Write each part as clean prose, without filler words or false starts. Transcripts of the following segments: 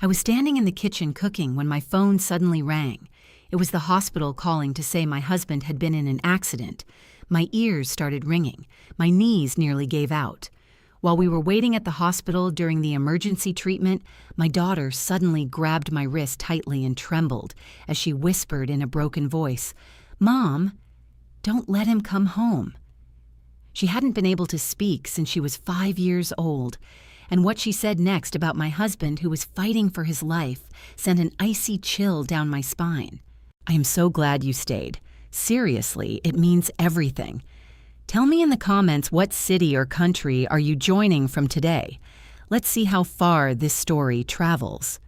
I was standing in the kitchen cooking when my phone suddenly rang. It was the hospital calling to say my husband had been in an accident. My ears started ringing. My knees nearly gave out. While we were waiting at the hospital during the emergency treatment, my daughter suddenly grabbed my wrist tightly and trembled as she whispered in a broken voice, "Mom, don't let him come home." She hadn't been able to speak since she was 5 years old, and what she said next about my husband who was fighting for his life sent an icy chill down my spine. "I am so glad you stayed. Seriously, it means everything. Tell me in the comments what city or country are you joining from today. Let's see how far this story travels."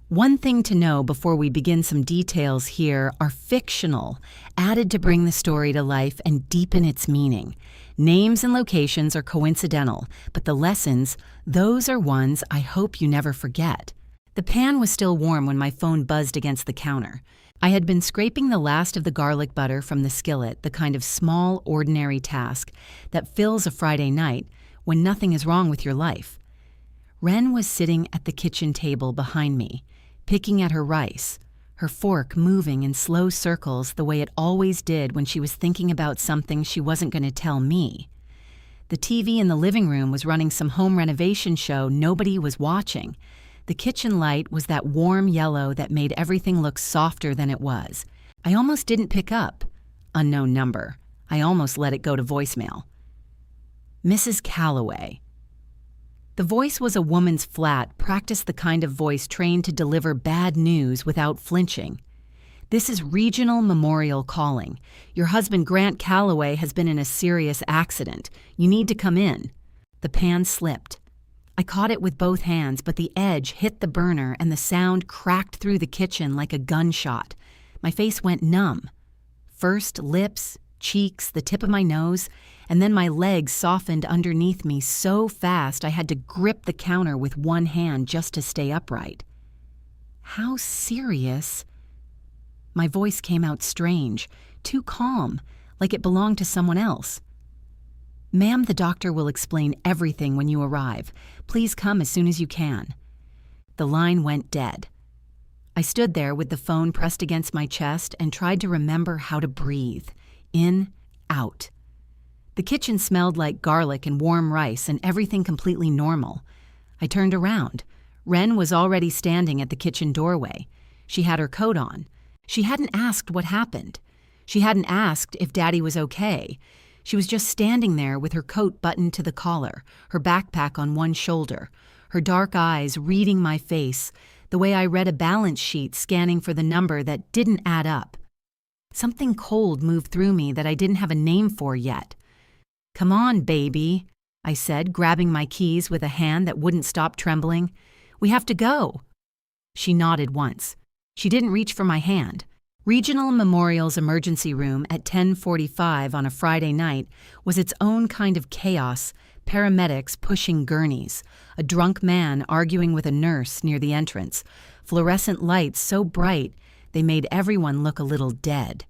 One thing to know before we begin some details here are fictional, added to bring the story to life and deepen its meaning. Names and locations are coincidental, but the lessons, those are ones I hope you never forget. The pan was still warm when my phone buzzed against the counter. I had been scraping the last of the garlic butter from the skillet, the kind of small, ordinary task that fills a Friday night when nothing is wrong with your life. Wren was sitting at the kitchen table behind me, picking at her rice, her fork moving in slow circles the way it always did when she was thinking about something she wasn't going to tell me. The TV in the living room was running some home renovation show nobody was watching. The kitchen light was that warm yellow that made everything look softer than it was. I almost didn't pick up. Unknown number. I almost let it go to voicemail. Mrs. Calloway. The voice was a woman's flat, practiced the kind of voice trained to deliver bad news without flinching. "This is Regional Memorial calling. Your husband Grant Calloway has been in a serious accident. You need to come in." The pan slipped. I caught it with both hands, but the edge hit the burner and the sound cracked through the kitchen like a gunshot. My face went numb. First lips, cheeks, the tip of my nose, and then my legs softened underneath me so fast I had to grip the counter with one hand just to stay upright. "How serious?" My voice came out strange, too calm, like it belonged to someone else. "Ma'am, the doctor will explain everything when you arrive. Please come as soon as you can." The line went dead. I stood there with the phone pressed against my chest and tried to remember how to breathe. In, out. The kitchen smelled like garlic and warm rice and everything completely normal. I turned around. Wren was already standing at the kitchen doorway. She had her coat on. She hadn't asked what happened. She hadn't asked if Daddy was okay. She was just standing there with her coat buttoned to the collar, her backpack on one shoulder, her dark eyes reading my face, the way I read a balance sheet scanning for the number that didn't add up. Something cold moved through me that I didn't have a name for yet. "Come on, baby," I said, grabbing my keys with a hand that wouldn't stop trembling. "We have to go." She nodded once. She didn't reach for my hand. Regional Memorial's emergency room at 10:45 on a Friday night was its own kind of chaos, paramedics pushing gurneys, a drunk man arguing with a nurse near the entrance, fluorescent lights so bright they made everyone look a little dead.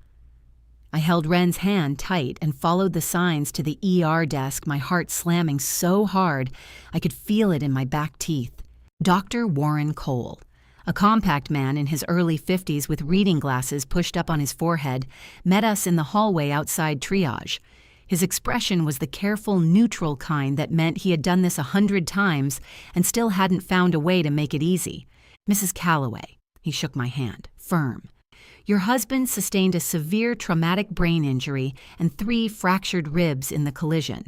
I held Wren's hand tight and followed the signs to the ER desk, my heart slamming so hard I could feel it in my back teeth. Dr. Warren Cole. A compact man in his early 50s with reading glasses pushed up on his forehead, met us in the hallway outside triage. His expression was the careful, neutral kind that meant he had done this 100 times and still hadn't found a way to make it easy. "Mrs. Calloway," he shook my hand, firm. "Your husband sustained a severe traumatic brain injury and 3 fractured ribs in the collision.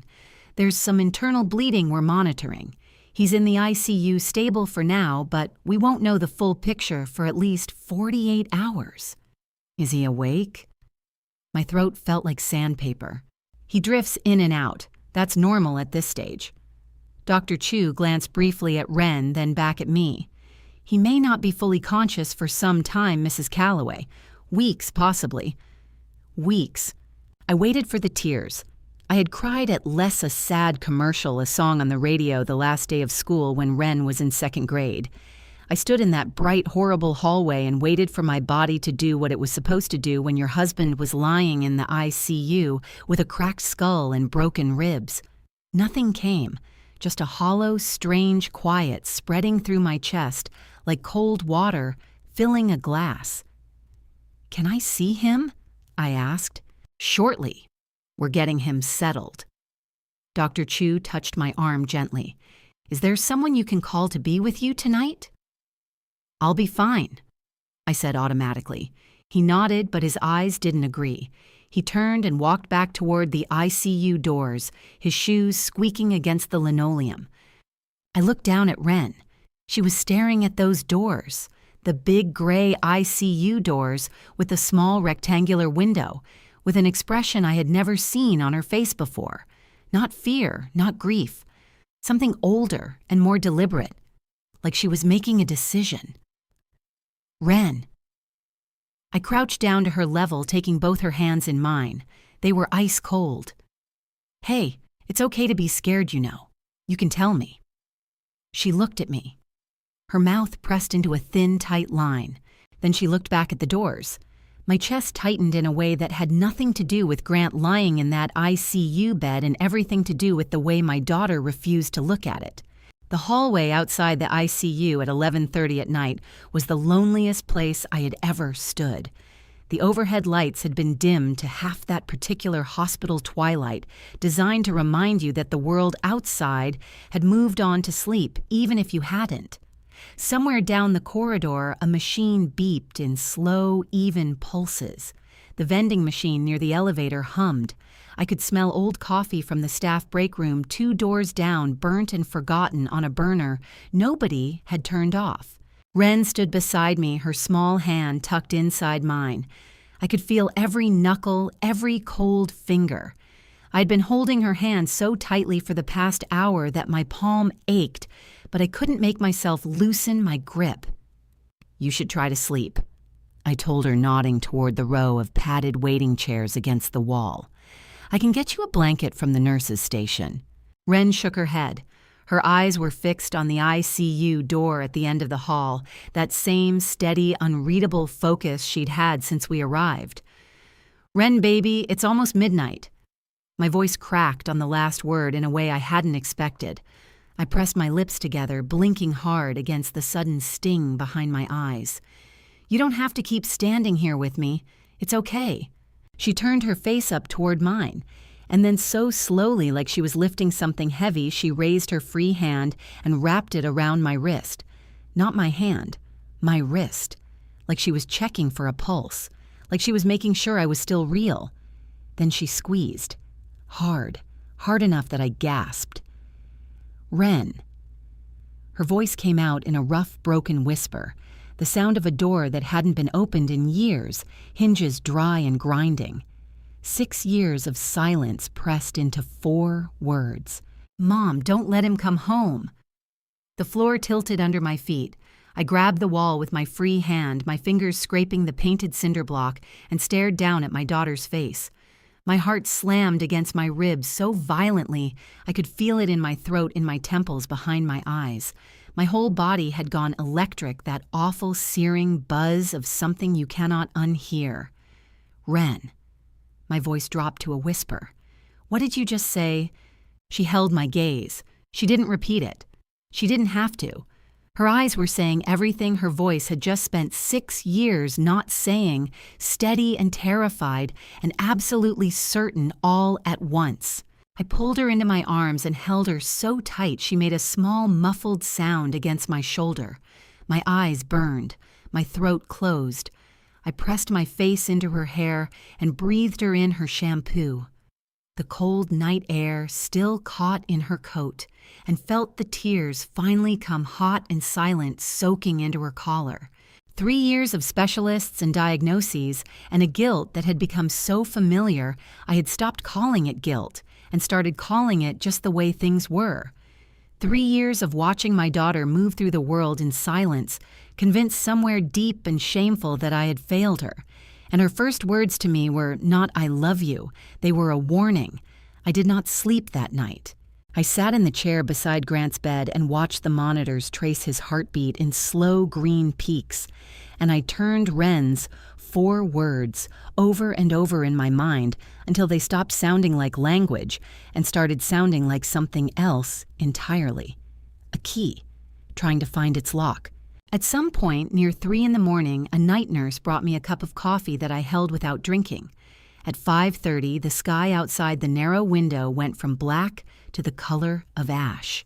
There's some internal bleeding we're monitoring. He's in the ICU stable for now, but we won't know the full picture for at least 48 hours. Is he awake?" My throat felt like sandpaper. "He drifts in and out. That's normal at this stage." Dr. Chu glanced briefly at Wren, then back at me. "He may not be fully conscious for some time, Mrs. Calloway. Weeks, possibly." Weeks. I waited for the tears. I had cried at Less a Sad Commercial, a song on the radio the last day of school when Wren was in 2nd grade. I stood in that bright, horrible hallway and waited for my body to do what it was supposed to do when your husband was lying in the ICU with a cracked skull and broken ribs. Nothing came, just a hollow, strange quiet spreading through my chest like cold water filling a glass. "Can I see him?" I asked. "Shortly. We're getting him settled." Dr. Chu touched my arm gently. "Is there someone you can call to be with you tonight?" "I'll be fine," I said automatically. He nodded, but his eyes didn't agree. He turned and walked back toward the ICU doors, his shoes squeaking against the linoleum. I looked down at Wren. She was staring at those doors, the big gray ICU doors with a small rectangular window, with an expression I had never seen on her face before. Not fear, not grief. Something older and more deliberate, like she was making a decision. "Wren." I crouched down to her level, taking both her hands in mine. They were ice cold. "Hey, it's okay to be scared, you know. You can tell me." She looked at me. Her mouth pressed into a thin, tight line. Then she looked back at the doors. My chest tightened in a way that had nothing to do with Grant lying in that ICU bed and everything to do with the way my daughter refused to look at it. The hallway outside the ICU at 11:30 at night was the loneliest place I had ever stood. The overhead lights had been dimmed to half that particular hospital twilight, designed to remind you that the world outside had moved on to sleep, even if you hadn't. Somewhere down the corridor, a machine beeped in slow, even pulses. The vending machine near the elevator hummed. I could smell old coffee from the staff break room 2 doors down, burnt and forgotten on a burner nobody had turned off. Wren stood beside me, her small hand tucked inside mine. I could feel every knuckle, every cold finger. I'd been holding her hand so tightly for the past hour that my palm ached, but I couldn't make myself loosen my grip. "You should try to sleep," I told her, nodding toward the row of padded waiting chairs against the wall. "I can get you a blanket from the nurse's station." Wren shook her head. Her eyes were fixed on the ICU door at the end of the hall, that same steady, unreadable focus she'd had since we arrived. "Wren, baby, it's almost midnight." My voice cracked on the last word in a way I hadn't expected. I pressed my lips together, blinking hard against the sudden sting behind my eyes. "You don't have to keep standing here with me. It's okay." She turned her face up toward mine, and then so slowly, like she was lifting something heavy, she raised her free hand and wrapped it around my wrist. Not my hand, my wrist. Like she was checking for a pulse, like she was making sure I was still real. Then she squeezed. Hard enough that I gasped. "Wren." Her voice came out in a rough, broken whisper, the sound of a door that hadn't been opened in years, hinges dry and grinding. 6 years of silence pressed into 4 words. "Mom, don't let him come home." The floor tilted under my feet. I grabbed the wall with my free hand, my fingers scraping the painted cinder block, and stared down at my daughter's face. My heart slammed against my ribs so violently I could feel it in my throat, in my temples, behind my eyes. My whole body had gone electric, that awful searing buzz of something you cannot unhear. "Wren." My voice dropped to a whisper. "What did you just say?" She held my gaze. She didn't repeat it. She didn't have to. Her eyes were saying everything her voice had just spent 6 years not saying, steady and terrified and absolutely certain all at once. I pulled her into my arms and held her so tight she made a small muffled sound against my shoulder. My eyes burned. My throat closed. I pressed my face into her hair and breathed her in her shampoo. The cold night air still caught in her coat, and felt the tears finally come hot and silent, soaking into her collar. 3 years of specialists and diagnoses, and a guilt that had become so familiar I had stopped calling it guilt and started calling it just the way things were. 3 years of watching my daughter move through the world in silence, convinced somewhere deep and shameful that I had failed her. And her first words to me were not "I love you," they were a warning. I did not sleep that night. I sat in the chair beside Grant's bed and watched the monitors trace his heartbeat in slow green peaks, and I turned Wren's 4 words over and over in my mind until they stopped sounding like language and started sounding like something else entirely. A key, trying to find its lock. At some point, near 3 in the morning, a night nurse brought me a cup of coffee that I held without drinking. At 5:30, the sky outside the narrow window went from black to the color of ash.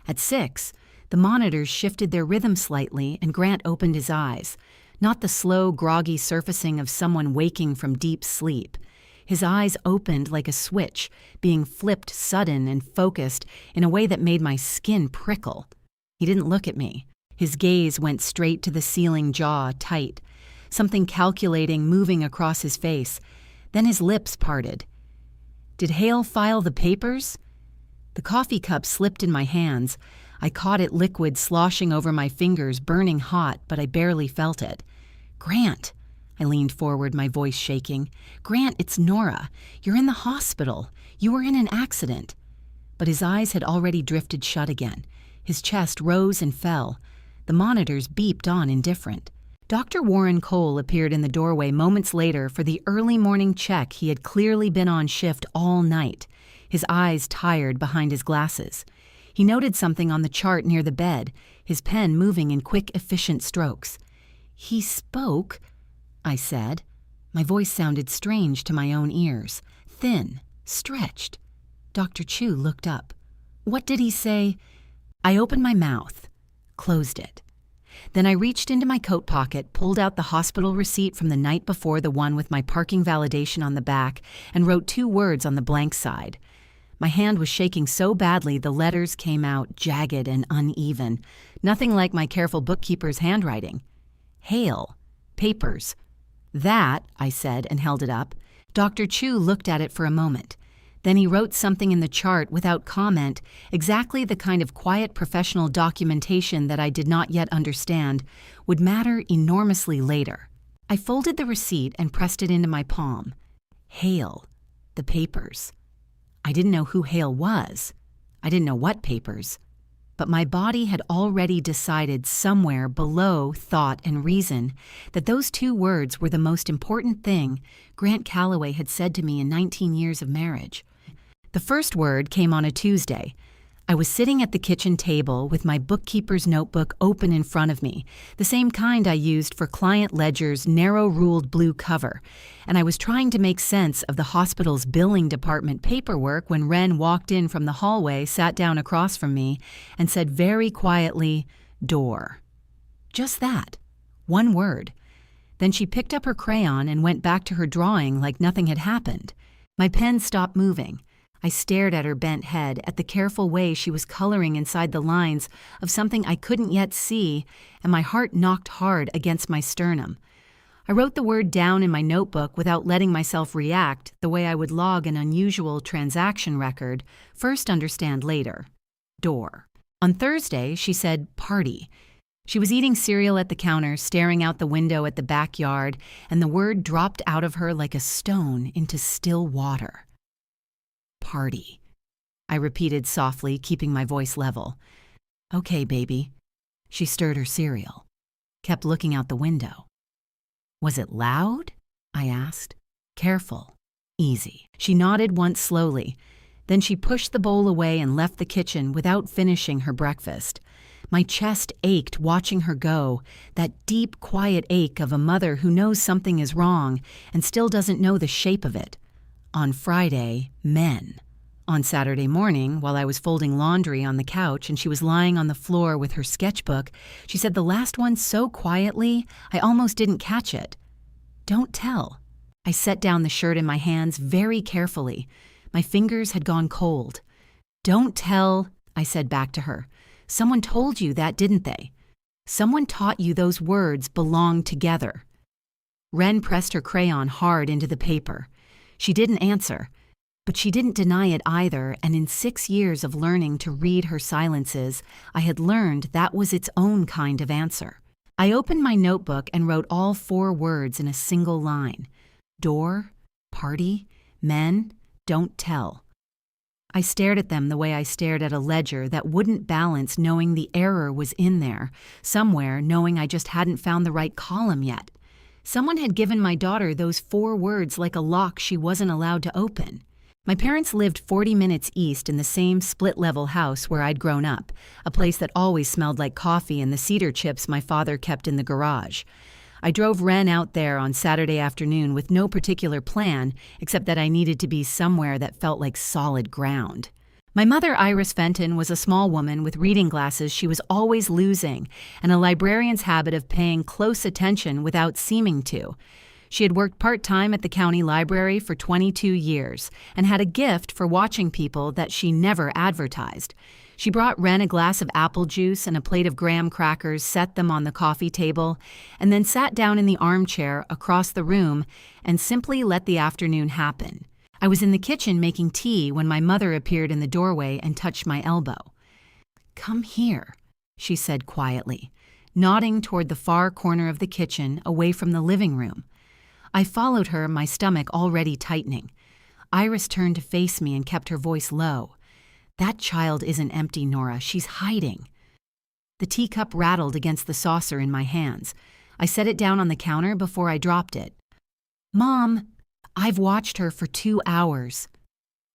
At 6, the monitors shifted their rhythm slightly and Grant opened his eyes, not the slow, groggy surfacing of someone waking from deep sleep. His eyes opened like a switch, being flipped sudden and focused in a way that made my skin prickle. He didn't look at me. His gaze went straight to the ceiling, jaw tight, something calculating moving across his face. Then his lips parted. "Did Hale file the papers?" The coffee cup slipped in my hands. I caught it liquid sloshing over my fingers, burning hot, but I barely felt it. "Grant!" I leaned forward, my voice shaking. "Grant, it's Nora. You're in the hospital. You were in an accident." But his eyes had already drifted shut again. His chest rose and fell. The monitors beeped on indifferent. Dr. Warren Cole appeared in the doorway moments later for the early morning check. He had clearly been on shift all night, his eyes tired behind his glasses. He noted something on the chart near the bed, his pen moving in quick, efficient strokes. "He spoke," I said. My voice sounded strange to my own ears, thin, stretched. Dr. Chu looked up. "What did he say?" I opened my mouth, closed it. Then I reached into my coat pocket, pulled out the hospital receipt from the night before, the one with my parking validation on the back, and wrote 2 words on the blank side. My hand was shaking so badly the letters came out jagged and uneven, nothing like my careful bookkeeper's handwriting. "Hale. Papers." "That," I said and held it up. Dr. Chu looked at it for a moment. Then he wrote something in the chart without comment, exactly the kind of quiet professional documentation that I did not yet understand would matter enormously later. I folded the receipt and pressed it into my palm. Hale. The papers. I didn't know who Hale was. I didn't know what papers. But my body had already decided somewhere below thought and reason that those 2 words were the most important thing Grant Calloway had said to me in 19 years of marriage. The first word came on a Tuesday. I was sitting at the kitchen table with my bookkeeper's notebook open in front of me, the same kind I used for client ledger's narrow-ruled blue cover, and I was trying to make sense of the hospital's billing department paperwork when Wren walked in from the hallway, sat down across from me, and said very quietly, "Door." Just that. 1 word. Then she picked up her crayon and went back to her drawing like nothing had happened. My pen stopped moving. I stared at her bent head, at the careful way she was coloring inside the lines of something I couldn't yet see, and my heart knocked hard against my sternum. I wrote the word down in my notebook without letting myself react, the way I would log an unusual transaction record, first understand later. Door. On Thursday, she said party. She was eating cereal at the counter, staring out the window at the backyard, and the word dropped out of her like a stone into still water. Party. I repeated softly, keeping my voice level. "Okay, baby." She stirred her cereal, kept looking out the window. "Was it loud?" I asked. "Careful. Easy." She nodded once slowly. Then she pushed the bowl away and left the kitchen without finishing her breakfast. My chest ached watching her go, that deep, quiet ache of a mother who knows something is wrong and still doesn't know the shape of it. On Friday, men. On Saturday morning, while I was folding laundry on the couch and she was lying on the floor with her sketchbook, she said the last one so quietly, I almost didn't catch it. "Don't tell." I set down the shirt in my hands very carefully. My fingers had gone cold. "Don't tell," I said back to her. "Someone told you that, didn't they? Someone taught you those words belong together." Wren pressed her crayon hard into the paper. She didn't answer, but she didn't deny it either, and in 6 years of learning to read her silences, I had learned that was its own kind of answer. I opened my notebook and wrote all 4 words in a single line. Door, party, men, don't tell. I stared at them the way I stared at a ledger that wouldn't balance, knowing the error was in there, somewhere knowing I just hadn't found the right column yet. Someone had given my daughter those 4 words like a lock she wasn't allowed to open. My parents lived 40 minutes east in the same split-level house where I'd grown up, a place that always smelled like coffee and the cedar chips my father kept in the garage. I drove Wren out there on Saturday afternoon with no particular plan, except that I needed to be somewhere that felt like solid ground. My mother, Iris Fenton, was a small woman with reading glasses she was always losing and a librarian's habit of paying close attention without seeming to. She had worked part-time at the county library for 22 years and had a gift for watching people that she never advertised. She brought Wren a glass of apple juice and a plate of graham crackers, set them on the coffee table, and then sat down in the armchair across the room and simply let the afternoon happen. I was in the kitchen making tea when my mother appeared in the doorway and touched my elbow. "Come here," she said quietly, nodding toward the far corner of the kitchen away from the living room. I followed her, my stomach already tightening. Iris turned to face me and kept her voice low. "That child isn't empty, Nora. She's hiding." The teacup rattled against the saucer in my hands. I set it down on the counter before I dropped it. "Mom, I've watched her for 2 hours."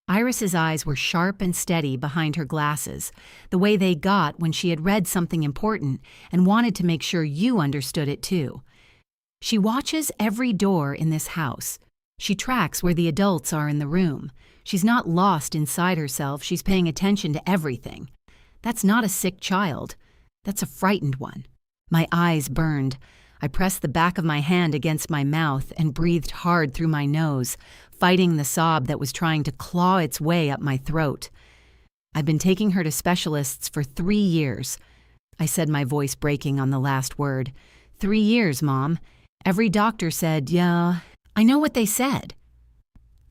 Iris's eyes were sharp and steady behind her glasses, the way they got when she had read something important and wanted to make sure you understood it too. "She watches every door in this house. She tracks where the adults are in the room. She's not lost inside herself, she's paying attention to everything. That's not a sick child. That's a frightened one." My eyes burned. I pressed the back of my hand against my mouth and breathed hard through my nose, fighting the sob that was trying to claw its way up my throat. "I've been taking her to specialists for 3 years. I said, my voice breaking on the last word. 3 years, Mom. Every doctor said, yeah, I know what they said."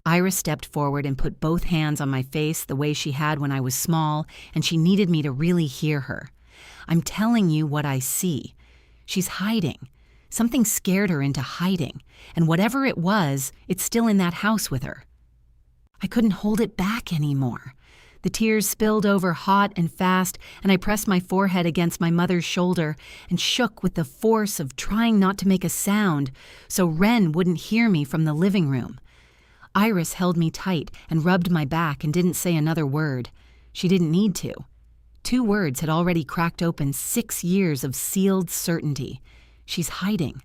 Iris stepped forward and put both hands on my face the way she had when I was small, and she needed me to really hear her. "I'm telling you what I see. She's hiding. Something scared her into hiding, and whatever it was, it's still in that house with her." I couldn't hold it back anymore. The tears spilled over hot and fast, and I pressed my forehead against my mother's shoulder and shook with the force of trying not to make a sound so Wren wouldn't hear me from the living room. Iris held me tight and rubbed my back and didn't say another word. She didn't need to. 2 words had already cracked open 6 years of sealed certainty. She's hiding.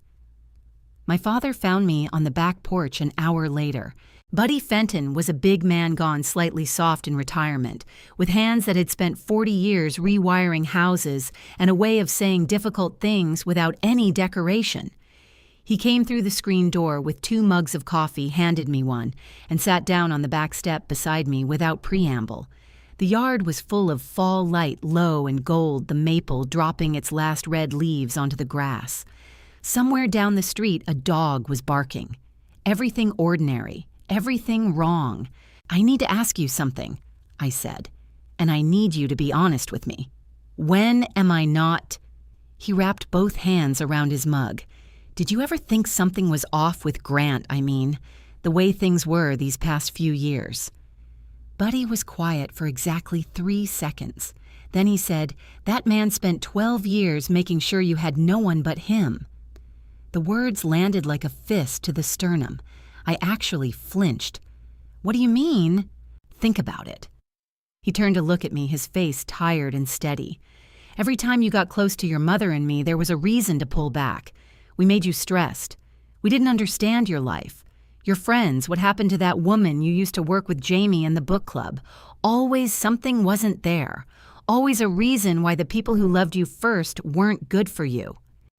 My father found me on the back porch an hour later. Buddy Fenton was a big man gone slightly soft in retirement, with hands that had spent 40 years rewiring houses and a way of saying difficult things without any decoration. He came through the screen door with 2 mugs of coffee, handed me one, and sat down on the back step beside me without preamble. The yard was full of fall light, low and gold, the maple dropping its last red leaves onto the grass. Somewhere down the street, a dog was barking. Everything ordinary. Everything wrong. "I need to ask you something," I said, "and I need you to be honest with me. When am I not—" He wrapped both hands around his mug. "Did you ever think something was off with Grant, the way things were these past few years?" Buddy was quiet for exactly 3 seconds. Then he said, "That man spent 12 years making sure you had no one but him." The words landed like a fist to the sternum. I actually flinched. "What do you mean?" "Think about it." He turned to look at me, his face tired and steady. "Every time you got close to your mother and me, there was a reason to pull back. We made you stressed. We didn't understand your life. Your friends, what happened to that woman you used to work with Jamie in the book club. Always something wasn't there. Always a reason why the people who loved you first weren't good for you."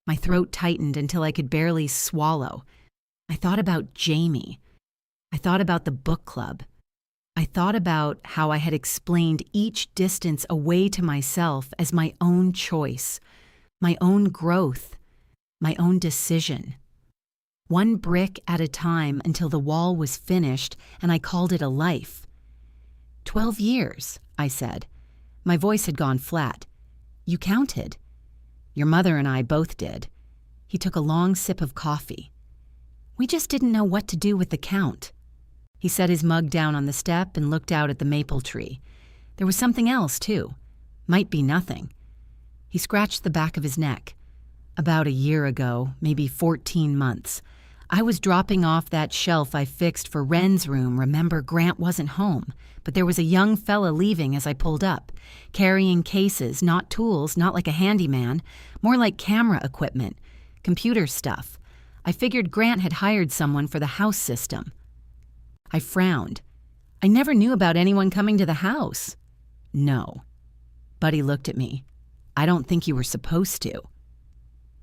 My throat tightened until I could barely swallow. I thought about Jamie. I thought about the book club. I thought about how I had explained each distance away to myself as my own choice, my own growth, my own decision. 1 brick at a time until the wall was finished and I called it a life. 12 years, I said. My voice had gone flat. "You counted." "Your mother and I both did." He took a long sip of coffee. "We just didn't know what to do with the count." He set his mug down on the step and looked out at the maple tree. There was something else, too. Might be nothing. He scratched the back of his neck. "About a year ago, maybe 14 months, I was dropping off that shelf I fixed for Wren's room. Remember, Grant wasn't home, but there was a young fella leaving as I pulled up, carrying cases, not tools, not like a handyman, more like camera equipment, computer stuff. I figured Grant had hired someone for the house system. I frowned. I never knew about anyone coming to the house. No. Buddy looked at me. I don't think you were supposed to.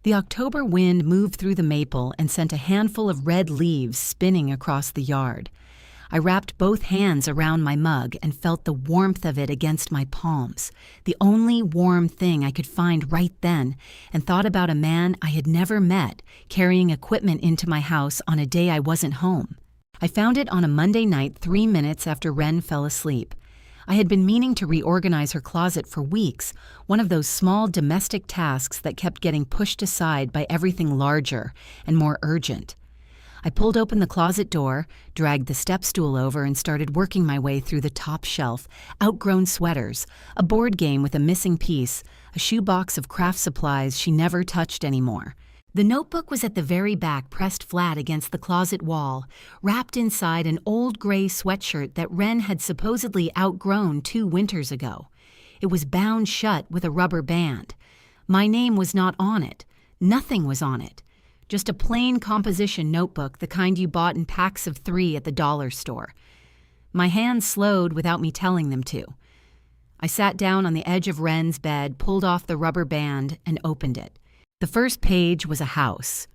The October wind moved through the maple and sent a handful of red leaves spinning across the yard. I wrapped both hands around my mug and felt the warmth of it against my palms, the only warm thing I could find right then, and thought about a man I had never met carrying equipment into my house on a day I wasn't home. I found it on a Monday night 3 minutes after Wren fell asleep. I had been meaning to reorganize her closet for weeks, one of those small domestic tasks that kept getting pushed aside by everything larger and more urgent. I pulled open the closet door, dragged the step stool over, and started working my way through the top shelf, outgrown sweaters, a board game with a missing piece, a shoebox of craft supplies she never touched anymore. The notebook was at the very back, pressed flat against the closet wall, wrapped inside an old gray sweatshirt that Wren had supposedly outgrown 2 winters ago. It was bound shut with a rubber band. My name was not on it. Nothing was on it. Just a plain composition notebook, the kind you bought in packs of 3 at the dollar store. My hands slowed without me telling them to. I sat down on the edge of Wren's bed, pulled off the rubber band, and opened it. The first page was a house.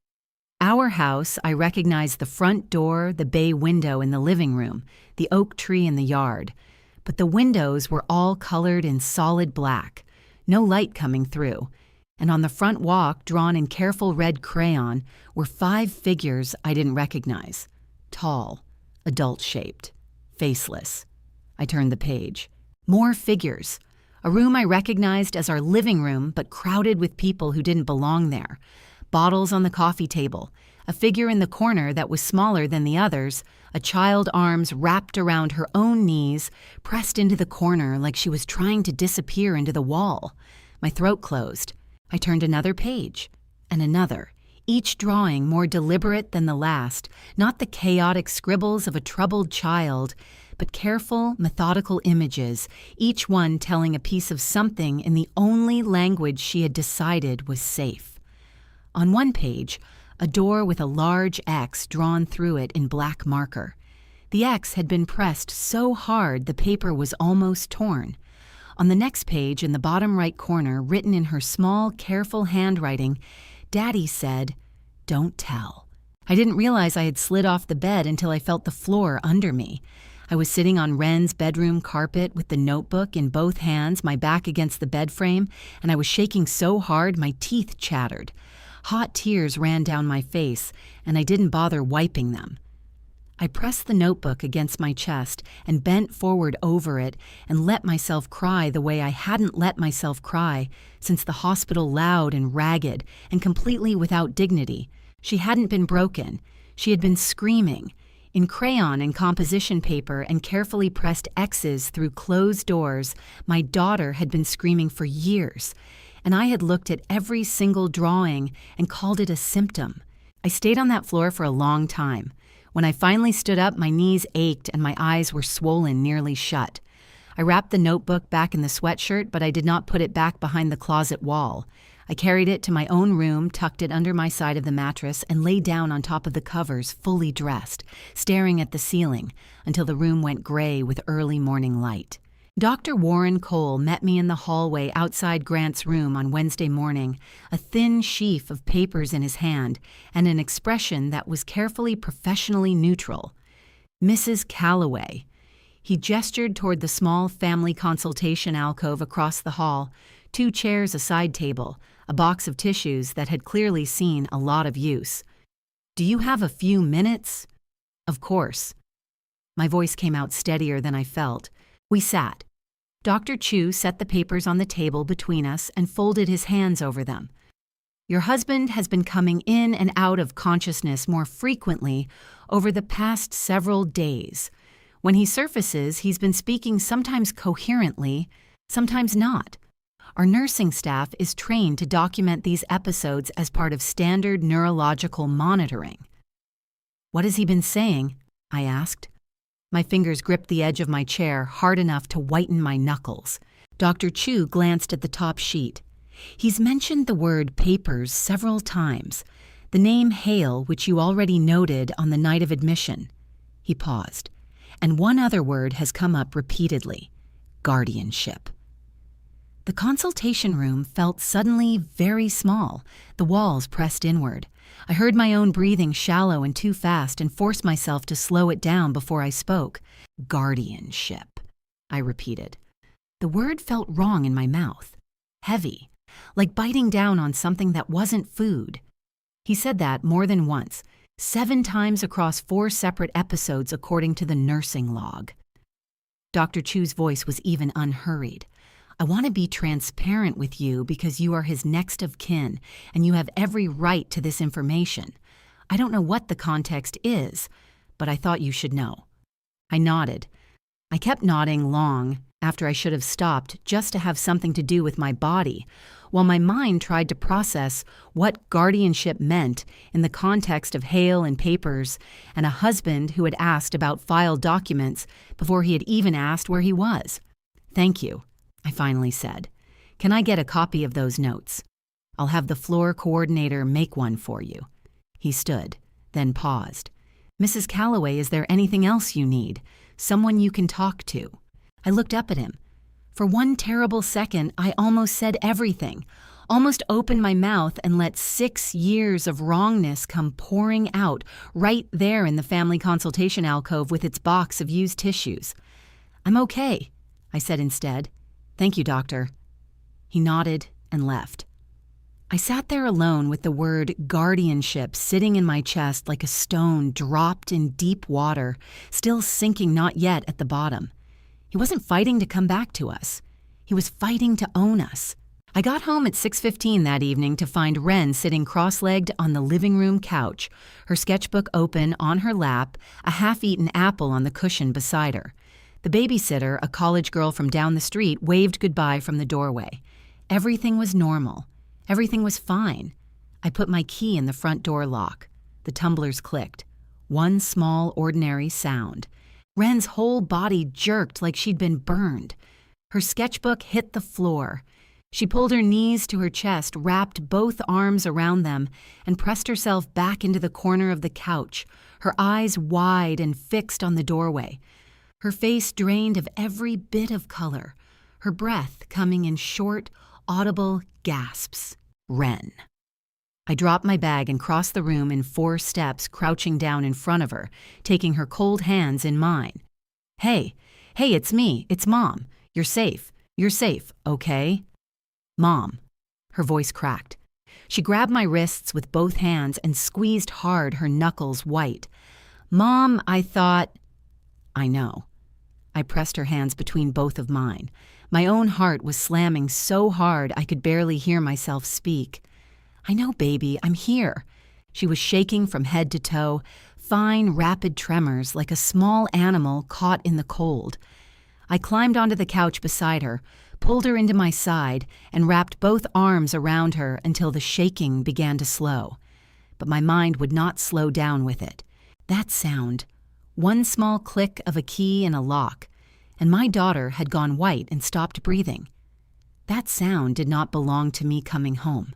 Our house. I recognized the front door, the bay window in the living room, the oak tree in the yard. But the windows were all colored in solid black, no light coming through. And on the front walk, drawn in careful red crayon, were 5 figures I didn't recognize. Tall, adult-shaped, faceless. I turned the page. More figures. A room I recognized as our living room, but crowded with people who didn't belong there. Bottles on the coffee table, a figure in the corner that was smaller than the others, a child arms wrapped around her own knees, pressed into the corner like she was trying to disappear into the wall. My throat closed. I turned another page, and another, each drawing more deliberate than the last, not the chaotic scribbles of a troubled child, but careful, methodical images, each one telling a piece of something in the only language she had decided was safe. On one page, a door with a large X drawn through it in black marker. The X had been pressed so hard the paper was almost torn. On the next page, in the bottom right corner, written in her small, careful handwriting, Daddy said, "Don't tell." I didn't realize I had slid off the bed until I felt the floor under me. I was sitting on Wren's bedroom carpet with the notebook in both hands, my back against the bed frame, and I was shaking so hard my teeth chattered. Hot tears ran down my face, and I didn't bother wiping them. I pressed the notebook against my chest and bent forward over it and let myself cry the way I hadn't let myself cry since the hospital, loud and ragged and completely without dignity. She hadn't been broken. She had been screaming. In crayon and composition paper and carefully pressed X's through closed doors, my daughter had been screaming for years, and I had looked at every single drawing and called it a symptom. I stayed on that floor for a long time. When I finally stood up, my knees ached and my eyes were swollen nearly shut. I wrapped the notebook back in the sweatshirt, but I did not put it back behind the closet wall. I carried it to my own room, tucked it under my side of the mattress, and lay down on top of the covers, fully dressed, staring at the ceiling until the room went gray with early morning light. Dr. Warren Cole met me in the hallway outside Grant's room on Wednesday morning, a thin sheaf of papers in his hand and an expression that was carefully professionally neutral. Mrs. Calloway. He gestured toward the small family consultation alcove across the hall, 2 chairs, a side table, a box of tissues that had clearly seen a lot of use. "Do you have a few minutes?" "Of course." My voice came out steadier than I felt. We sat. Dr. Chu set the papers on the table between us and folded his hands over them. "Your husband has been coming in and out of consciousness more frequently over the past several days. When he surfaces, he's been speaking sometimes coherently, sometimes not. Our nursing staff is trained to document these episodes as part of standard neurological monitoring." What has he been saying? I asked. My fingers gripped the edge of my chair hard enough to whiten my knuckles. Dr. Chu glanced at the top sheet. He's mentioned the word papers several times. The name Hale, which you already noted on the night of admission. He paused. And one other word has come up repeatedly. Guardianship. The consultation room felt suddenly very small, the walls pressed inward. I heard my own breathing shallow and too fast and forced myself to slow it down before I spoke. Guardianship, I repeated. The word felt wrong in my mouth. Heavy, like biting down on something that wasn't food. He said that more than once, 7 times across 4 separate episodes according to the nursing log. Dr. Chu's voice was even unhurried. I want to be transparent with you because you are his next of kin and you have every right to this information. I don't know what the context is, but I thought you should know. I nodded. I kept nodding long after I should have stopped just to have something to do with my body, while my mind tried to process what guardianship meant in the context of Hale and papers and a husband who had asked about filed documents before he had even asked where he was. Thank you, I finally said. Can I get a copy of those notes? I'll have the floor coordinator make one for you. He stood, then paused. Mrs. Calloway, is there anything else you need? Someone you can talk to? I looked up at him. For one terrible second, I almost said everything, almost opened my mouth and let 6 years of wrongness come pouring out right there in the family consultation alcove with its box of used tissues. I'm okay, I said instead. Thank you, doctor. He nodded and left. I sat there alone with the word guardianship sitting in my chest like a stone dropped in deep water, still sinking not yet at the bottom. He wasn't fighting to come back to us. He was fighting to own us. I got home at 6:15 that evening to find Wren sitting cross-legged on the living room couch, her sketchbook open on her lap, a half-eaten apple on the cushion beside her. The babysitter, a college girl from down the street, waved goodbye from the doorway. Everything was normal. Everything was fine. I put my key in the front door lock. The tumblers clicked. One small, ordinary sound. Wren's whole body jerked like she'd been burned. Her sketchbook hit the floor. She pulled her knees to her chest, wrapped both arms around them, and pressed herself back into the corner of the couch, her eyes wide and fixed on the doorway. Her face drained of every bit of color, her breath coming in short, audible gasps. Wren. I dropped my bag and crossed the room in 4 steps, crouching down in front of her, taking her cold hands in mine. Hey, it's me, it's Mom. You're safe, okay? Mom. Her voice cracked. She grabbed my wrists with both hands and squeezed hard, her knuckles white. Mom, I thought... I know. I pressed her hands between both of mine. My own heart was slamming so hard I could barely hear myself speak. I know, baby, I'm here. She was shaking from head to toe, fine, rapid tremors like a small animal caught in the cold. I climbed onto the couch beside her, pulled her into my side, and wrapped both arms around her until the shaking began to slow. But my mind would not slow down with it. That sound, one small click of a key in a lock, and my daughter had gone white and stopped breathing. That sound did not belong to me coming home.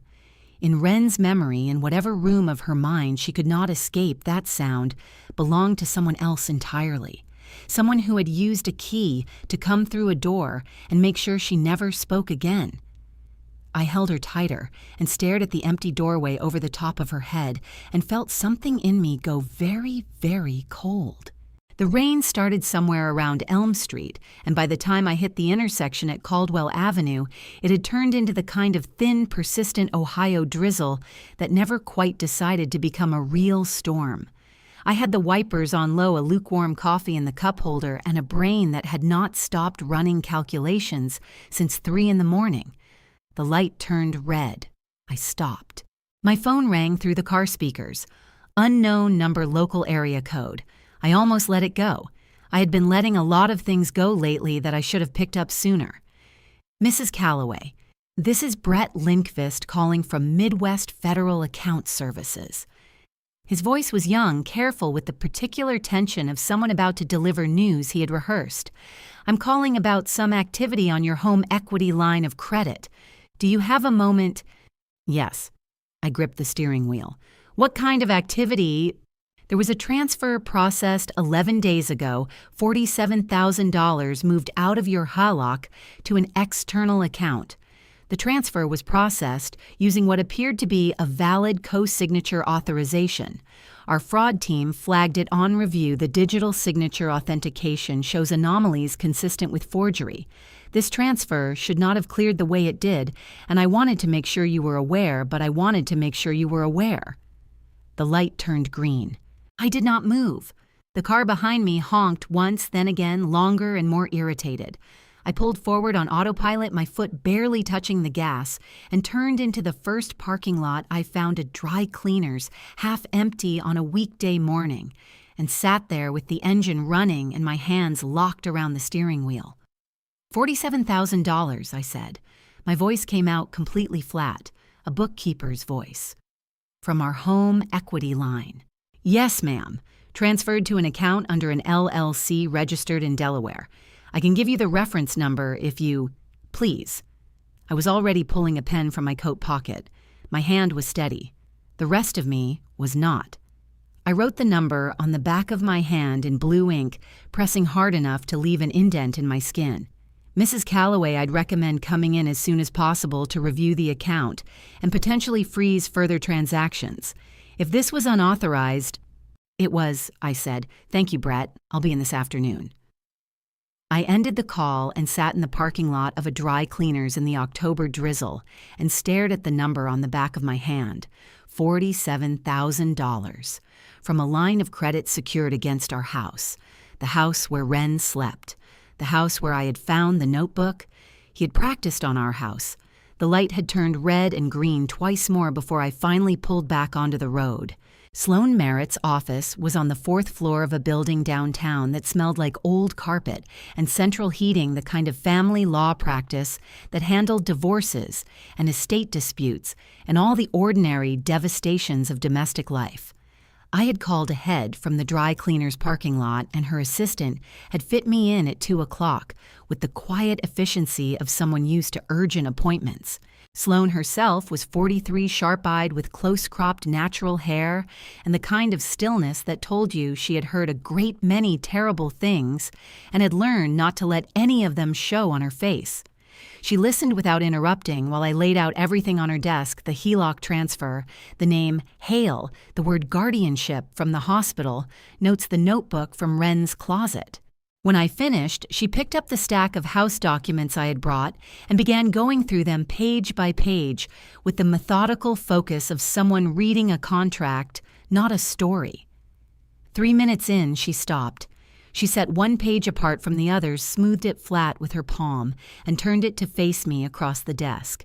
In Wren's memory, in whatever room of her mind she could not escape, that sound belonged to someone else entirely. Someone who had used a key to come through a door and make sure she never spoke again. I held her tighter and stared at the empty doorway over the top of her head and felt something in me go very, very cold. The rain started somewhere around Elm Street, and by the time I hit the intersection at Caldwell Avenue, it had turned into the kind of thin, persistent Ohio drizzle that never quite decided to become a real storm. I had the wipers on low, a lukewarm coffee in the cup holder, and a brain that had not stopped running calculations since 3 a.m. The light turned red. I stopped. My phone rang through the car speakers. Unknown number, local area code. I almost let it go. I had been letting a lot of things go lately that I should have picked up sooner. Mrs. Calloway, this is Brett Lindqvist calling from Midwest Federal Account Services. His voice was young, careful with the particular tension of someone about to deliver news he had rehearsed. "I'm calling about some activity on your home equity line of credit. Do you have a moment?" "Yes." I gripped the steering wheel. "What kind of activity?" "There was a transfer processed 11 days ago. $47,000 moved out of your HALOC to an external account. The transfer was processed using what appeared to be a valid co-signature authorization. Our fraud team flagged it on review. The digital signature authentication shows anomalies consistent with forgery. This transfer should not have cleared the way it did, and I wanted to make sure you were aware, but I wanted to make sure you were aware." The light turned green. I did not move. The car behind me honked once, then again, longer and more irritated. I pulled forward on autopilot, my foot barely touching the gas, and turned into the first parking lot I found at dry cleaners, half empty on a weekday morning, and sat there with the engine running and my hands locked around the steering wheel. $47,000, I said. My voice came out completely flat, a bookkeeper's voice. "From our home equity line." "Yes, ma'am. Transferred to an account under an LLC registered in Delaware. I can give you the reference number if you—" "Please." I was already pulling a pen from my coat pocket. My hand was steady. The rest of me was not. I wrote the number on the back of my hand in blue ink, pressing hard enough to leave an indent in my skin. "Mrs. Calloway, I'd recommend coming in as soon as possible to review the account and potentially freeze further transactions. If this was unauthorized—" "It was," I said. "Thank you, Brett. I'll be in this afternoon." I ended the call and sat in the parking lot of a dry cleaners in the October drizzle and stared at the number on the back of my hand. $47,000. From a line of credit secured against our house. The house where Wren slept. The house where I had found the notebook. He had practiced on our house. The light had turned red and green twice more before I finally pulled back onto the road. Sloane Merritt's office was on the 4th floor of a building downtown that smelled like old carpet and central heating, the kind of family law practice that handled divorces and estate disputes and all the ordinary devastations of domestic life. I had called ahead from the dry cleaner's parking lot, and her assistant had fit me in at 2 o'clock with the quiet efficiency of someone used to urgent appointments. Sloane herself was 43, sharp-eyed with close-cropped natural hair and the kind of stillness that told you she had heard a great many terrible things and had learned not to let any of them show on her face. She listened without interrupting while I laid out everything on her desk: the HELOC transfer, the name Hale, the word guardianship from the hospital, notes the notebook from Wren's closet. When I finished, she picked up the stack of house documents I had brought and began going through them page by page with the methodical focus of someone reading a contract, not a story. 3 minutes in, she stopped. She set one page apart from the others, smoothed it flat with her palm, and turned it to face me across the desk.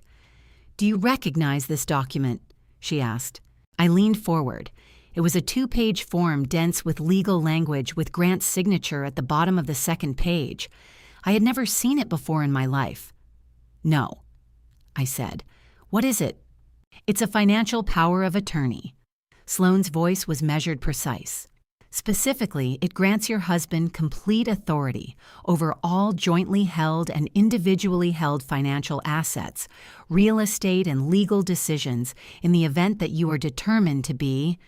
"Do you recognize this document?" she asked. I leaned forward. It was a 2-page form dense with legal language with Grant's signature at the bottom of the second page. I had never seen it before in my life. "No," I said. "What is it?" "It's a financial power of attorney." Sloane's voice was measured precise. "Specifically, it grants your husband complete authority over all jointly held and individually held financial assets, real estate, and legal decisions in the event that you are determined to be—"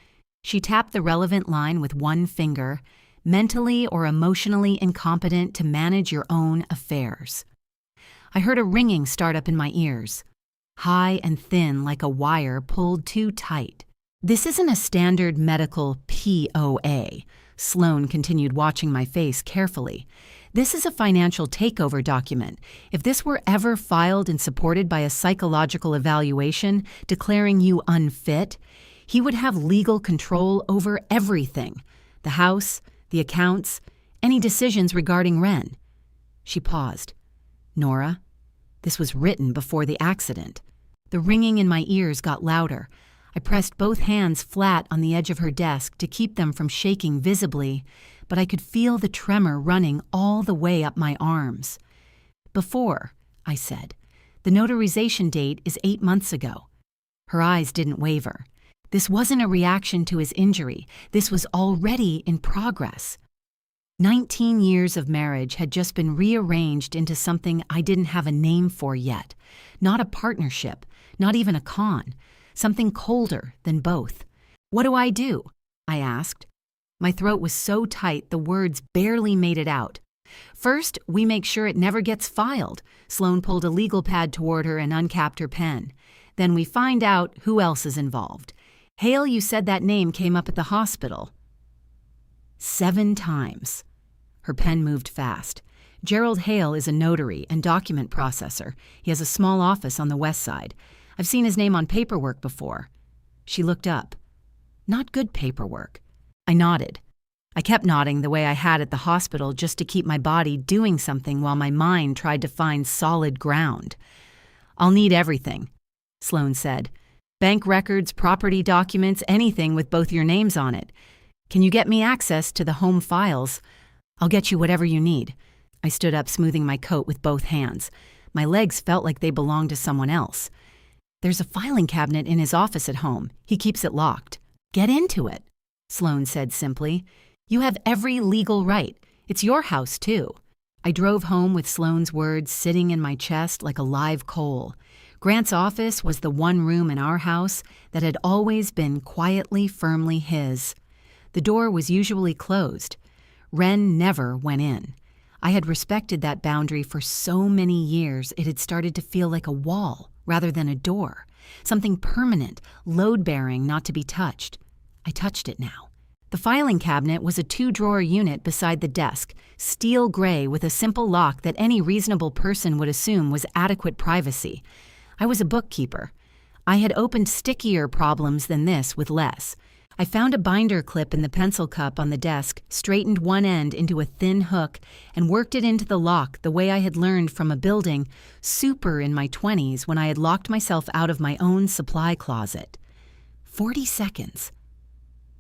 She tapped the relevant line with one finger, "mentally or emotionally incompetent to manage your own affairs." I heard a ringing start up in my ears, high and thin like a wire pulled too tight. "This isn't a standard medical POA," Sloane continued, watching my face carefully. "This is a financial takeover document. If this were ever filed and supported by a psychological evaluation declaring you unfit, he would have legal control over everything: the house, the accounts, any decisions regarding Wren." She paused. "Nora, this was written before the accident." The ringing in my ears got louder. I pressed both hands flat on the edge of her desk to keep them from shaking visibly, but I could feel the tremor running all the way up my arms. "Before," I said. "The notarization date is 8 months ago." Her eyes didn't waver. This wasn't a reaction to his injury. This was already in progress. 19 years of marriage had just been rearranged into something I didn't have a name for yet. Not a partnership, not even a con. Something colder than both. "What do I do?" I asked. My throat was so tight the words barely made it out. "First, we make sure it never gets filed." Sloane pulled a legal pad toward her and uncapped her pen. "Then we find out who else is involved. Hale, you said that name came up at the hospital." 7 times. Her pen moved fast. "Gerald Hale is a notary and document processor. He has a small office on the west side. I've seen his name on paperwork before." She looked up. "Not good paperwork." I nodded. I kept nodding the way I had at the hospital just to keep my body doing something while my mind tried to find solid ground. "I'll need everything," Sloane said. "Bank records, property documents, anything with both your names on it. Can you get me access to the home files? I'll get you whatever you need." I stood up, smoothing my coat with both hands. My legs felt like they belonged to someone else. "There's a filing cabinet in his office at home. He keeps it locked." "Get into it," Sloane said simply. "You have every legal right. It's your house, too." I drove home with Sloane's words sitting in my chest like a live coal. Grant's office was the one room in our house that had always been quietly, firmly his. The door was usually closed. Wren never went in. I had respected that boundary for so many years it had started to feel like a wall rather than a door, something permanent, load-bearing, not to be touched. I touched it now. The filing cabinet was a 2-drawer unit beside the desk, steel gray with a simple lock that any reasonable person would assume was adequate privacy. I was a bookkeeper. I had opened stickier problems than this with less. I found a binder clip in the pencil cup on the desk, straightened one end into a thin hook, and worked it into the lock the way I had learned from a building super in my 20s when I had locked myself out of my own supply closet. 40 seconds.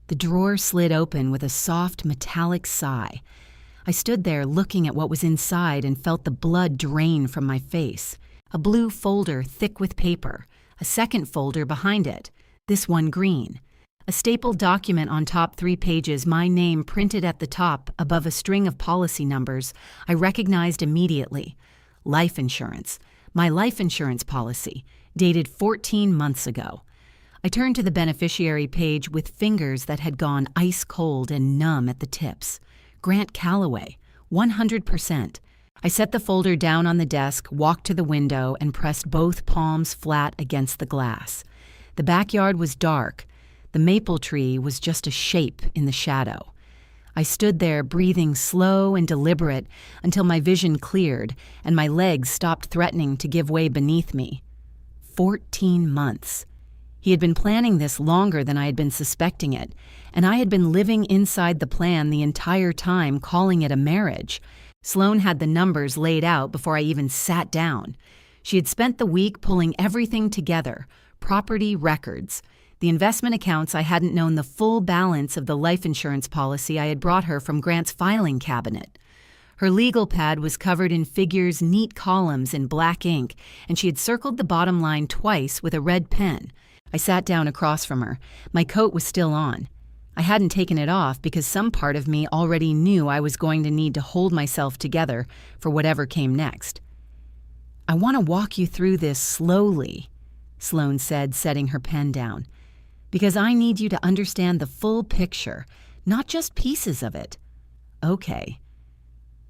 The drawer slid open with a soft, metallic sigh. I stood there looking at what was inside and felt the blood drain from my face. A blue folder thick with paper, a second folder behind it, this one green. A stapled document on top 3 pages, my name printed at the top above a string of policy numbers I recognized immediately. Life insurance. My life insurance policy, dated 14 months ago. I turned to the beneficiary page with fingers that had gone ice cold and numb at the tips. Grant Calloway, 100%. I set the folder down on the desk, walked to the window, and pressed both palms flat against the glass. The backyard was dark. The maple tree was just a shape in the shadow. I stood there breathing slow and deliberate until my vision cleared and my legs stopped threatening to give way beneath me. 14 months. He had been planning this longer than I had been suspecting it, and I had been living inside the plan the entire time, calling it a marriage. Sloane had the numbers laid out before I even sat down. She had spent the week pulling everything together, property records. The investment accounts I hadn't known the full balance of the life insurance policy I had brought her from Grant's filing cabinet. Her legal pad was covered in figures, neat columns in black ink, and she had circled the bottom line twice with a red pen. I sat down across from her. My coat was still on. I hadn't taken it off because some part of me already knew I was going to need to hold myself together for whatever came next. "I want to walk you through this slowly," Sloane said, setting her pen down. "Because I need you to understand the full picture, not just pieces of it." "Okay."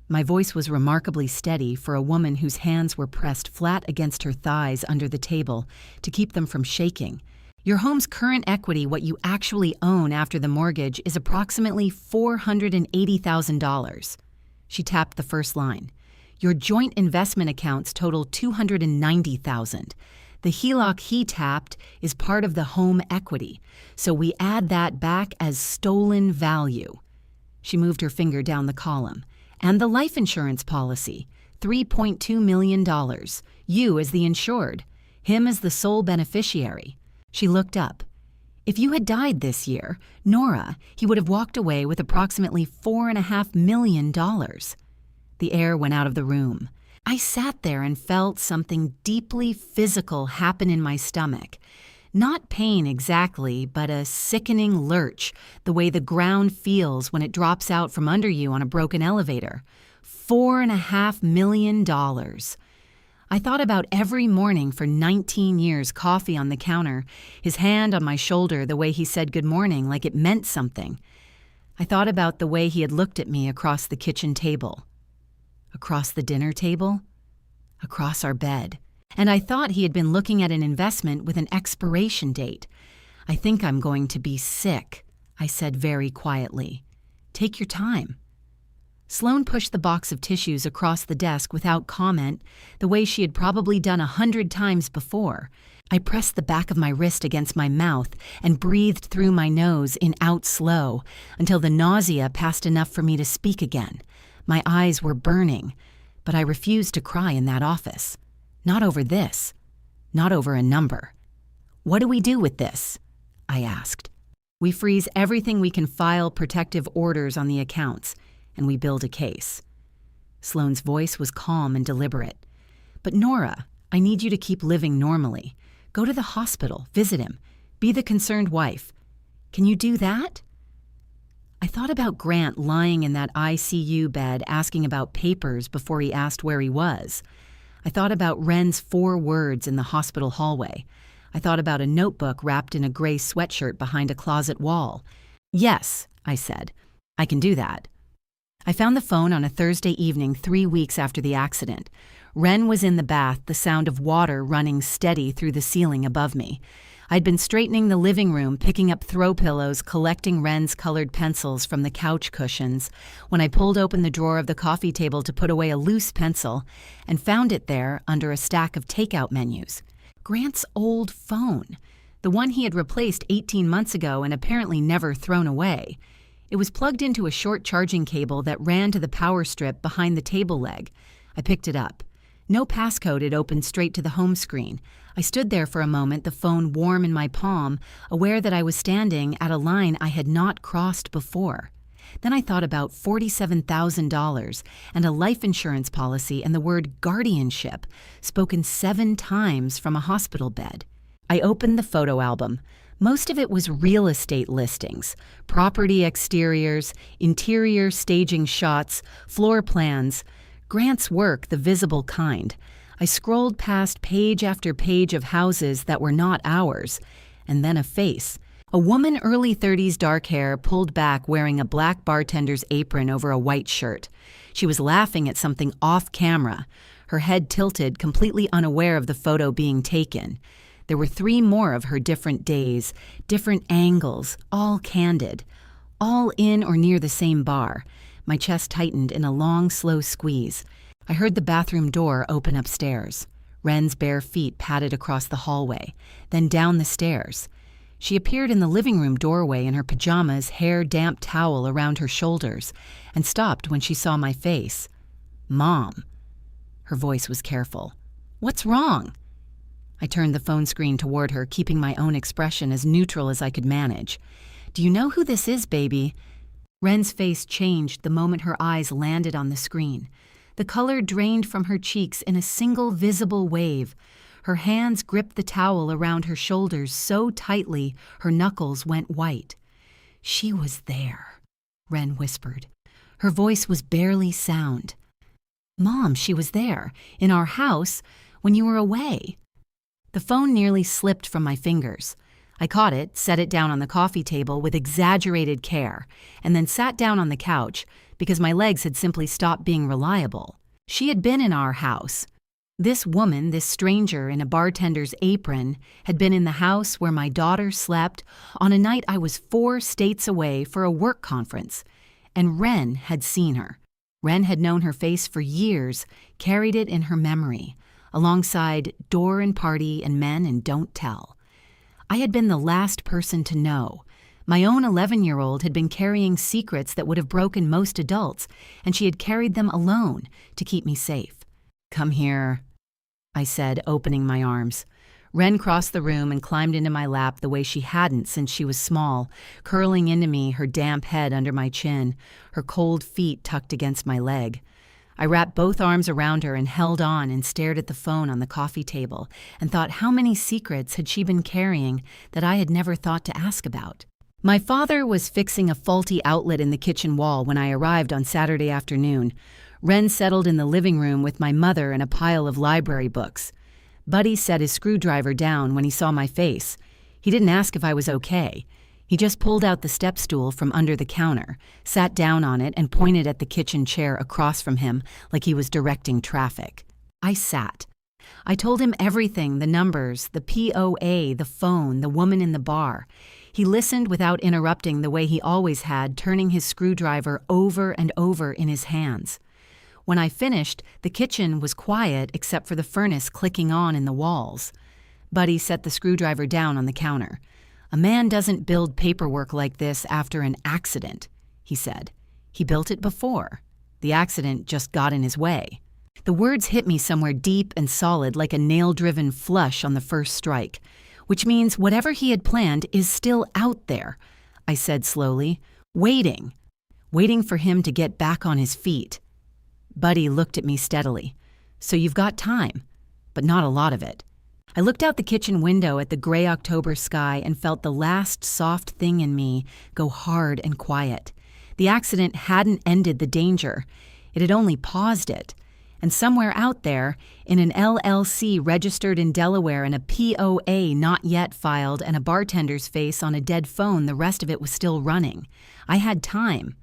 My voice was remarkably steady for a woman whose hands were pressed flat against her thighs under the table to keep them from shaking. "Your home's current equity, what you actually own after the mortgage, is approximately $480,000. She tapped the first line. "Your joint investment accounts total $290,000. The HELOC he tapped is part of the home equity, so we add that back as stolen value." She moved her finger down the column. "And the life insurance policy, $3.2 million. You as the insured, him as the sole beneficiary." She looked up. "If you had died this year, Nora, he would have walked away with approximately $4.5 million. The air went out of the room. I sat there and felt something deeply physical happen in my stomach. Not pain exactly, but a sickening lurch, the way the ground feels when it drops out from under you on a broken elevator. $4.5 million. I thought about every morning for 19 years, coffee on the counter, his hand on my shoulder, the way he said good morning like it meant something. I thought about the way he had looked at me across the kitchen table, across the dinner table, across our bed. And I thought he had been looking at an investment with an expiration date. "I think I'm going to be sick," I said very quietly. "Take your time." Sloane pushed the box of tissues across the desk without comment, the way she had probably done 100 times before. I pressed the back of my wrist against my mouth and breathed through my nose in out slow until the nausea passed enough for me to speak again. My eyes were burning, but I refused to cry in that office. Not over this. Not over a number. "What do we do with this?" I asked. "We freeze everything we can file protective orders on the accounts, and we build a case." Sloane's voice was calm and deliberate. "But Nora, I need you to keep living normally. Go to the hospital, visit him, be the concerned wife. Can you do that?" I thought about Grant lying in that ICU bed asking about papers before he asked where he was. I thought about Wren's 4 words in the hospital hallway. I thought about a notebook wrapped in a gray sweatshirt behind a closet wall. "Yes," I said, "I can do that." I found the phone on a Thursday evening 3 weeks after the accident. Wren was in the bath, the sound of water running steady through the ceiling above me. I'd been straightening the living room, picking up throw pillows, collecting Wren's colored pencils from the couch cushions, when I pulled open the drawer of the coffee table to put away a loose pencil and found it there under a stack of takeout menus. Grant's old phone, the one he had replaced 18 months ago and apparently never thrown away. It was plugged into a short charging cable that ran to the power strip behind the table leg. I picked it up. No passcode had opened straight to the home screen. I stood there for a moment, the phone warm in my palm, aware that I was standing at a line I had not crossed before. Then I thought about $47,000 and a life insurance policy and the word guardianship, spoken 7 times from a hospital bed. I opened the photo album. Most of it was real estate listings, property exteriors, interior staging shots, floor plans, Grant's work, the visible kind. I scrolled past page after page of houses that were not ours, and then a face. A woman, early 30s, dark hair, pulled back, wearing a black bartender's apron over a white shirt. She was laughing at something off camera, her head tilted, completely unaware of the photo being taken. There were 3 more of her different days, different angles, all candid, all in or near the same bar. My chest tightened in a long, slow squeeze. I heard the bathroom door open upstairs. Wren's bare feet padded across the hallway, then down the stairs. She appeared in the living room doorway in her pajamas, hair damp towel around her shoulders, and stopped when she saw my face. "Mom." Her voice was careful. "What's wrong?" I turned the phone screen toward her, keeping my own expression as neutral as I could manage. "Do you know who this is, baby?" Wren's face changed the moment her eyes landed on the screen. The color drained from her cheeks in a single visible wave. Her hands gripped the towel around her shoulders so tightly her knuckles went white. "She was there," Wren whispered. Her voice was barely sound. "Mom, she was there, in our house, when you were away." The phone nearly slipped from my fingers. I caught it, set it down on the coffee table with exaggerated care, and then sat down on the couch because my legs had simply stopped being reliable. She had been in our house. This woman, this stranger in a bartender's apron, had been in the house where my daughter slept on a night I was 4 states away for a work conference. And Wren had seen her. Wren had known her face for years, carried it in her memory, alongside Door and Party and Men and Don't Tell. I had been the last person to know. My own 11-year-old had been carrying secrets that would have broken most adults, and she had carried them alone to keep me safe. "Come here," I said, opening my arms. Wren crossed the room and climbed into my lap the way she hadn't since she was small, curling into me, her damp head under my chin, her cold feet tucked against my leg. I wrapped both arms around her and held on and stared at the phone on the coffee table and thought how many secrets had she been carrying that I had never thought to ask about. My father was fixing a faulty outlet in the kitchen wall when I arrived on Saturday afternoon. Wren settled in the living room with my mother and a pile of library books. Buddy set his screwdriver down when he saw my face. He didn't ask if I was okay. He just pulled out the step stool from under the counter, sat down on it, and pointed at the kitchen chair across from him like he was directing traffic. I sat. I told him everything, the numbers, the POA, the phone, the woman in the bar. He listened without interrupting the way he always had, turning his screwdriver over and over in his hands. When I finished, the kitchen was quiet except for the furnace clicking on in the walls. Buddy set the screwdriver down on the counter. "A man doesn't build paperwork like this after an accident," he said. "He built it before. The accident just got in his way." The words hit me somewhere deep and solid like a nail-driven flush on the first strike, which means whatever he had planned is still out there, I said slowly, waiting for him to get back on his feet. Buddy looked at me steadily. "So you've got time, but not a lot of it." I looked out the kitchen window at the gray October sky and felt the last soft thing in me go hard and quiet. The accident hadn't ended the danger. It had only paused it. And somewhere out there, in an LLC registered in Delaware and a POA not yet filed and a bartender's face on a dead phone, the rest of it was still running. I had time,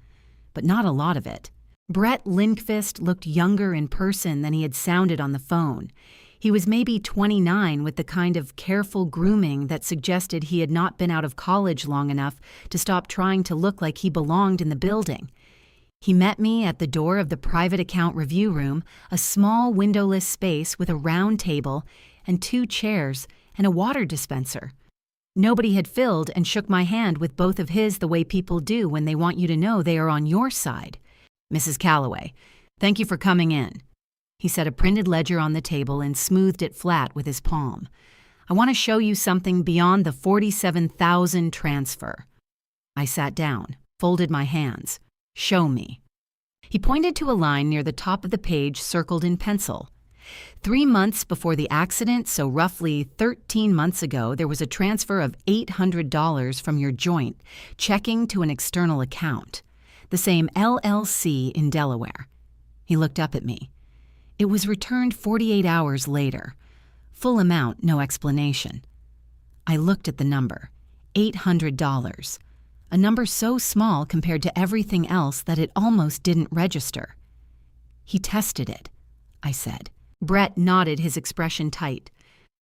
but not a lot of it. Brett Lindqvist looked younger in person than he had sounded on the phone. He was maybe 29 with the kind of careful grooming that suggested he had not been out of college long enough to stop trying to look like he belonged in the building. He met me at the door of the private account review room, a small windowless space with a round table and 2 chairs and a water dispenser. Nobody had filled and shook my hand with both of his the way people do when they want you to know they are on your side. "Mrs. Calloway, thank you for coming in." He set a printed ledger on the table and smoothed it flat with his palm. "I want to show you something beyond the $47,000 transfer." I sat down, folded my hands. "Show me." He pointed to a line near the top of the page circled in pencil. 3 months before the accident, so roughly 13 months ago, there was a transfer of $800 from your joint, checking to an external account, the same LLC in Delaware. He looked up at me. It was returned 48 hours later. Full amount, no explanation. I looked at the number, $800. A number so small compared to everything else that it almost didn't register. "He tested it," I said. Brett nodded, his expression tight.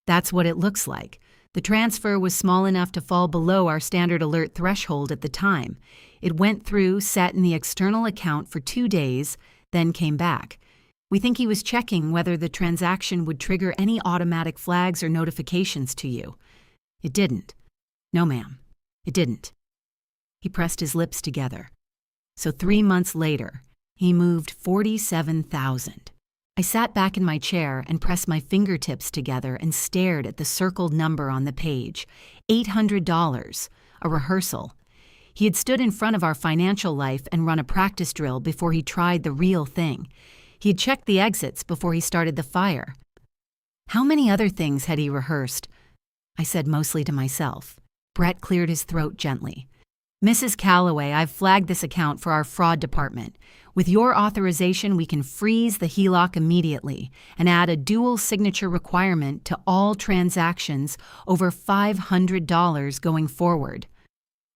"That's what it looks like. The transfer was small enough to fall below our standard alert threshold at the time. It went through, sat in the external account for 2 days, then came back. We think he was checking whether the transaction would trigger any automatic flags or notifications to you. It didn't. No, ma'am, it didn't." He pressed his lips together. So 3 months later, he moved $47,000. I sat back in my chair and pressed my fingertips together and stared at the circled number on the page. $800, a rehearsal. He had stood in front of our financial life and run a practice drill before he tried the real thing. He had checked the exits before he started the fire. How many other things had he rehearsed? I said mostly to myself. Brett cleared his throat gently. "Mrs. Calloway, I've flagged this account for our fraud department. With your authorization, we can freeze the HELOC immediately and add a dual signature requirement to all transactions over $500 going forward."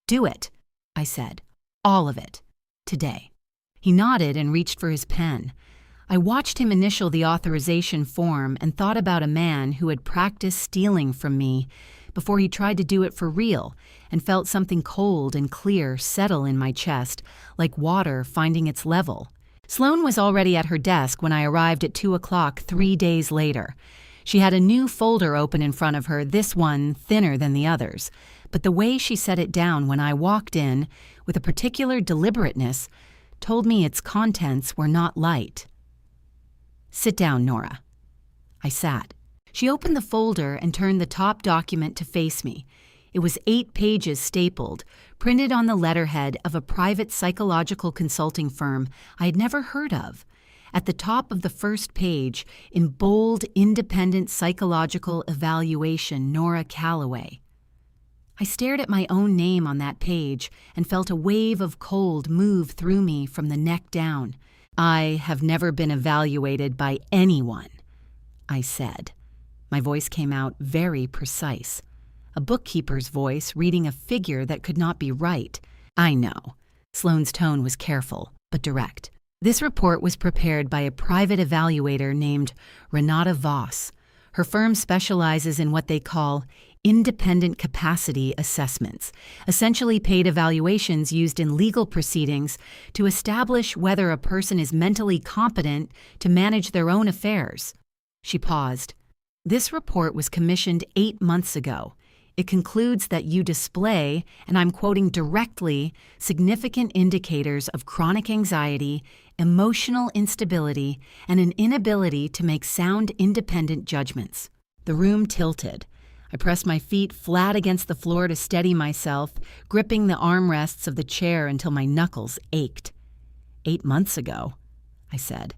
"Do it," I said. "All of it. Today." He nodded and reached for his pen. I watched him initial the authorization form and thought about a man who had practiced stealing from me before he tried to do it for real, and felt something cold and clear settle in my chest, like water finding its level. Sloane was already at her desk when I arrived at 2 o'clock 3 days later. She had a new folder open in front of her, this one thinner than the others, but the way she set it down when I walked in, with a particular deliberateness, told me its contents were not light. "Sit down, Nora." I sat. She opened the folder and turned the top document to face me. It was 8 pages stapled, printed on the letterhead of a private psychological consulting firm I had never heard of, At the top of the first page, in bold, independent psychological evaluation, Nora Calloway. I stared at my own name on that page and felt a wave of cold move through me from the neck down. I have never been evaluated by anyone, I said. My voice came out very precise. A bookkeeper's voice reading a figure that could not be right. I know. Sloane's tone was careful, but direct. This report was prepared by a private evaluator named Renata Voss. Her firm specializes in what they call independent capacity assessments, essentially paid evaluations used in legal proceedings to establish whether a person is mentally competent to manage their own affairs. She paused. This report was commissioned 8 months ago. It concludes that you display, and I'm quoting directly, significant indicators of chronic anxiety, emotional instability, and an inability to make sound, independent judgments. The room tilted. I pressed my feet flat against the floor to steady myself, gripping the armrests of the chair until my knuckles ached. 8 months ago, I said.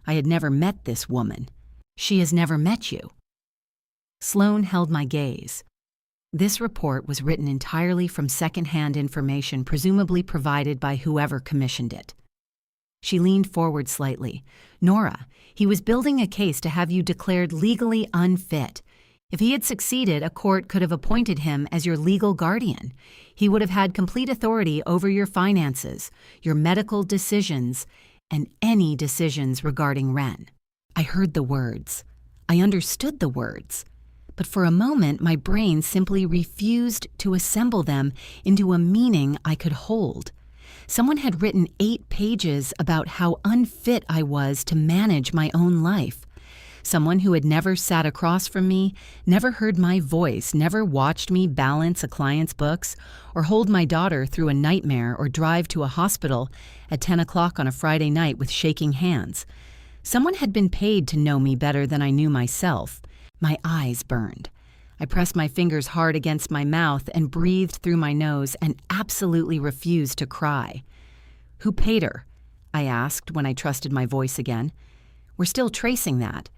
I had never met this woman. She has never met you. Sloane held my gaze. This report was written entirely from second-hand information presumably provided by whoever commissioned it. She leaned forward slightly. Nora, he was building a case to have you declared legally unfit. If he had succeeded, a court could have appointed him as your legal guardian. He would have had complete authority over your finances, your medical decisions, and any decisions regarding Wren. I heard the words. I understood the words. But for a moment, my brain simply refused to assemble them into a meaning I could hold. Someone had written 8 pages about how unfit I was to manage my own life. Someone who had never sat across from me, never heard my voice, never watched me balance a client's books, or hold my daughter through a nightmare or drive to a hospital at 10 o'clock on a Friday night with shaking hands. Someone had been paid to know me better than I knew myself. My eyes burned. I pressed my fingers hard against my mouth and breathed through my nose and absolutely refused to cry. Who paid her? I asked when I trusted my voice again. We're still tracing that.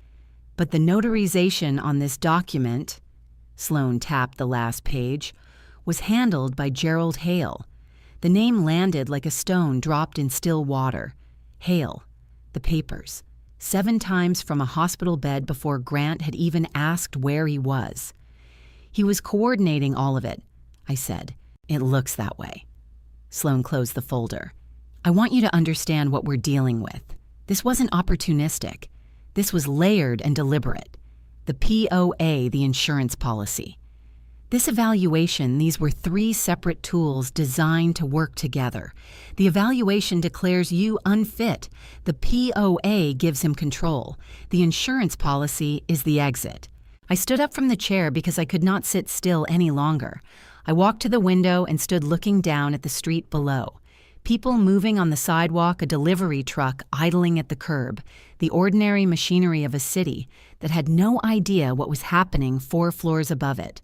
But the notarization on this document, Sloane tapped the last page, was handled by Gerald Hale. The name landed like a stone dropped in still water. Hale. The papers. 7 times from a hospital bed before Grant had even asked where he was. He was coordinating all of it, I said. It looks that way. Sloane closed the folder. I want you to understand what we're dealing with. This wasn't opportunistic. This was layered and deliberate. The POA, the insurance policy. This evaluation, these were 3 separate tools designed to work together. The evaluation declares you unfit. The POA gives him control. The insurance policy is the exit. I stood up from the chair because I could not sit still any longer. I walked to the window and stood looking down at the street below. People moving on the sidewalk, a delivery truck idling at the curb, the ordinary machinery of a city that had no idea what was happening 4 floors above it.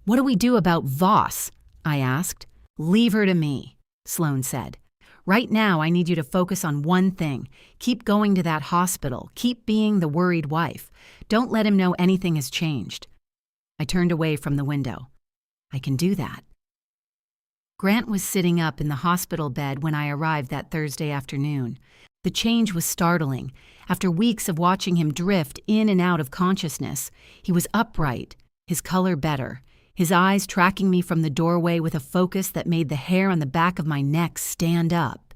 What do we do about Voss? I asked. Leave her to me, Sloane said. Right now, I need you to focus on one thing. Keep going to that hospital. Keep being the worried wife. Don't let him know anything has changed. I turned away from the window. I can do that. Grant was sitting up in the hospital bed when I arrived that Thursday afternoon. The change was startling. After weeks of watching him drift in and out of consciousness, he was upright, his color better, his eyes tracking me from the doorway with a focus that made the hair on the back of my neck stand up.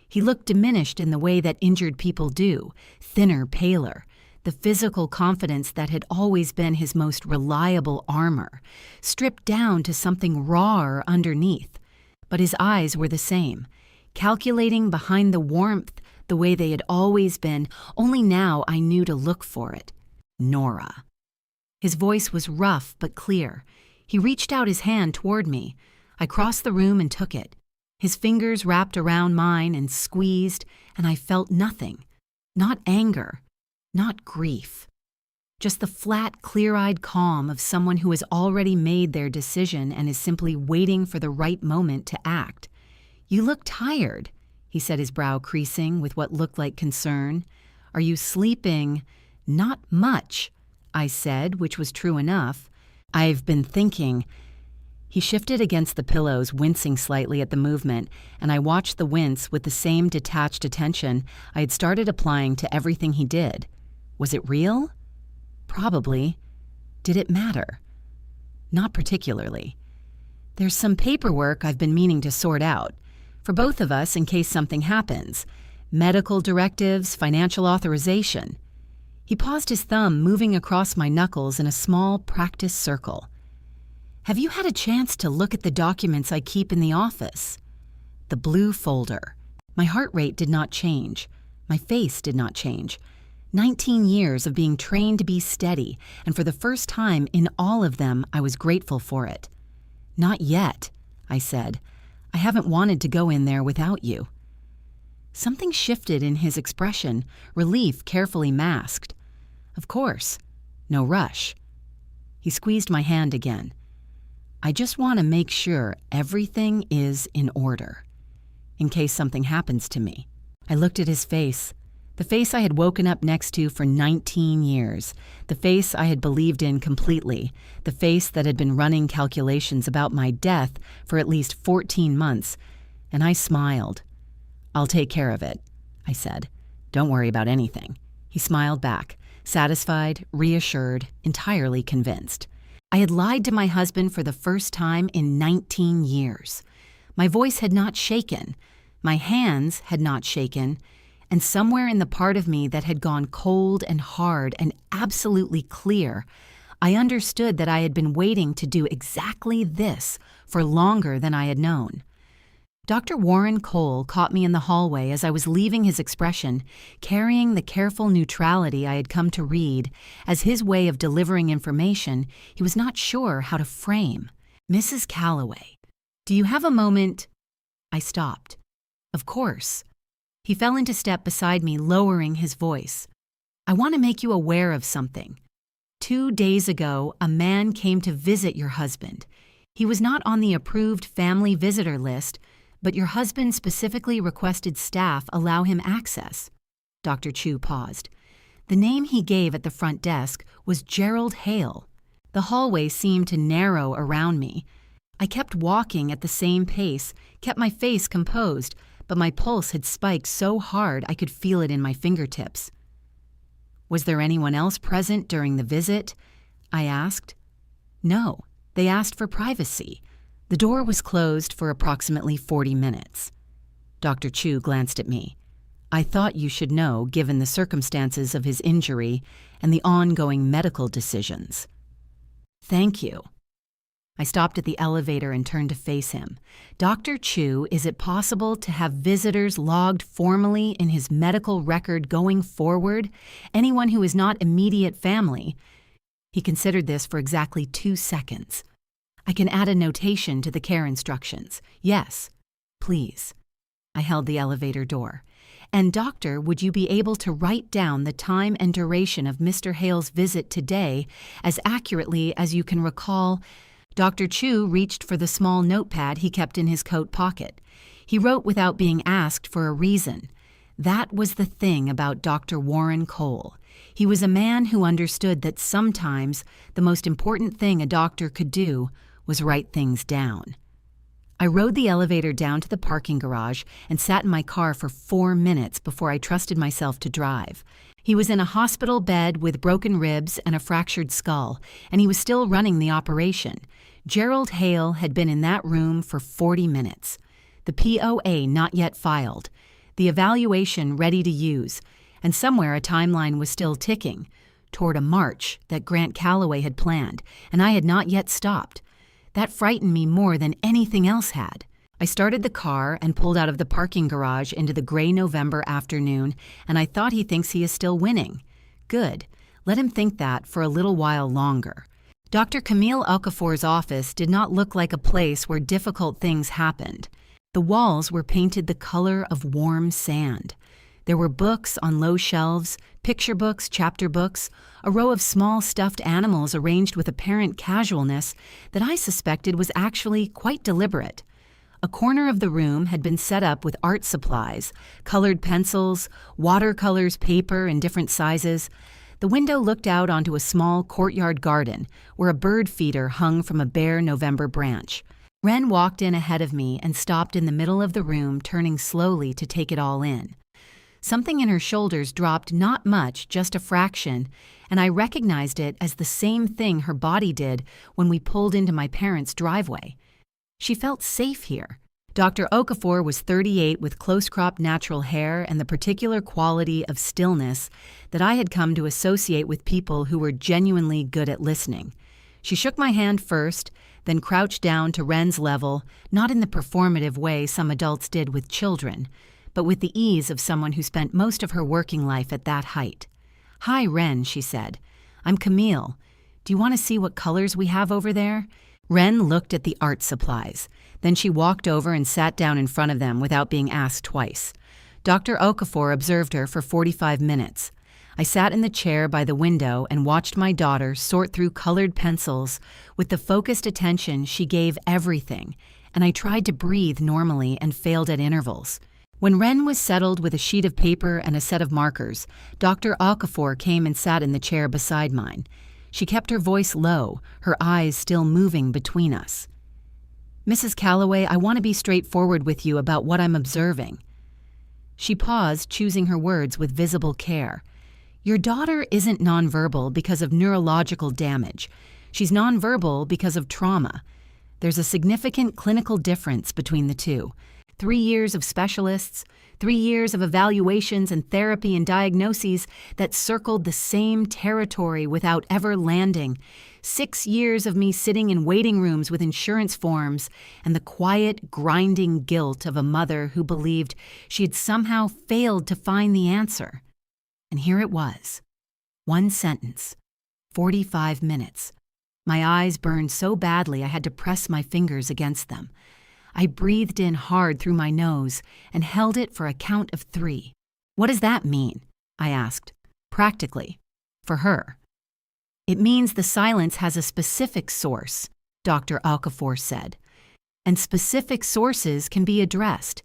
He looked diminished in the way that injured people do, thinner, paler, the physical confidence that had always been his most reliable armor, stripped down to something rawer underneath. But his eyes were the same, calculating behind the warmth the way they had always been, only now I knew to look for it. Nora. His voice was rough but clear. He reached out his hand toward me. I crossed the room and took it. His fingers wrapped around mine and squeezed, and I felt nothing. Not anger, not grief. Just the flat, clear-eyed calm of someone who has already made their decision and is simply waiting for the right moment to act. You look tired, he said, his brow creasing with what looked like concern. Are you sleeping? Not much, I said, which was true enough. I've been thinking. He shifted against the pillows, wincing slightly at the movement, and I watched the wince with the same detached attention I had started applying to everything he did. Was it real? Probably. Did it matter? Not particularly. There's some paperwork I've been meaning to sort out, for both of us in case something happens. Medical directives, financial authorization. He paused his thumb, moving across my knuckles in a small practice circle. Have you had a chance to look at the documents I keep in the office? The blue folder. My heart rate did not change. My face did not change. 19 years of being trained to be steady, and for the first time in all of them, I was grateful for it. Not yet, I said. I haven't wanted to go in there without you. Something shifted in his expression, relief carefully masked. Of course. No rush. He squeezed my hand again. I just want to make sure everything is in order, in case something happens to me. I looked at his face, the face I had woken up next to for 19 years, the face I had believed in completely, the face that had been running calculations about my death for at least 14 months, and I smiled. I'll take care of it, I said. Don't worry about anything. He smiled back, satisfied, reassured, entirely convinced. I had lied to my husband for the first time in 19 years. My voice had not shaken, my hands had not shaken, and somewhere in the part of me that had gone cold and hard and absolutely clear, I understood that I had been waiting to do exactly this for longer than I had known. Dr. Warren Cole caught me in the hallway as I was leaving his expression, carrying the careful neutrality I had come to read as his way of delivering information he was not sure how to frame. Mrs. Calloway, do you have a moment? I stopped. Of course. He fell into step beside me, lowering his voice. I want to make you aware of something. 2 days ago, a man came to visit your husband. He was not on the approved family visitor list, but your husband specifically requested staff allow him access. Dr. Chu paused. The name he gave at the front desk was Gerald Hale. The hallway seemed to narrow around me. I kept walking at the same pace, kept my face composed, but my pulse had spiked so hard I could feel it in my fingertips. Was there anyone else present during the visit? I asked. No, they asked for privacy. The door was closed for approximately 40 minutes. Dr. Chu glanced at me. I thought you should know, given the circumstances of his injury and the ongoing medical decisions. Thank you. I stopped at the elevator and turned to face him. Dr. Chu, is it possible to have visitors logged formally in his medical record going forward? Anyone who is not immediate family? He considered this for exactly 2 seconds. I can add a notation to the care instructions. Yes, please. I held the elevator door. And doctor, would you be able to write down the time and duration of Mr. Hale's visit today as accurately as you can recall? Dr. Chu reached for the small notepad he kept in his coat pocket. He wrote without being asked for a reason. That was the thing about Dr. Warren Cole. He was a man who understood that sometimes the most important thing a doctor could do was write things down. I rode the elevator down to the parking garage and sat in my car for 4 minutes before I trusted myself to drive. He was in a hospital bed with broken ribs and a fractured skull, and he was still running the operation. Gerald Hale had been in that room for 40 minutes. The POA not yet filed, the evaluation ready to use, and somewhere a timeline was still ticking toward a march that Grant Calloway had planned, and I had not yet stopped. That frightened me more than anything else had. I started the car and pulled out of the parking garage into the gray November afternoon, and I thought he thinks he is still winning. Good. Let him think that for a little while longer. Dr. Camille Okafor's office did not look like a place where difficult things happened. The walls were painted the color of warm sand. There were books on low shelves, picture books, chapter books, a row of small stuffed animals arranged with apparent casualness that I suspected was actually quite deliberate. A corner of the room had been set up with art supplies, colored pencils, watercolors, paper in different sizes. The window looked out onto a small courtyard garden where a bird feeder hung from a bare November branch. Wren walked in ahead of me and stopped in the middle of the room, turning slowly to take it all in. Something in her shoulders dropped, not much, just a fraction, and I recognized it as the same thing her body did when we pulled into my parents' driveway. She felt safe here. Dr. Okafor was 38 with close-cropped natural hair and the particular quality of stillness that I had come to associate with people who were genuinely good at listening. She shook my hand first, then crouched down to Wren's level, not in the performative way some adults did with children, but with the ease of someone who spent most of her working life at that height. "Hi, Wren," she said. "I'm Camille. Do you want to see what colors we have over there?" Wren looked at the art supplies. Then she walked over and sat down in front of them without being asked twice. Dr. Okafor observed her for 45 minutes. I sat in the chair by the window and watched my daughter sort through colored pencils with the focused attention she gave everything, and I tried to breathe normally and failed at intervals. When Wren was settled with a sheet of paper and a set of markers, Dr. Okafor came and sat in the chair beside mine. She kept her voice low, her eyes still moving between us. "Mrs. Calloway, I want to be straightforward with you about what I'm observing." She paused, choosing her words with visible care. "Your daughter isn't nonverbal because of neurological damage. She's nonverbal because of trauma. There's a significant clinical difference between the two. 3 years of specialists, 3 years of evaluations and therapy and diagnoses that circled the same territory without ever landing, 6 years of me sitting in waiting rooms with insurance forms, and the quiet, grinding guilt of a mother who believed she had somehow failed to find the answer. And here it was. One sentence. 45 minutes. My eyes burned so badly I had to press my fingers against them. I breathed in hard through my nose and held it for a count of 3. "What does that mean?" I asked. "Practically, for her." "It means the silence has a specific source," Dr. Okafor said. "And specific sources can be addressed.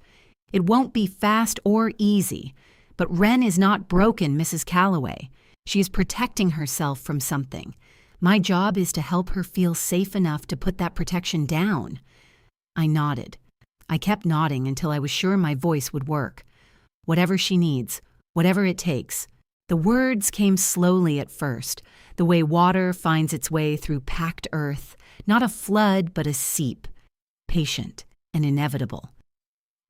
It won't be fast or easy, but Wren is not broken, Mrs. Calloway. She is protecting herself from something. My job is to help her feel safe enough to put that protection down." I nodded. I kept nodding until I was sure my voice would work. "Whatever she needs, whatever it takes." The words came slowly at first, the way water finds its way through packed earth, not a flood but a seep, patient and inevitable.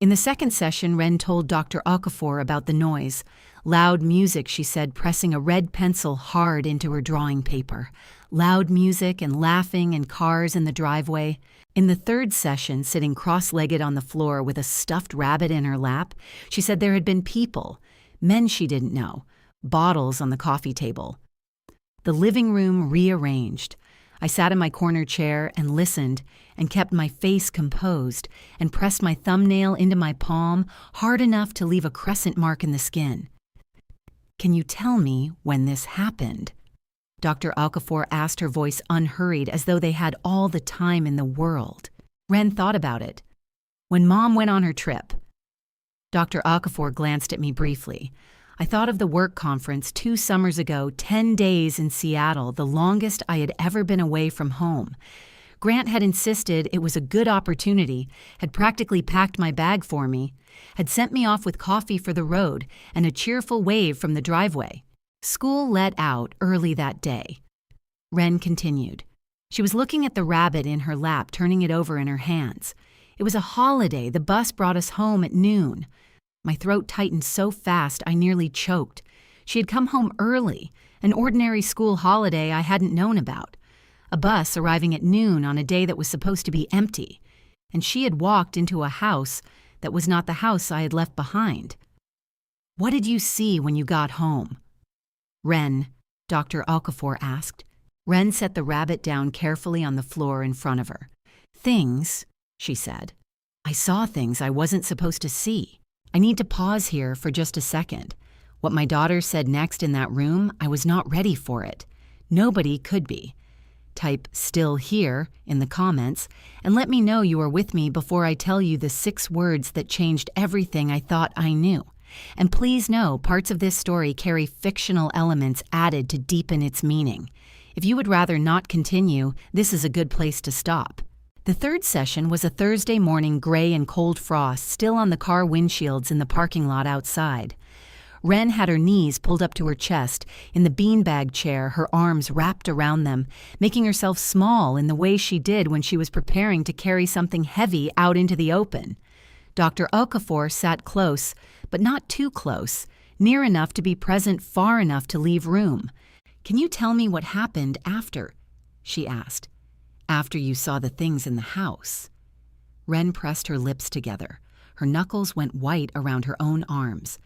In the second session, Wren told Dr. Okafor about the noise. Loud music, she said, pressing a red pencil hard into her drawing paper. Loud music and laughing and cars in the driveway. In the third session, sitting cross-legged on the floor with a stuffed rabbit in her lap, she said there had been people, men she didn't know, bottles on the coffee table. The living room rearranged. I sat in my corner chair and listened and kept my face composed and pressed my thumbnail into my palm hard enough to leave a crescent mark in the skin. "Can you tell me when this happened?" Dr. Okafor asked, her voice unhurried, as though they had all the time in the world. Wren thought about it. "When Mom went on her trip." Dr. Okafor glanced at me briefly. I thought of the work conference 2 summers ago, 10 days in Seattle, the longest I had ever been away from home. Grant had insisted it was a good opportunity, had practically packed my bag for me, had sent me off with coffee for the road and a cheerful wave from the driveway. School let out early that day. Wren continued. She was looking at the rabbit in her lap, turning it over in her hands. It was a holiday. The bus brought us home at noon. My throat tightened so fast I nearly choked. She had come home early, an ordinary school holiday I hadn't known about. A bus arriving at noon on a day that was supposed to be empty. And she had walked into a house that was not the house I had left behind. "What did you see when you got home?" "Wren," Dr. Okafor asked. Wren set the rabbit down carefully on the floor in front of her. "Things," she said. "I saw things I wasn't supposed to see. I need to pause here for just a second. What my daughter said next in that room, I was not ready for it. Nobody could be. Type "still here" in the comments and let me know you are with me before I tell you the 6 words that changed everything I thought I knew. And please know parts of this story carry fictional elements added to deepen its meaning. If you would rather not continue, this is a good place to stop. The third session was a Thursday morning, gray and cold frost still on the car windshields in the parking lot outside. Wren had her knees pulled up to her chest, in the beanbag chair, her arms wrapped around them, making herself small in the way she did when she was preparing to carry something heavy out into the open. Dr. Okafor sat close, but not too close, near enough to be present, far enough to leave room. "Can you tell me what happened after?" she asked. "After you saw the things in the house." Wren pressed her lips together. Her knuckles went white around her own arms.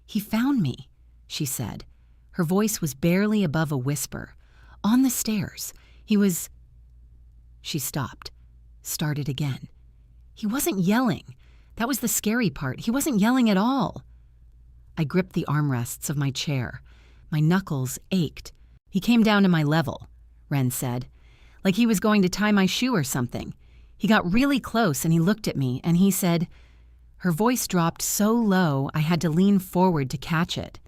"He found me," she said. Her voice was barely above a whisper. "On the stairs. He was—" She stopped, started again. "He wasn't yelling. That was the scary part. He wasn't yelling at all." I gripped the armrests of my chair. My knuckles ached. "He came down to my level," Wren said, "like he was going to tie my shoe or something. He got really close and he looked at me and he said—" Her voice dropped so low I had to lean forward to catch it.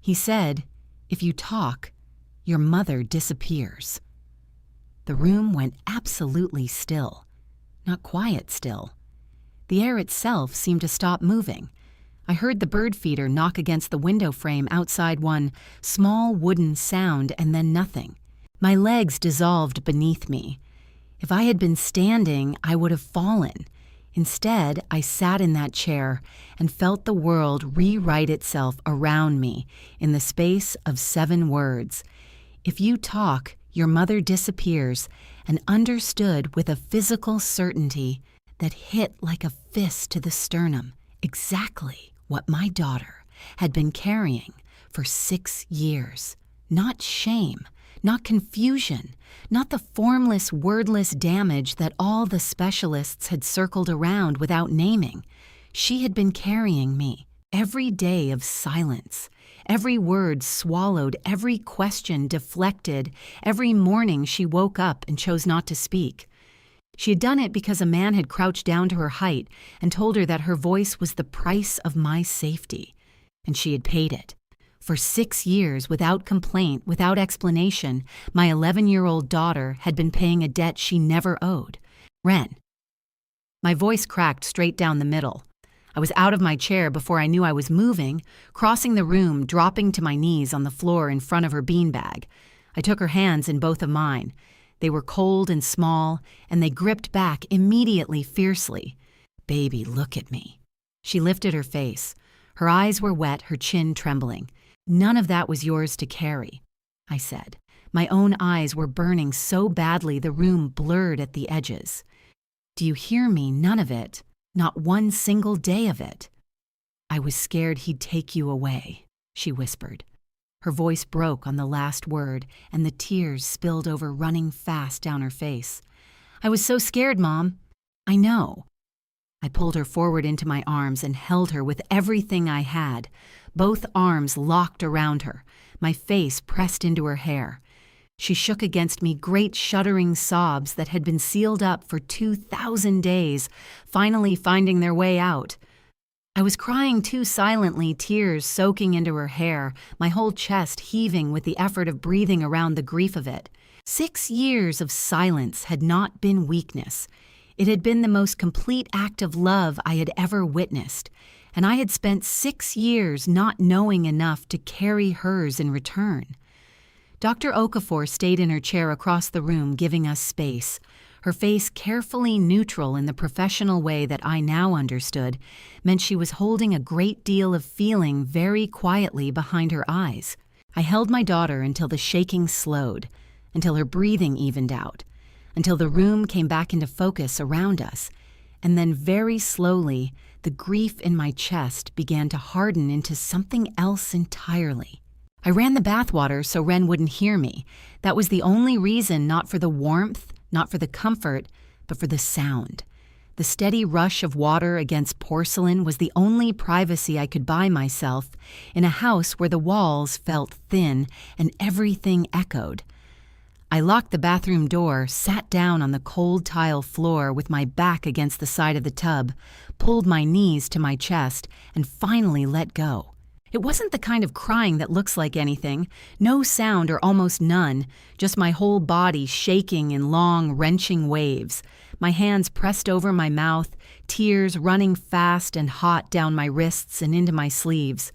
"He said, 'If you talk, your mother disappears.'" The room went absolutely still. Not quiet still. The air itself seemed to stop moving. I heard the bird feeder knock against the window frame outside, one small wooden sound, and then nothing. My legs dissolved beneath me. If I had been standing, I would have fallen. Instead, I sat in that chair and felt the world rewrite itself around me in the space of 7 words. "If you talk, your mother disappears," and understood with a physical certainty that hit like a fist to the sternum exactly what my daughter had been carrying for 6 years. Not shame, not confusion, not the formless, wordless damage that all the specialists had circled around without naming. She had been carrying me, every day of silence, every word swallowed, every question deflected, every morning she woke up and chose not to speak. She had done it because a man had crouched down to her height and told her that her voice was the price of my safety, and she had paid it. For 6 years, without complaint, without explanation, my 11-year-old daughter had been paying a debt she never owed. Wren. My voice cracked straight down the middle. I was out of my chair before I knew I was moving, crossing the room, dropping to my knees on the floor in front of her beanbag. I took her hands in both of mine. They were cold and small, and they gripped back immediately fiercely. "Baby, look at me." She lifted her face. Her eyes were wet, her chin trembling. "None of that was yours to carry," I said. My own eyes were burning so badly the room blurred at the edges. "Do you hear me? None of it. Not one single day of it." "I was scared he'd take you away," she whispered. Her voice broke on the last word, and the tears spilled over running fast down her face. "I was so scared, Mom." "I know." I pulled her forward into my arms and held her with everything I had, both arms locked around her, my face pressed into her hair. She shook against me, great shuddering sobs that had been sealed up for 2,000 days, finally finding their way out. I was crying too silently, tears soaking into her hair, my whole chest heaving with the effort of breathing around the grief of it. 6 years of silence had not been weakness. It had been the most complete act of love I had ever witnessed, and I had spent 6 years not knowing enough to carry hers in return. Dr. Okafor stayed in her chair across the room, giving us space. Her face, carefully neutral in the professional way that I now understood, meant she was holding a great deal of feeling very quietly behind her eyes. I held my daughter until the shaking slowed, until her breathing evened out, until the room came back into focus around us, and then very slowly, the grief in my chest began to harden into something else entirely. I ran the bathwater so Wren wouldn't hear me. That was the only reason, not for the warmth, not for the comfort, but for the sound. The steady rush of water against porcelain was the only privacy I could buy myself in a house where the walls felt thin and everything echoed. I locked the bathroom door, sat down on the cold tile floor with my back against the side of the tub, pulled my knees to my chest, and finally let go. It wasn't the kind of crying that looks like anything, no sound or almost none, just my whole body shaking in long, wrenching waves, my hands pressed over my mouth, tears running fast and hot down my wrists and into my sleeves.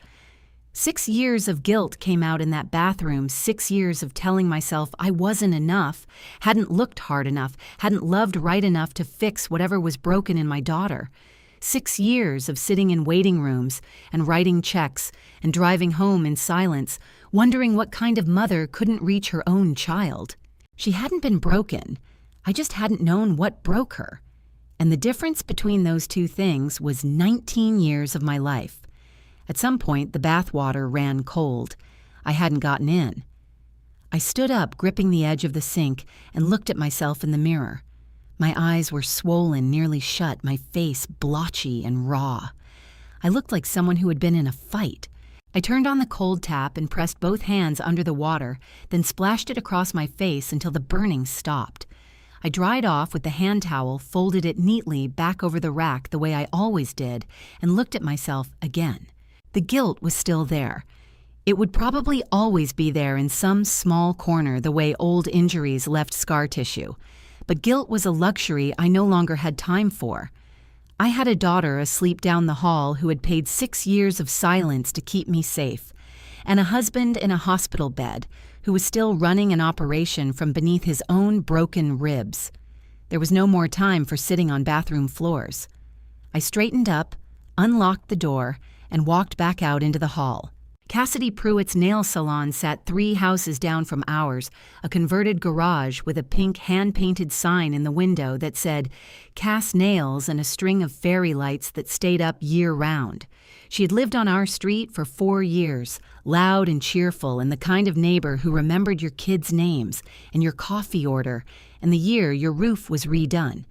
6 years of guilt came out in that bathroom, 6 years of telling myself I wasn't enough, hadn't looked hard enough, hadn't loved right enough to fix whatever was broken in my daughter. 6 years of sitting in waiting rooms and writing checks and driving home in silence, wondering what kind of mother couldn't reach her own child. She hadn't been broken. I just hadn't known what broke her. And the difference between those two things was 19 years of my life. At some point, the bathwater ran cold. I hadn't gotten in. I stood up, gripping the edge of the sink, and looked at myself in the mirror. My eyes were swollen, nearly shut, my face blotchy and raw. I looked like someone who had been in a fight. I turned on the cold tap and pressed both hands under the water, then splashed it across my face until the burning stopped. I dried off with the hand towel, folded it neatly back over the rack the way I always did, and looked at myself again. The guilt was still there. It would probably always be there in some small corner the way old injuries left scar tissue. But guilt was a luxury I no longer had time for. I had a daughter asleep down the hall who had paid 6 years of silence to keep me safe, and a husband in a hospital bed who was still running an operation from beneath his own broken ribs. There was no more time for sitting on bathroom floors. I straightened up, unlocked the door, and walked back out into the hall. Cassidy Pruitt's nail salon sat 3 houses down from ours, a converted garage with a pink hand-painted sign in the window that said, "Cass Nails," and a string of fairy lights that stayed up year-round. She had lived on our street for 4 years, loud and cheerful, and the kind of neighbor who remembered your kids' names and your coffee order and the year your roof was redone.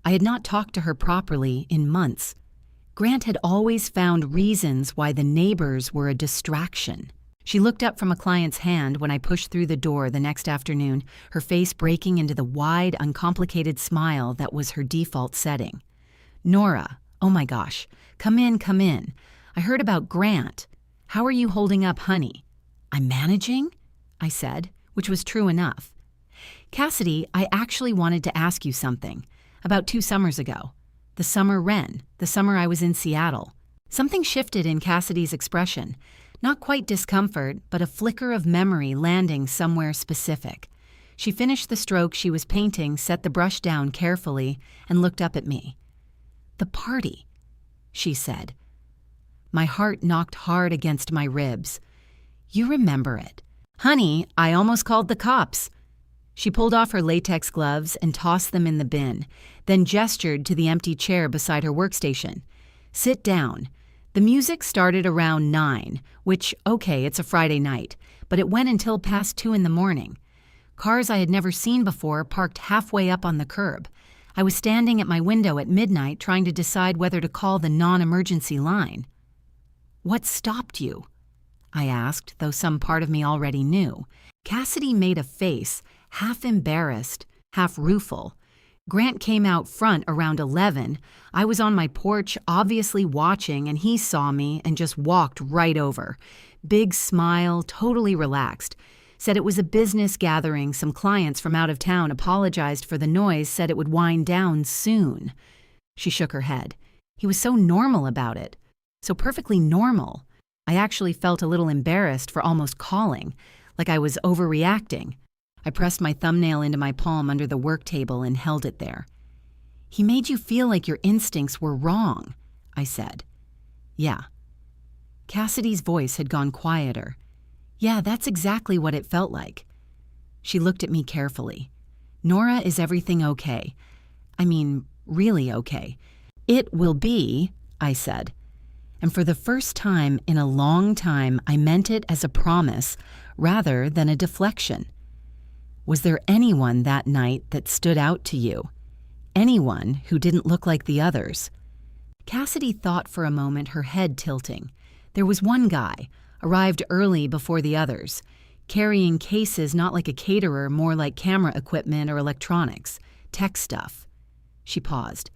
I had not talked to her properly in months. Grant had always found reasons why the neighbors were a distraction. She looked up from a client's hand when I pushed through the door the next afternoon, her face breaking into the wide, uncomplicated smile that was her default setting. "Nora, oh my gosh, come in, come in. I heard about Grant. How are you holding up, honey?" "I'm managing," I said, which was true enough. "Cassidy, I actually wanted to ask you something. About 2 summers ago. The summer Wren, the summer I was in Seattle." Something shifted in Cassidy's expression. Not quite discomfort, but a flicker of memory landing somewhere specific. She finished the stroke she was painting, set the brush down carefully, and looked up at me. "The party," she said. My heart knocked hard against my ribs. "You remember it. Honey, I almost called the cops." She pulled off her latex gloves and tossed them in the bin, then gestured to the empty chair beside her workstation. "Sit down. The music started around 9, which, okay, it's a Friday night, but it went until past 2 in the morning. Cars I had never seen before parked halfway up on the curb. I was standing at my window at midnight trying to decide whether to call the non-emergency line." "What stopped you?" I asked, though some part of me already knew. Cassidy made a face, half embarrassed, half rueful. "Grant came out front around 11. I was on my porch, obviously watching, and he saw me and just walked right over. Big smile, totally relaxed. Said it was a business gathering. Some clients from out of town apologized for the noise, said it would wind down soon." She shook her head. "He was so normal about it. So perfectly normal. I actually felt a little embarrassed for almost calling, like I was overreacting." I pressed my thumbnail into my palm under the work table and held it there. "He made you feel like your instincts were wrong," I said. "Yeah." Cassidy's voice had gone quieter. "Yeah, that's exactly what it felt like." She looked at me carefully. "Nora, is everything okay? I mean, really okay?" "It will be," I said. And for the first time in a long time, I meant it as a promise rather than a deflection. "Was there anyone that night that stood out to you? Anyone who didn't look like the others?" Cassidy thought for a moment, her head tilting. "There was one guy, arrived early before the others. carrying cases not like a caterer, more like camera equipment or electronics, tech stuff. She paused.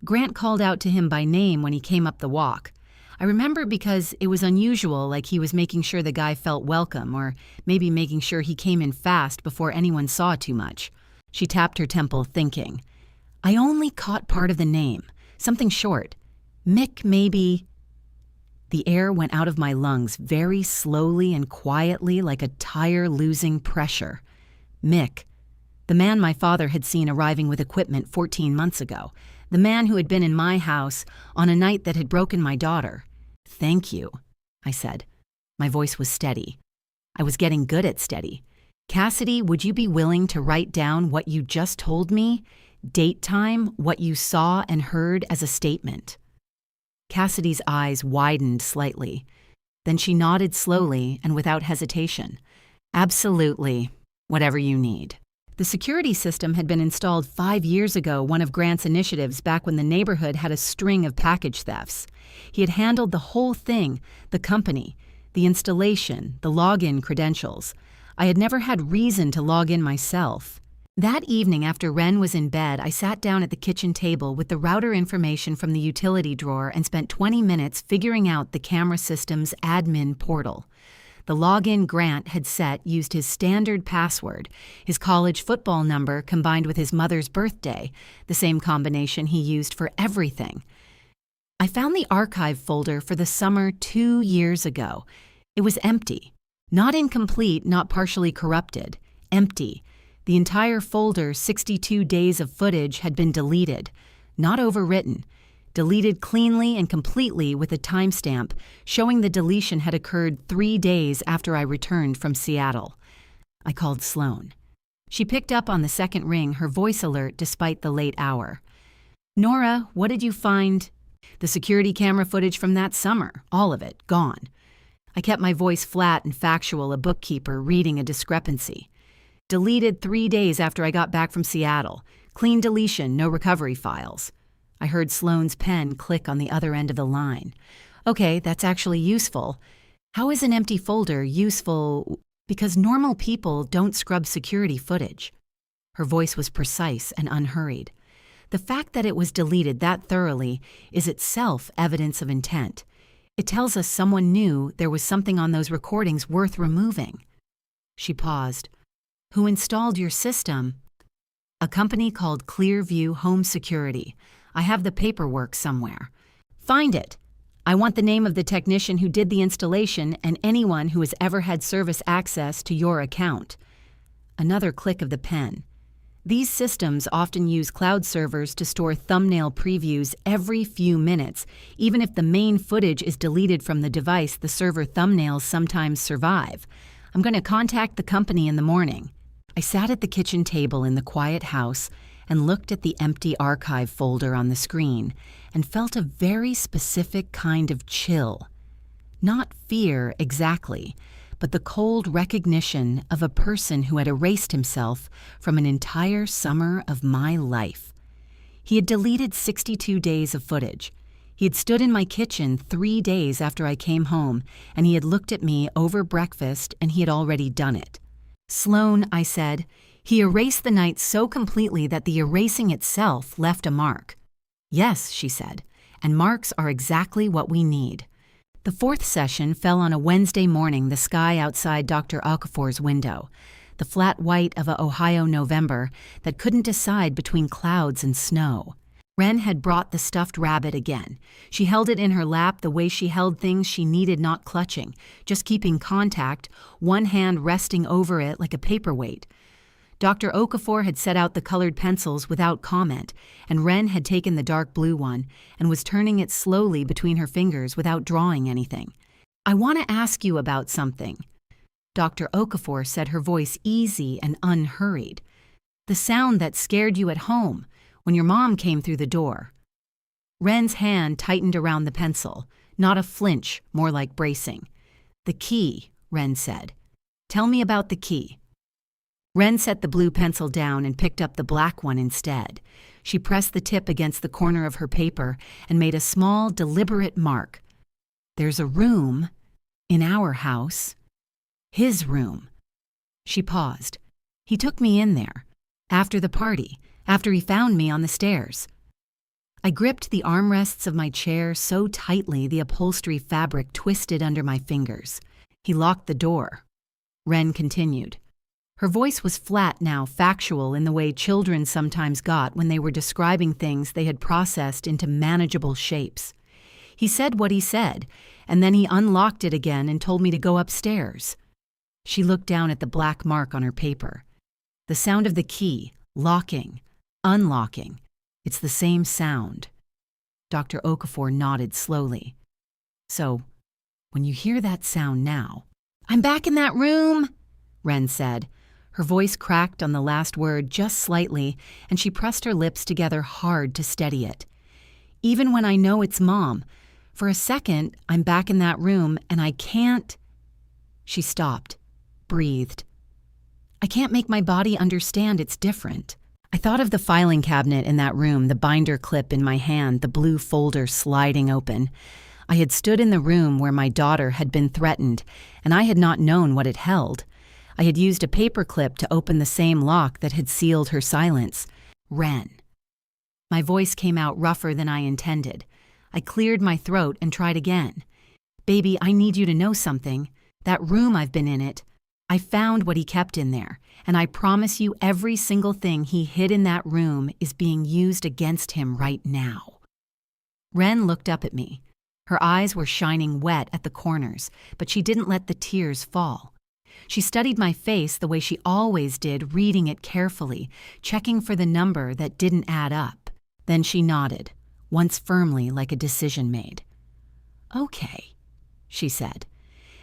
Grant called out to him by name when he came up the walk. I remember because it was unusual, like he was making sure the guy felt welcome, or maybe making sure he came in fast before anyone saw too much. She tapped her temple, thinking. I only caught part of the name, something short. Mick, maybe. The air went out of my lungs very slowly and quietly, like a tire losing pressure. Mick. The man my father had seen arriving with equipment 14 months ago. The man who had been in my house on a night that had broken my daughter. Thank you, I said. My voice was steady. I was getting good at steady. Cassidy, would you be willing to write down what you just told me? Date time, what you saw and heard as a statement. Cassidy's eyes widened slightly. Then she nodded slowly and without hesitation. Absolutely, whatever you need. The security system had been installed 5 years ago, one of Grant's initiatives back when the neighborhood had a string of package thefts. He had handled the whole thing, the company, the installation, the login credentials. I had never had reason to log in myself. That evening after Wren was in bed, I sat down at the kitchen table with the router information from the utility drawer and spent 20 minutes figuring out the camera system's admin portal. The login Grant had set used his standard password, his college football number combined with his mother's birthday, the same combination he used for everything. I found the archive folder for the summer 2 years ago. It was empty. Not incomplete, not partially corrupted. Empty. The entire folder, 62 days of footage, had been deleted. Not overwritten. Deleted cleanly and completely with a timestamp, showing the deletion had occurred 3 days after I returned from Seattle. I called Sloane. She picked up on the second ring, her voice alert despite the late hour. Nora, what did you find? The security camera footage from that summer, all of it, gone. I kept my voice flat and factual, a bookkeeper reading a discrepancy. Deleted 3 days after I got back from Seattle. Clean deletion, no recovery files. I heard Sloane's pen click on the other end of the line. Okay, that's actually useful. How is an empty folder useful? Because normal people don't scrub security footage. Her voice was precise and unhurried. The fact that it was deleted that thoroughly is itself evidence of intent. It tells us someone knew there was something on those recordings worth removing. She paused. Who installed your system? A company called Clearview Home Security. I have the paperwork somewhere. Find it. I want the name of the technician who did the installation and anyone who has ever had service access to your account. Another click of the pen. These systems often use cloud servers to store thumbnail previews every few minutes. Even if the main footage is deleted from the device, the server thumbnails sometimes survive. I'm going to contact the company in the morning. I sat at the kitchen table in the quiet house and looked at the empty archive folder on the screen and felt a very specific kind of chill. Not fear exactly, but the cold recognition of a person who had erased himself from an entire summer of my life. He had deleted 62 days of footage. He had stood in my kitchen 3 days after I came home, and he had looked at me over breakfast, and he had already done it. Sloane, I said, he erased the night so completely that the erasing itself left a mark. Yes, she said, and marks are exactly what we need. The fourth session fell on a Wednesday morning, the sky outside Dr. Okafor's window, the flat white of a Ohio November that couldn't decide between clouds and snow. Wren had brought the stuffed rabbit again. She held it in her lap the way she held things she needed, not clutching, just keeping contact, one hand resting over it like a paperweight. Dr. Okafor had set out the colored pencils without comment, and Wren had taken the dark blue one and was turning it slowly between her fingers without drawing anything. I want to ask you about something. Dr. Okafor said, her voice easy and unhurried. The sound that scared you at home when your mom came through the door. Wren's hand tightened around the pencil, not a flinch, more like bracing. The key, Wren said. Tell me about the key. Wren set the blue pencil down and picked up the black one instead. She pressed the tip against the corner of her paper and made a small, deliberate mark. There's a room in our house. His room, She paused. He took me in there. After the party, after he found me on the stairs. I gripped the armrests of my chair so tightly the upholstery fabric twisted under my fingers. He locked the door. Wren continued. Her voice was flat now, factual in the way children sometimes got when they were describing things they had processed into manageable shapes. He said what he said, and then he unlocked it again and told me to go upstairs. She looked down at the black mark on her paper. The sound of the key, locking, unlocking. It's the same sound. Dr. Okafor nodded slowly. So, when you hear that sound now, I'm back in that room, Wren said. Her voice cracked on the last word just slightly, and she pressed her lips together hard to steady it. Even when I know it's Mom, for a second, I'm back in that room and I can't. She stopped, breathed. I can't make my body understand it's different. I thought of the filing cabinet in that room, the binder clip in my hand, the blue folder sliding open. I had stood in the room where my daughter had been threatened, and I had not known what it held. I had used a paper clip to open the same lock that had sealed her silence. Wren. My voice came out rougher than I intended. I cleared my throat and tried again. Baby, I need you to know something. That room I've been in it. I found what he kept in there, and I promise you every single thing he hid in that room is being used against him right now. Wren looked up at me. Her eyes were shining wet at the corners, but she didn't let the tears fall. She studied my face the way she always did, reading it carefully, checking for the number that didn't add up. Then she nodded, once firmly like a decision made. Okay, she said.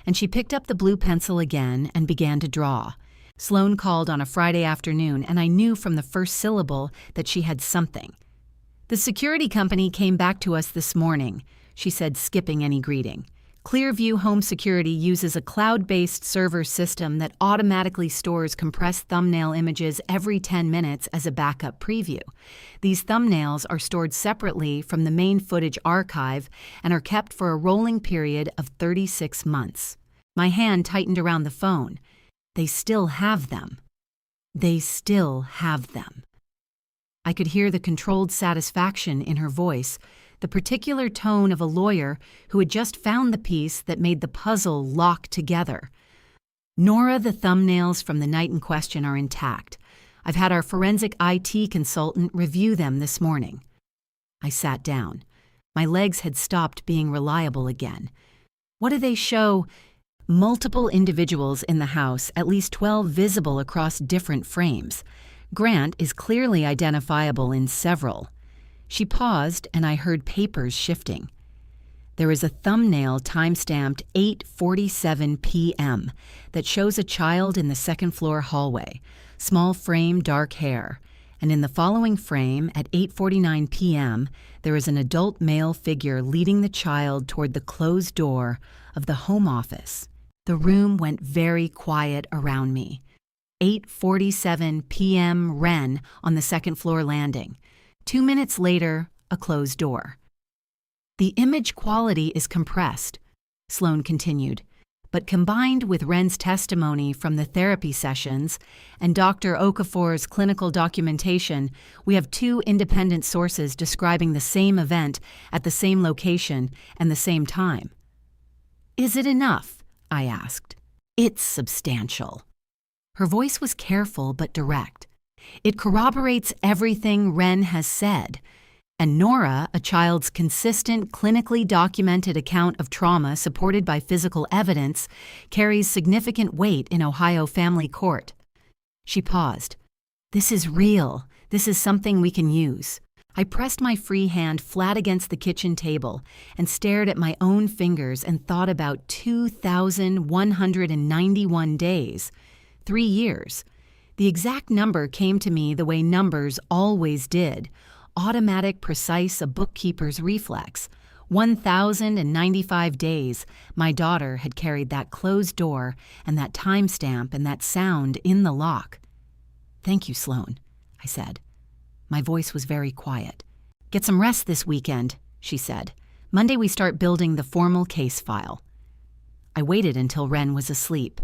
And she picked up the blue pencil again and began to draw. Sloane called on a Friday afternoon, and I knew from the first syllable that she had something. The security company came back to us this morning, she said, skipping any greeting. Clearview Home Security uses a cloud-based server system that automatically stores compressed thumbnail images every 10 minutes as a backup preview. These thumbnails are stored separately from the main footage archive and are kept for a rolling period of 36 months. My hand tightened around the phone. They still have them. They still have them. I could hear the controlled satisfaction in her voice, the particular tone of a lawyer who had just found the piece that made the puzzle lock together. Nora, the thumbnails from the night in question are intact. I've had our forensic IT consultant review them this morning. I sat down. My legs had stopped being reliable again. What do they show? Multiple individuals in the house, at least 12 visible across different frames. Grant is clearly identifiable in several. She paused, and I heard papers shifting. There is a thumbnail time-stamped 8:47 p.m. that shows a child in the second-floor hallway, small frame, dark hair. And in the following frame, at 8:49 p.m., there is an adult male figure leading the child toward the closed door of the home office. The room went very quiet around me. 8:47 p.m. Wren on the second-floor landing. 2 minutes later, a closed door. The image quality is compressed, Sloane continued, but combined with Wren's testimony from the therapy sessions and Dr. Okafor's clinical documentation, we have 2 independent sources describing the same event at the same location and the same time. Is it enough? I asked. It's substantial. Her voice was careful but direct. It corroborates everything Wren has said. And Nora, a child's consistent, clinically documented account of trauma supported by physical evidence, carries significant weight in Ohio family court. She paused. This is real. This is something we can use. I pressed my free hand flat against the kitchen table and stared at my own fingers and thought about 2,191 days. 3 years. The exact number came to me the way numbers always did. Automatic, precise, a bookkeeper's reflex. 1,095 days, my daughter had carried that closed door and that timestamp and that sound in the lock. Thank you, Sloane, I said. My voice was very quiet. Get some rest this weekend, she said. Monday we start building the formal case file. I waited until Wren was asleep.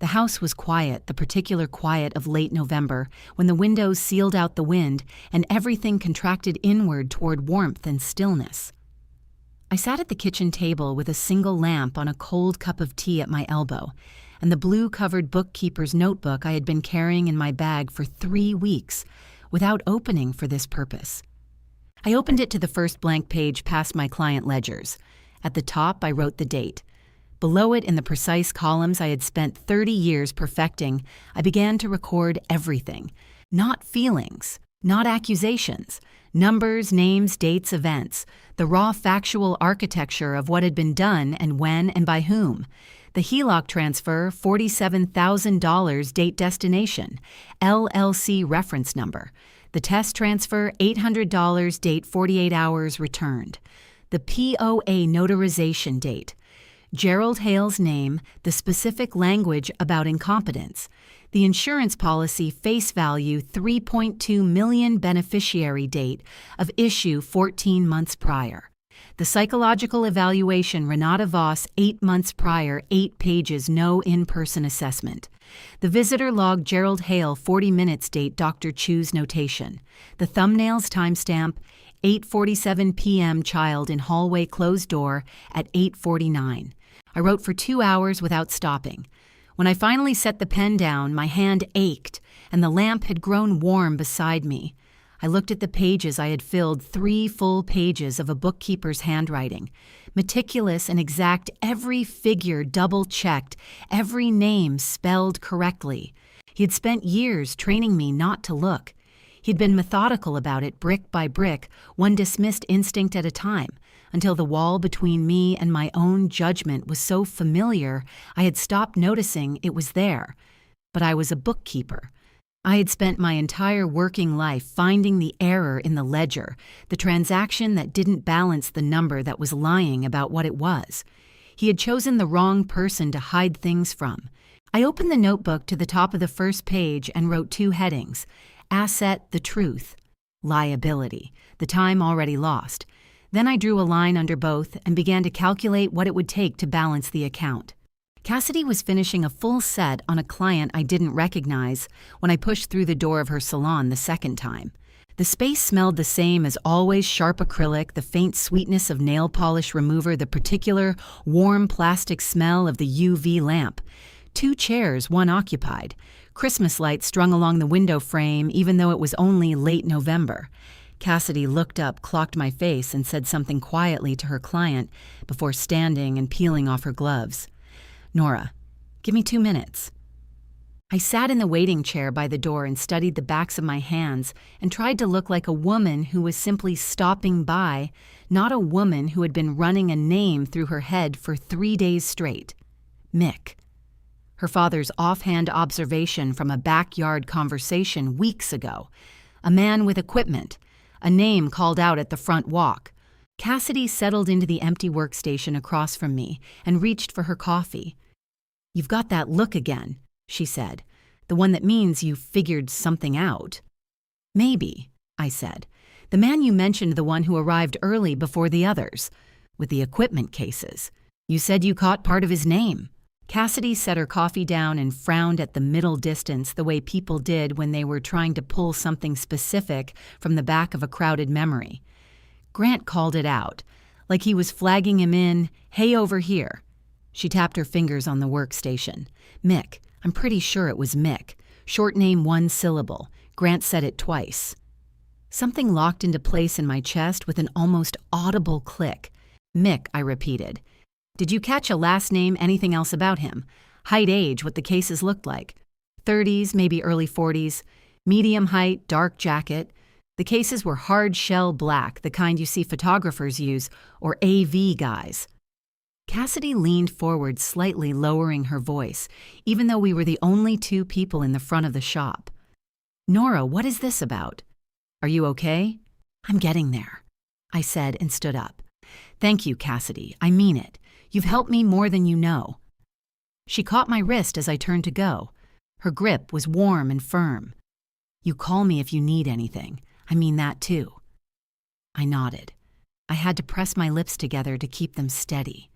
The house was quiet, the particular quiet of late November, when the windows sealed out the wind and everything contracted inward toward warmth and stillness. I sat at the kitchen table with a single lamp on a cold cup of tea at my elbow, and the blue-covered bookkeeper's notebook I had been carrying in my bag for 3 weeks, without opening for this purpose. I opened it to the first blank page past my client ledgers. At the top, I wrote the date. Below it, in the precise columns I had spent 30 years perfecting, I began to record everything. Not feelings, not accusations, numbers, names, dates, events, the raw factual architecture of what had been done and when and by whom. The HELOC transfer, $47,000 date destination, LLC reference number. The test transfer, $800 date 48 hours returned. The POA notarization date. Gerald Hale's name, the specific language about incompetence. The insurance policy face value $3.2 million beneficiary date of issue 14 months prior. The psychological evaluation Renata Voss 8 months prior, 8 pages, no in-person assessment. The visitor log Gerald Hale 40 minutes date Dr. Chu's notation. The thumbnails timestamp 8:47 p.m. child in hallway closed door at 8:49. I wrote for 2 hours without stopping. When I finally set the pen down, my hand ached, and the lamp had grown warm beside me. I looked at the pages I had filled, 3 full pages of a bookkeeper's handwriting. Meticulous and exact, every figure double-checked, every name spelled correctly. He had spent years training me not to look. He'd been methodical about it, brick by brick, one dismissed instinct at a time, until the wall between me and my own judgment was so familiar I had stopped noticing it was there. But I was a bookkeeper. I had spent my entire working life finding the error in the ledger, the transaction that didn't balance the number that was lying about what it was. He had chosen the wrong person to hide things from. I opened the notebook to the top of the first page and wrote 2 headings: Asset, the truth; Liability, the time already lost. Then I drew a line under both and began to calculate what it would take to balance the account. Cassidy was finishing a full set on a client I didn't recognize when I pushed through the door of her salon the second time. The space smelled the same as always: sharp acrylic, the faint sweetness of nail polish remover, the particular warm plastic smell of the UV lamp. 2 chairs, one occupied. Christmas lights strung along the window frame, even though it was only late November. Cassidy looked up, clocked my face, and said something quietly to her client before standing and peeling off her gloves. "Nora, give me 2 minutes." I sat in the waiting chair by the door and studied the backs of my hands and tried to look like a woman who was simply stopping by, not a woman who had been running a name through her head for 3 days straight. Mick. Her father's offhand observation from a backyard conversation weeks ago. A man with equipment. A name called out at the front walk. Cassidy settled into the empty workstation across from me and reached for her coffee. "You've got that look again," she said. "The one that means you figured something out." "Maybe," I said. "The man you mentioned, the one who arrived early before the others, with the equipment cases. You said you caught part of his name." Cassidy set her coffee down and frowned at the middle distance the way people did when they were trying to pull something specific from the back of a crowded memory. Grant called it out, like he was flagging him in, "Hey, over here." She tapped her fingers on the workstation. "Mick, I'm pretty sure it was Mick. Short name, 1 syllable. Grant said it twice." Something locked into place in my chest with an almost audible click. "Mick," I repeated. "Did you catch a last name, anything else about him? Height, age, what the cases looked like? 30s, maybe early 40s. Medium height, dark jacket. The cases were hard shell black, the kind you see photographers use, or AV guys." Cassidy leaned forward, slightly lowering her voice, even though we were the only 2 people in the front of the shop. "Nora, what is this about? Are you okay?" "I'm getting there," I said and stood up. "Thank you, Cassidy. I mean it. You've helped me more than you know." She caught my wrist as I turned to go. Her grip was warm and firm. "You call me if you need anything. I mean that too." I nodded. I had to press my lips together to keep them steady.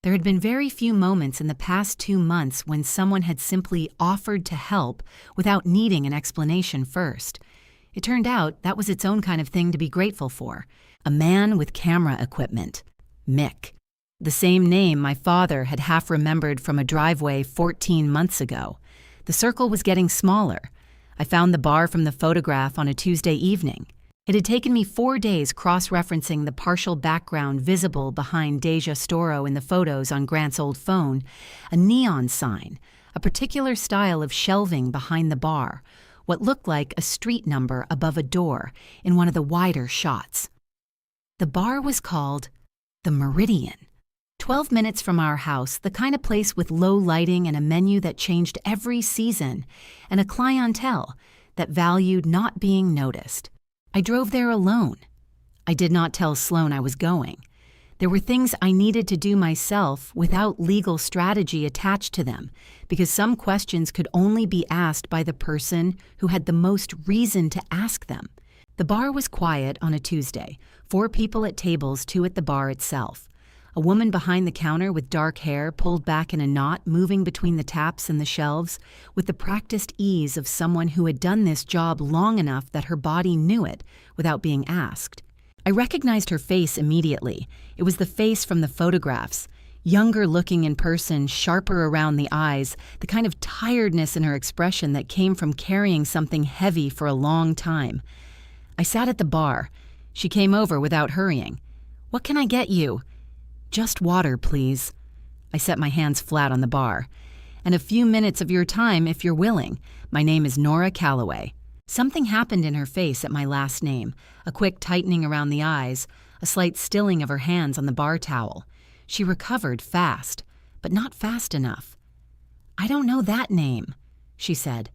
There had been very few moments in the past 2 months when someone had simply offered to help without needing an explanation first. It turned out that was its own kind of thing to be grateful for. A man with camera equipment. Mick. The same name my father had half remembered from a driveway 14 months ago. The circle was getting smaller. I found the bar from the photograph on a Tuesday evening. It had taken me 4 days cross-referencing the partial background visible behind Deja Storo in the photos on Grant's old phone, a neon sign, a particular style of shelving behind the bar, what looked like a street number above a door in one of the wider shots. The bar was called the Meridian. 12 minutes from our house, the kind of place with low lighting and a menu that changed every season, and a clientele that valued not being noticed. I drove there alone. I did not tell Sloane I was going. There were things I needed to do myself without legal strategy attached to them, because some questions could only be asked by the person who had the most reason to ask them. The bar was quiet on a Tuesday, 4 people at tables, 2 at the bar itself. A woman behind the counter with dark hair pulled back in a knot, moving between the taps and the shelves, with the practiced ease of someone who had done this job long enough that her body knew it without being asked. I recognized her face immediately. It was the face from the photographs. Younger looking in person, sharper around the eyes, the kind of tiredness in her expression that came from carrying something heavy for a long time. I sat at the bar. She came over without hurrying. "What can I get you?" "Just water, please." I set my hands flat on the bar. "And a few minutes of your time if you're willing. My name is Nora Calloway." Something happened in her face at my last name, a quick tightening around the eyes, a slight stilling of her hands on the bar towel. She recovered fast, but not fast enough. "I don't know that name," she said.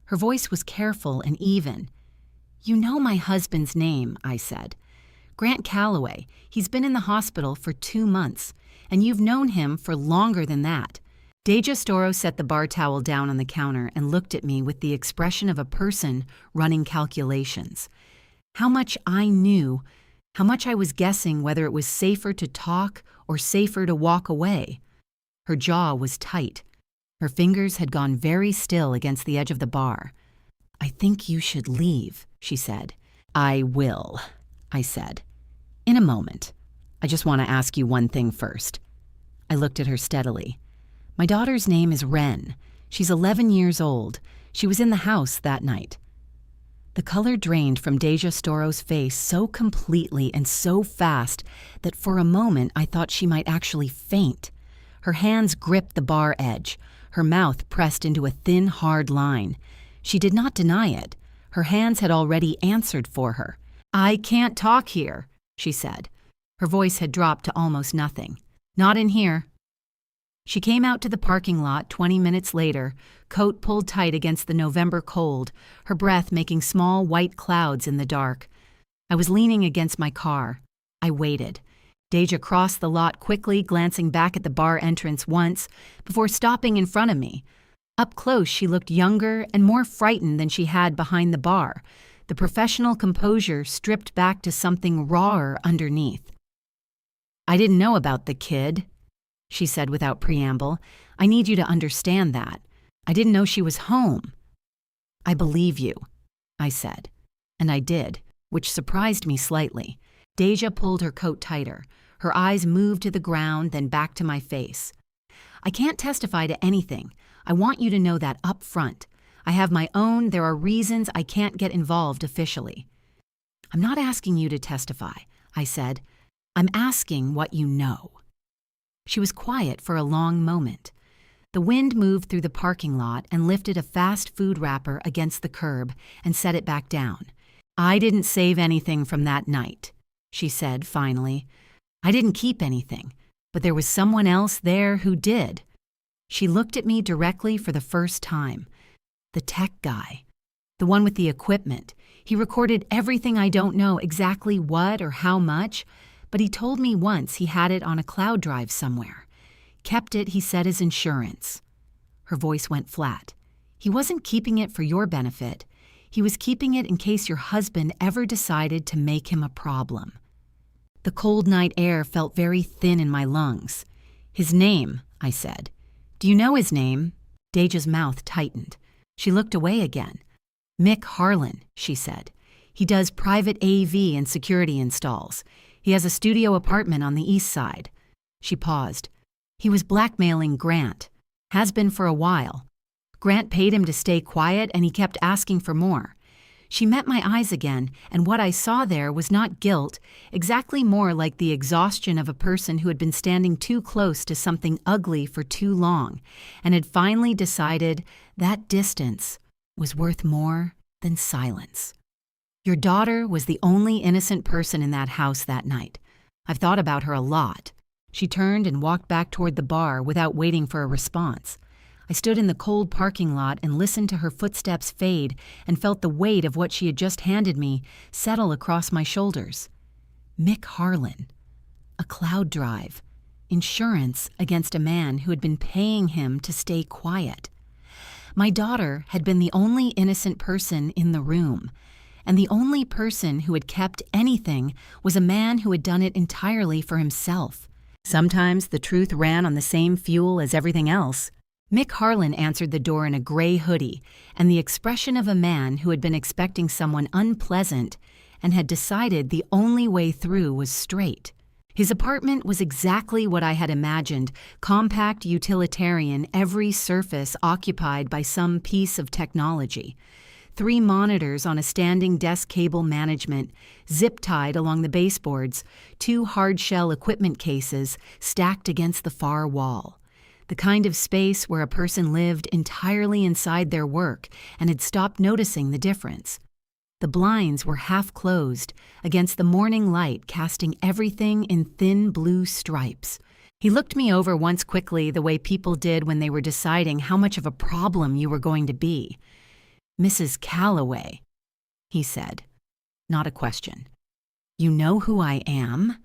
Her voice was careful and even. "You know my husband's name," I said. "Grant Calloway. He's been in the hospital for 2 months, and you've known him for longer than that." Deja Storo set the bar towel down on the counter and looked at me with the expression of a person running calculations. How much I knew, how much I was guessing whether it was safer to talk or safer to walk away. Her jaw was tight. Her fingers had gone very still against the edge of the bar. "I think you should leave," she said. "I will," I said. "In a moment. I just want to ask you one thing first." I looked at her steadily. "My daughter's name is Wren. She's 11 years old. She was in the house that night." The color drained from Deja Storo's face so completely and so fast that for a moment I thought she might actually faint. Her hands gripped the bar edge, her mouth pressed into a thin, hard line. She did not deny it. Her hands had already answered for her. "I can't talk here," she said. Her voice had dropped to almost nothing. "Not in here." She came out to the parking lot 20 minutes later, coat pulled tight against the November cold, her breath making small white clouds in the dark. I was leaning against my car. I waited. Deja crossed the lot quickly, glancing back at the bar entrance once, before stopping in front of me. Up close, she looked younger and more frightened than she had behind the bar, the professional composure stripped back to something rawer underneath. "I didn't know about the kid," she said without preamble. "I need you to understand that. I didn't know she was home." "I believe you," I said. And I did, which surprised me slightly. Deja pulled her coat tighter. Her eyes moved to the ground, then back to my face. "I can't testify to anything. I want you to know that up front. I have my own. There are reasons I can't get involved officially." "I'm not asking you to testify," I said. "I'm asking what you know." She was quiet for a long moment. The wind moved through the parking lot and lifted a fast food wrapper against the curb and set it back down. "I didn't save anything from that night," she said finally. "I didn't keep anything, but there was someone else there who did." She looked at me directly for the first time. "The tech guy. The one with the equipment. He recorded everything. I don't know exactly what or how much, but he told me once he had it on a cloud drive somewhere. Kept it, he said, as insurance." Her voice went flat. "He wasn't keeping it for your benefit. He was keeping it in case your husband ever decided to make him a problem." The cold night air felt very thin in my lungs. "His name," I said. "Do you know his name?" Deja's mouth tightened. She looked away again. "Mick Harlan," she said. "He does private AV and security installs. He has a studio apartment on the east side." She paused. "He was blackmailing Grant. Has been for a while. Grant paid him to stay quiet and he kept asking for more." She met my eyes again, and what I saw there was not guilt, exactly more like the exhaustion of a person who had been standing too close to something ugly for too long, and had finally decided that distance was worth more than silence. "Your daughter was the only innocent person in that house that night. I've thought about her a lot." She turned and walked back toward the bar without waiting for a response. I stood in the cold parking lot and listened to her footsteps fade and felt the weight of what she had just handed me settle across my shoulders. Mick Harlan. A cloud drive. Insurance against a man who had been paying him to stay quiet. My daughter had been the only innocent person in the room, and the only person who had kept anything was a man who had done it entirely for himself. Sometimes the truth ran on the same fuel as everything else. Mick Harlan answered the door in a gray hoodie and the expression of a man who had been expecting someone unpleasant and had decided the only way through was straight. His apartment was exactly what I had imagined, compact, utilitarian, every surface occupied by some piece of technology. 3 monitors on a standing desk cable management, zip-tied along the baseboards, 2 hard-shell equipment cases stacked against the far wall. The kind of space where a person lived entirely inside their work and had stopped noticing the difference. The blinds were half closed against the morning light, casting everything in thin blue stripes. He looked me over once quickly, the way people did when they were deciding how much of a problem you were going to be. "Mrs. Calloway," he said. Not a question. "You know who I am?"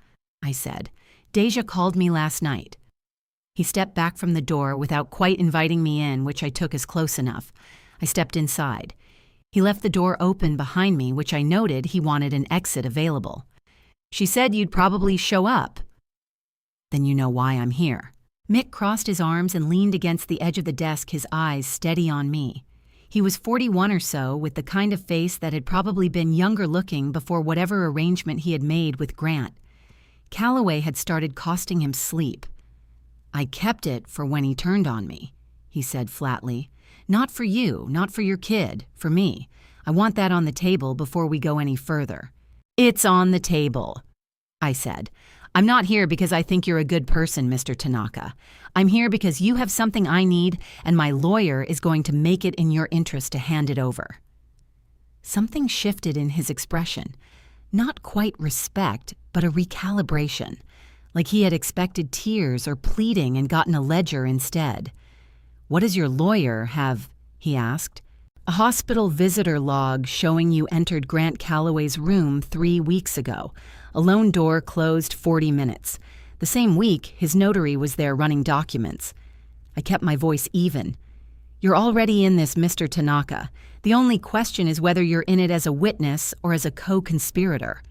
I said. "Deja called me last night." He stepped back from the door without quite inviting me in, which I took as close enough. I stepped inside. He left the door open behind me, which I noted he wanted an exit available. "She said you'd probably show up." "Then you know why I'm here." Mick crossed his arms and leaned against the edge of the desk, his eyes steady on me. He was 41 or so, with the kind of face that had probably been younger looking before whatever arrangement he had made with Grant. Calloway had started costing him sleep. "I kept it for when he turned on me," he said flatly. "Not for you, not for your kid, for me. I want that on the table before we go any further." "It's on the table," I said. "I'm not here because I think you're a good person, Mr. Tanaka. I'm here because you have something I need, and my lawyer is going to make it in your interest to hand it over." Something shifted in his expression. Not quite respect, but a recalibration. Like he had expected tears or pleading and gotten a ledger instead. "What does your lawyer have?" he asked. "A hospital visitor log showing you entered Grant Calloway's room 3 weeks ago. A lone door closed 40 minutes. The same week, his notary was there running documents." I kept my voice even. "You're already in this, Mr. Tanaka. The only question is whether you're in it as a witness or as a co-conspirator."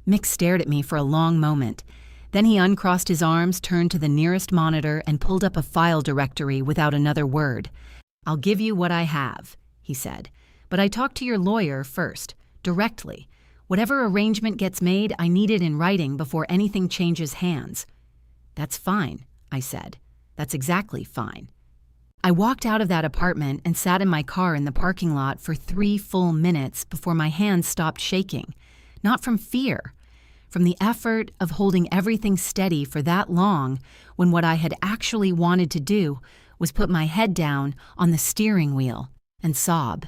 Mick stared at me for a long moment. Then he uncrossed his arms, turned to the nearest monitor, and pulled up a file directory without another word. "I'll give you what I have," he said. "But I talked to your lawyer first, directly. Whatever arrangement gets made, I need it in writing before anything changes hands." "That's fine," I said. "That's exactly fine." I walked out of that apartment and sat in my car in the parking lot for 3 full minutes before my hands stopped shaking. Not from fear. From the effort of holding everything steady for that long when what I had actually wanted to do was put my head down on the steering wheel and sob.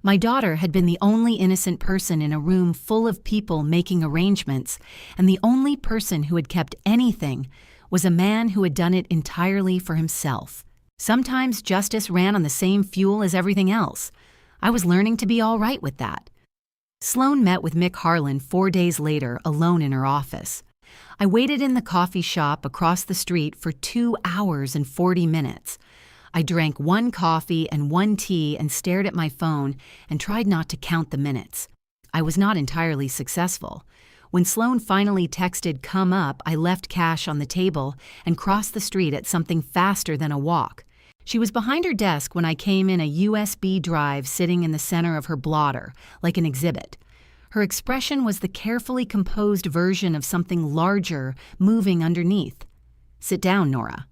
My daughter had been the only innocent person in a room full of people making arrangements, and the only person who had kept anything was a man who had done it entirely for himself. Sometimes justice ran on the same fuel as everything else. I was learning to be all right with that. Sloane met with Mick Harlan 4 days later, alone in her office. I waited in the coffee shop across the street for 2 hours and 40 minutes. I drank 1 coffee and 1 tea and stared at my phone and tried not to count the minutes. I was not entirely successful. When Sloane finally texted "come up," I left cash on the table and crossed the street at something faster than a walk. She was behind her desk when I came in, a USB drive sitting in the center of her blotter, like an exhibit. Her expression was the carefully composed version of something larger moving underneath. "Sit down, Nora."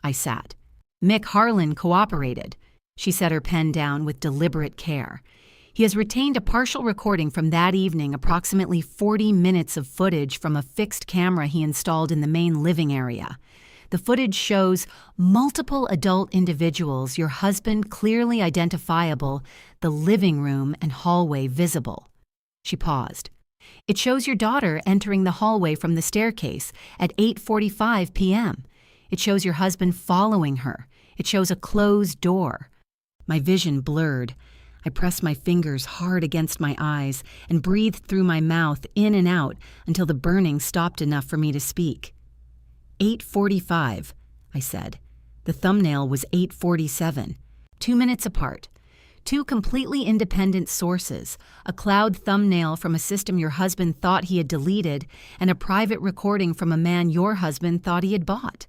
I sat. "Mick Harlan cooperated." She set her pen down with deliberate care. "He has retained a partial recording from that evening, approximately 40 minutes of footage from a fixed camera he installed in the main living area. The footage shows multiple adult individuals, your husband clearly identifiable, the living room and hallway visible." She paused. "It shows your daughter entering the hallway from the staircase at 8:45 p.m. It shows your husband following her. It shows a closed door." My vision blurred. I pressed my fingers hard against my eyes and breathed through my mouth in and out until the burning stopped enough for me to speak. 8:45, I said. The thumbnail was 8:47, 2 minutes apart. Two completely independent sources, a cloud thumbnail from a system your husband thought he had deleted, and a private recording from a man your husband thought he had bought.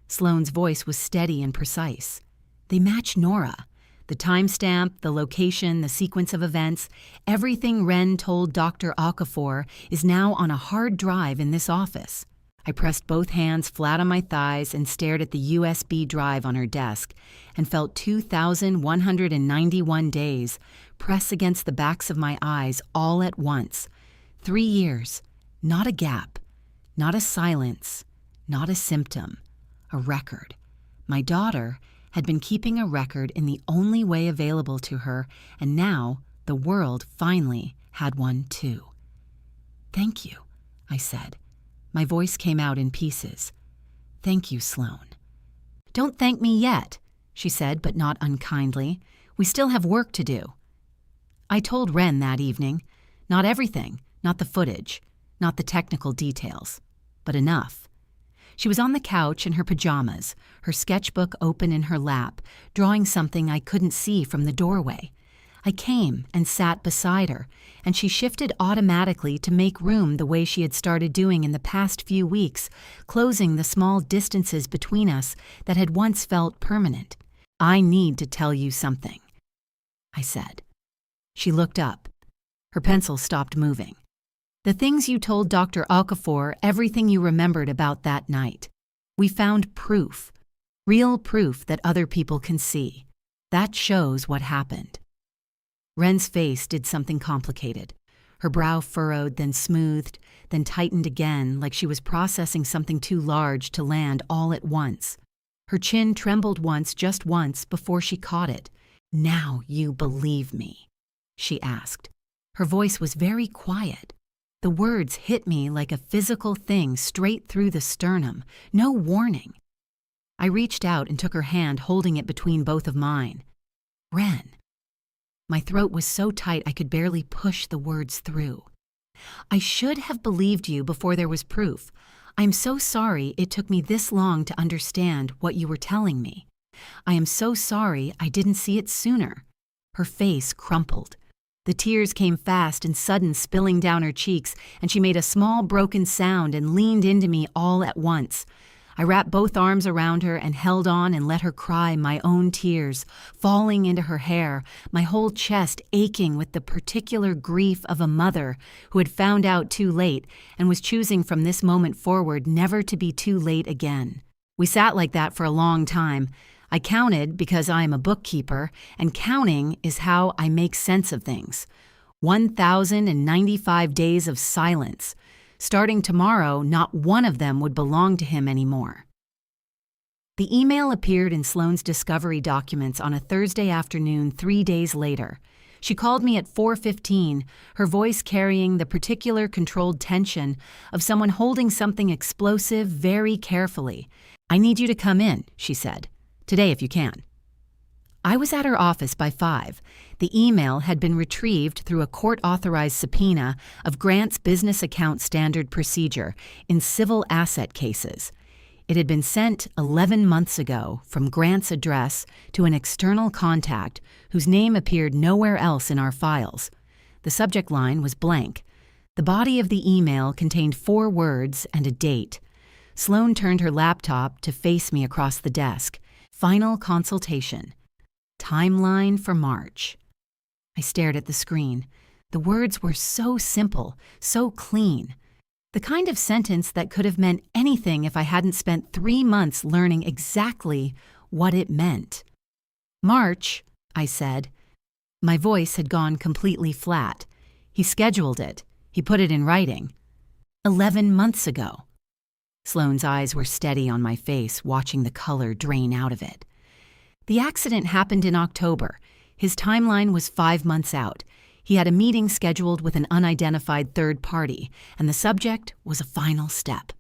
Sloane's voice was steady and precise. "They match Nora. The timestamp, the location, the sequence of events, everything Wren told Dr. Okafor is now on a hard drive in this office." I pressed both hands flat on my thighs and stared at the USB drive on her desk and felt 2,191 days press against the backs of my eyes all at once. 3 years, not a gap, not a silence, not a symptom, a record. My daughter had been keeping a record in the only way available to her, and now the world finally had one too. "Thank you," I said. My voice came out in pieces. "Thank you, Sloane." "Don't thank me yet," she said, but not unkindly. "We still have work to do." I told Wren that evening. Not everything, not the footage, not the technical details, but enough. She was on the couch in her pajamas, her sketchbook open in her lap, drawing something I couldn't see from the doorway. I came and sat beside her, and she shifted automatically to make room the way she had started doing in the past few weeks, closing the small distances between us that had once felt permanent. "I need to tell you something," I said. She looked up. Her pencil stopped moving. "The things you told Dr. Okafor, everything you remembered about that night. We found proof, real proof that other people can see. That shows what happened." Wren's face did something complicated. Her brow furrowed, then smoothed, then tightened again, like she was processing something too large to land all at once. Her chin trembled once, just once, before she caught it. "Now you believe me?" she asked. Her voice was very quiet. The words hit me like a physical thing straight through the sternum, no warning. I reached out and took her hand, holding it between both of mine. "Wren." My throat was so tight I could barely push the words through. "I should have believed you before there was proof. I'm so sorry it took me this long to understand what you were telling me. I am so sorry I didn't see it sooner." Her face crumpled. The tears came fast and sudden, spilling down her cheeks, and she made a small broken sound and leaned into me all at once. I wrapped both arms around her and held on and let her cry my own tears, falling into her hair, my whole chest aching with the particular grief of a mother who had found out too late and was choosing from this moment forward never to be too late again. We sat like that for a long time. I counted because I am a bookkeeper, and counting is how I make sense of things. 1,095 days of silence. Starting tomorrow, not one of them would belong to him anymore. The email appeared in Sloane's discovery documents on a Thursday afternoon 3 days later. She called me at 4:15, her voice carrying the particular controlled tension of someone holding something explosive very carefully. "I need you to come in," she said. "Today if you can." I was at her office by 5. The email had been retrieved through a court-authorized subpoena of Grant's business account standard procedure in civil asset cases. It had been sent 11 months ago from Grant's address to an external contact whose name appeared nowhere else in our files. The subject line was blank. The body of the email contained 4 words and a date. Sloane turned her laptop to face me across the desk. Final consultation. Timeline for March. I stared at the screen. The words were so simple, so clean. The kind of sentence that could have meant anything if I hadn't spent 3 months learning exactly what it meant. March, I said. My voice had gone completely flat. He scheduled it. He put it in writing. 11 months ago. Sloane's eyes were steady on my face, watching the color drain out of it. The accident happened in October. His timeline was 5 months out. He had a meeting scheduled with an unidentified third party, and the subject was a final step.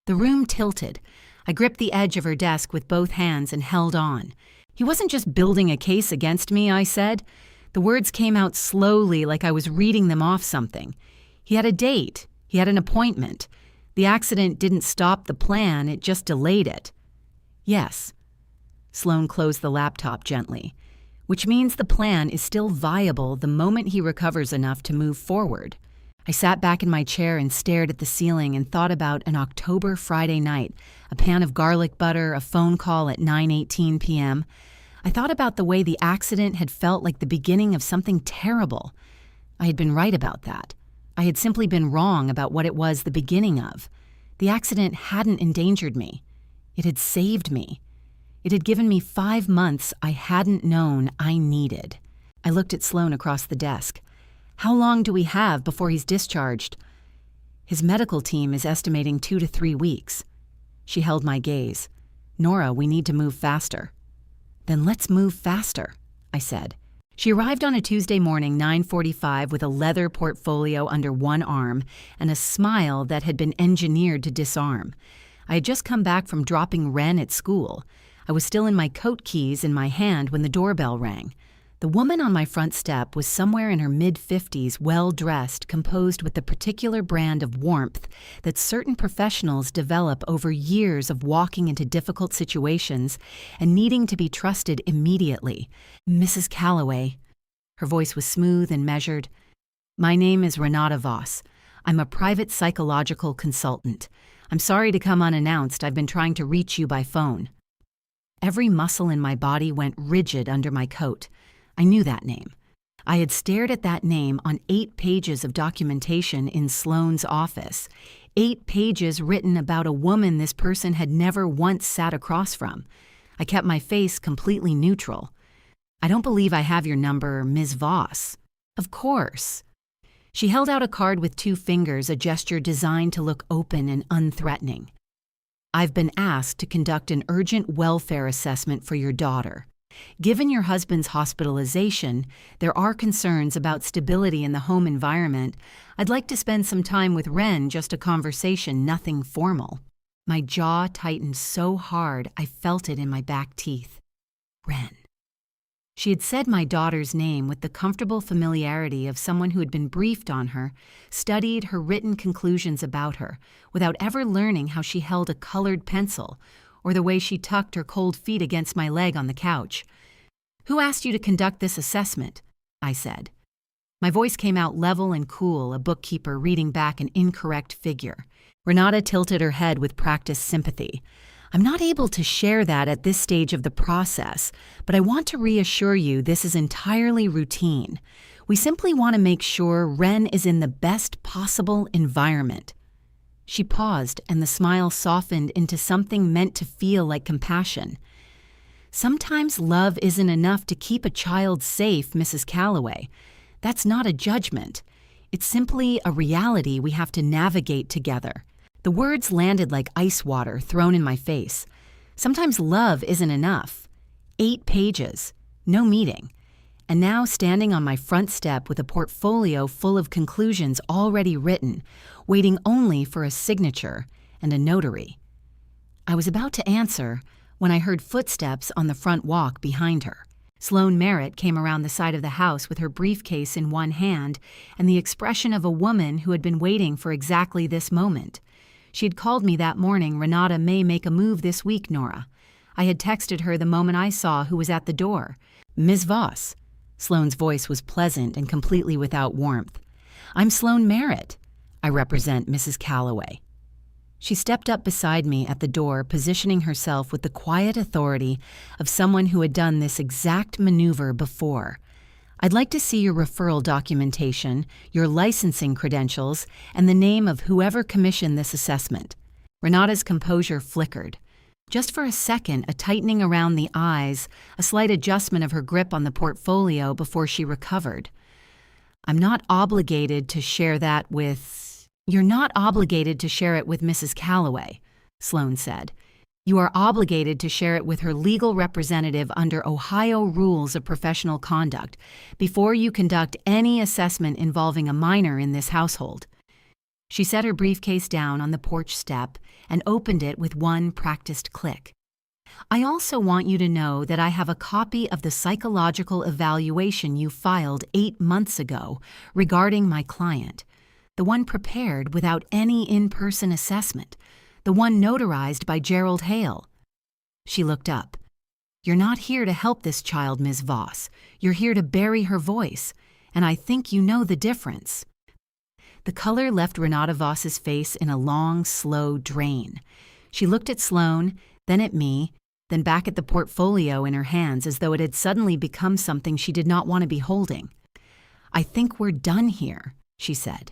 The room tilted. I gripped the edge of her desk with both hands and held on. He wasn't just building a case against me, I said. The words came out slowly, like I was reading them off something. He had a date. He had an appointment. The accident didn't stop the plan, it just delayed it. Yes. Sloane closed the laptop gently, which means the plan is still viable the moment he recovers enough to move forward. I sat back in my chair and stared at the ceiling and thought about an October Friday night, a pan of garlic butter, a phone call at 9:18 p.m. I thought about the way the accident had felt like the beginning of something terrible. I had been right about that. I had simply been wrong about what it was the beginning of. The accident hadn't endangered me. It had saved me. It had given me 5 months I hadn't known I needed. I looked at Sloane across the desk. How long do we have before he's discharged? His medical team is estimating 2 to 3 weeks. She held my gaze. Nora, we need to move faster. Then let's move faster, I said. She arrived on a Tuesday morning, 9:45, with a leather portfolio under one arm and a smile that had been engineered to disarm. I had just come back from dropping Wren at school. I was still in my coat keys in my hand when the doorbell rang. The woman on my front step was somewhere in her mid-50s, well-dressed, composed with the particular brand of warmth that certain professionals develop over years of walking into difficult situations and needing to be trusted immediately. Mrs. Calloway. Her voice was smooth and measured. My name is Renata Voss. I'm a private psychological consultant. I'm sorry to come unannounced. I've been trying to reach you by phone. Every muscle in my body went rigid under my coat. I knew that name. I had stared at that name on 8 pages of documentation in Sloane's office. 8 pages written about a woman this person had never once sat across from. I kept my face completely neutral. I don't believe I have your number, Ms. Voss. Of course. She held out a card with 2 fingers, a gesture designed to look open and unthreatening. I've been asked to conduct an urgent welfare assessment for your daughter. Given your husband's hospitalization, there are concerns about stability in the home environment. I'd like to spend some time with Wren, just a conversation, nothing formal. My jaw tightened so hard I felt it in my back teeth. Wren. She had said my daughter's name with the comfortable familiarity of someone who had been briefed on her, studied her written conclusions about her, without ever learning how she held a colored pencil, or the way she tucked her cold feet against my leg on the couch. Who asked you to conduct this assessment? I said. My voice came out level and cool, a bookkeeper reading back an incorrect figure. Renata tilted her head with practiced sympathy. I'm not able to share that at this stage of the process, but I want to reassure you this is entirely routine. We simply want to make sure Wren is in the best possible environment. She paused, and the smile softened into something meant to feel like compassion. Sometimes love isn't enough to keep a child safe, Mrs. Calloway. That's not a judgment. It's simply a reality we have to navigate together. The words landed like ice water thrown in my face. Sometimes love isn't enough. 8 pages, no meeting. And now standing on my front step with a portfolio full of conclusions already written, waiting only for a signature and a notary. I was about to answer when I heard footsteps on the front walk behind her. Sloane Merritt came around the side of the house with her briefcase in one hand and the expression of a woman who had been waiting for exactly this moment. She had called me that morning, Renata may make a move this week, Nora. I had texted her the moment I saw who was at the door. Ms. Voss. Sloane's voice was pleasant and completely without warmth. I'm Sloane Merritt. I represent Mrs. Calloway." She stepped up beside me at the door, positioning herself with the quiet authority of someone who had done this exact maneuver before. "I'd like to see your referral documentation, your licensing credentials, and the name of whoever commissioned this assessment." Renata's composure flickered. Just for a second, a tightening around the eyes, a slight adjustment of her grip on the portfolio before she recovered. "I'm not obligated to share that with—" "You're not obligated to share it with Mrs. Calloway," Sloane said. "You are obligated to share it with her legal representative under Ohio rules of professional conduct before you conduct any assessment involving a minor in this household." She set her briefcase down on the porch step and opened it with one practiced click. "I also want you to know that I have a copy of the psychological evaluation you filed 8 months ago regarding my client, the one prepared without any in-person assessment, the one notarized by Gerald Hale." She looked up. "You're not here to help this child, Ms. Voss. You're here to bury her voice, and I think you know the difference." The color left Renata Voss's face in a long, slow drain. She looked at Sloane, then at me, then back at the portfolio in her hands as though it had suddenly become something she did not want to be holding. "I think we're done here," she said.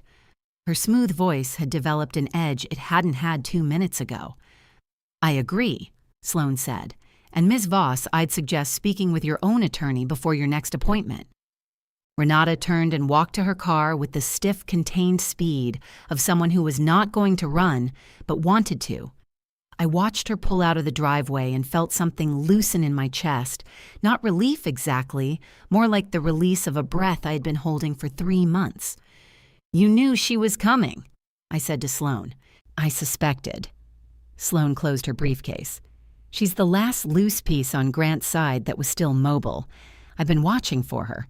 Her smooth voice had developed an edge it hadn't had 2 minutes ago. "I agree," Sloane said. "And Ms. Voss, I'd suggest speaking with your own attorney before your next appointment." Renata turned and walked to her car with the stiff, contained speed of someone who was not going to run, but wanted to. I watched her pull out of the driveway and felt something loosen in my chest, not relief exactly, more like the release of a breath I had been holding for 3 months. "You knew she was coming," I said to Sloane. "I suspected." Sloane closed her briefcase. "She's the last loose piece on Grant's side that was still mobile. I've been watching for her."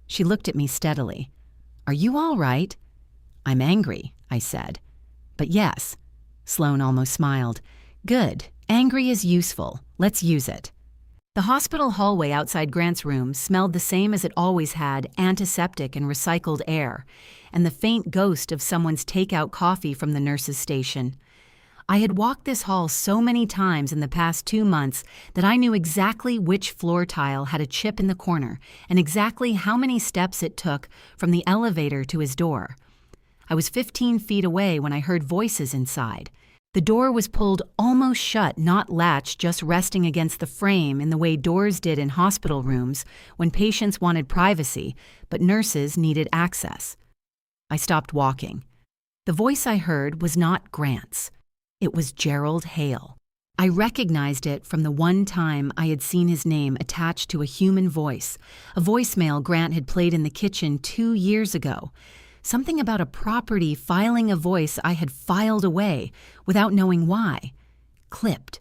She looked at me steadily. "Are you all right?" "I'm angry," I said. "But yes." Sloane almost smiled. "Good. Angry is useful. Let's use it." The hospital hallway outside Grant's room smelled the same as it always had, antiseptic and recycled air, and the faint ghost of someone's takeout coffee from the nurse's station. I had walked this hall so many times in the past 2 months that I knew exactly which floor tile had a chip in the corner and exactly how many steps it took from the elevator to his door. I was 15 feet away when I heard voices inside. The door was pulled almost shut, not latched, just resting against the frame in the way doors did in hospital rooms when patients wanted privacy, but nurses needed access. I stopped walking. The voice I heard was not Grant's. It was Gerald Hale. I recognized it from the one time I had seen his name attached to a human voice, a voicemail Grant had played in the kitchen 2 years ago. Something about a property filing a voice I had filed away without knowing why. Clipped.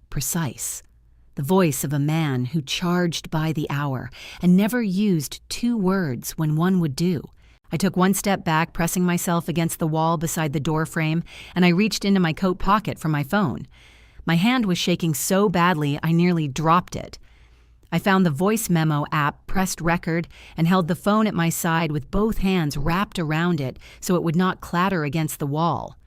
Precise. The voice of a man who charged by the hour and never used 2 words when one would do. I took 1 step back, pressing myself against the wall beside the door frame, and I reached into my coat pocket for my phone. My hand was shaking so badly I nearly dropped it. I found the voice memo app, pressed record, and held the phone at my side with both hands wrapped around it so it would not clatter against the wall.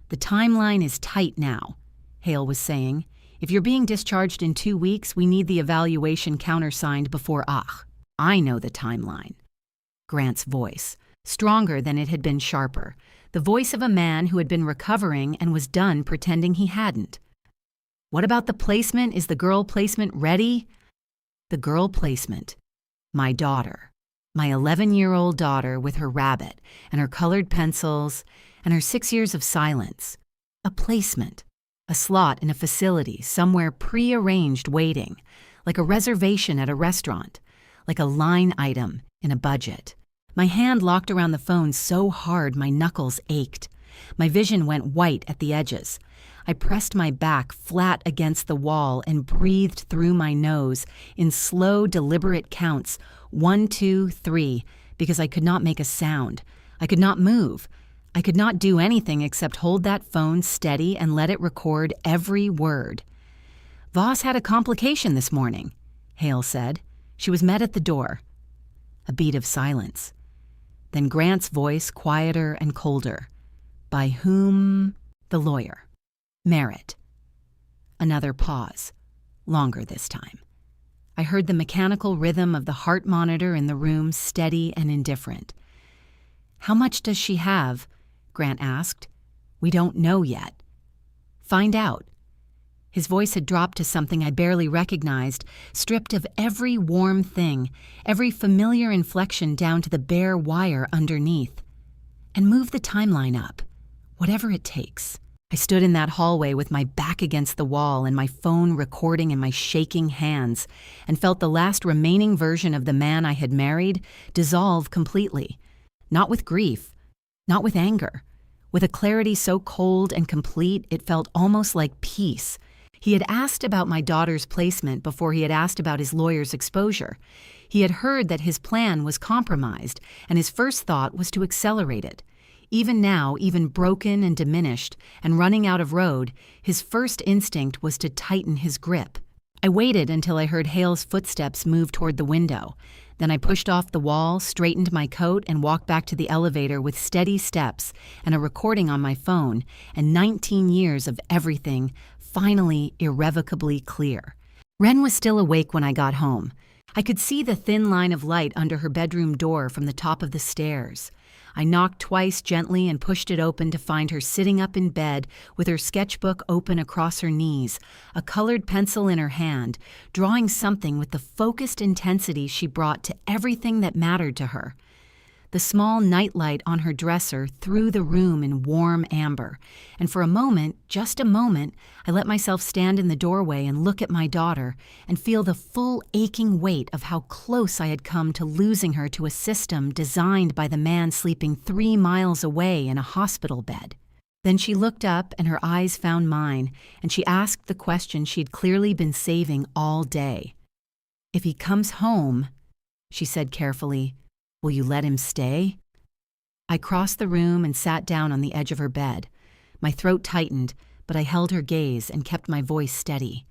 "The timeline is tight now," Hale was saying. "If you're being discharged in 2 weeks, we need the evaluation countersigned before I know the timeline." Grant's voice, stronger than it had been sharper, the voice of a man who had been recovering and was done pretending he hadn't. "What about the placement? Is the girl placement ready?" The girl placement. My daughter. My 11-year-old daughter with her rabbit and her colored pencils and her 6 years of silence. A placement. A slot in a facility somewhere pre-arranged waiting, like a reservation at a restaurant, like a line item in a budget. My hand locked around the phone so hard my knuckles ached. My vision went white at the edges. I pressed my back flat against the wall and breathed through my nose in slow, deliberate counts, 1, 2, 3, because I could not make a sound. I could not move. I could not do anything except hold that phone steady and let it record every word. "Voss had a complication this morning," Hale said. "She was met at the door." A beat of silence. Then Grant's voice, quieter and colder. By whom? The lawyer. Merritt. Another pause, longer this time. I heard the mechanical rhythm of the heart monitor in the room, steady and indifferent. How much does she have? Grant asked. We don't know yet. Find out. His voice had dropped to something I barely recognized, stripped of every warm thing, every familiar inflection down to the bare wire underneath. And move the timeline up, whatever it takes. I stood in that hallway with my back against the wall and my phone recording in my shaking hands, and felt the last remaining version of the man I had married dissolve completely. Not with grief, not with anger. With a clarity so cold and complete, it felt almost like peace. He had asked about my daughter's placement before he had asked about his lawyer's exposure. He had heard that his plan was compromised, and his first thought was to accelerate it. Even now, even broken and diminished, and running out of road, his first instinct was to tighten his grip. I waited until I heard Hale's footsteps move toward the window. Then I pushed off the wall, straightened my coat, and walked back to the elevator with steady steps and a recording on my phone, and 19 years of everything finally irrevocably clear. Wren was still awake when I got home. I could see the thin line of light under her bedroom door from the top of the stairs. I knocked twice gently and pushed it open to find her sitting up in bed with her sketchbook open across her knees, a colored pencil in her hand, drawing something with the focused intensity she brought to everything that mattered to her. The small nightlight on her dresser threw the room in warm amber, and for a moment, just a moment, I let myself stand in the doorway and look at my daughter and feel the full aching weight of how close I had come to losing her to a system designed by the man sleeping 3 miles away in a hospital bed. Then she looked up and her eyes found mine, and she asked the question she'd clearly been saving all day. "If he comes home," she said carefully, "will you let him stay?" I crossed the room and sat down on the edge of her bed. My throat tightened, but I held her gaze and kept my voice steady.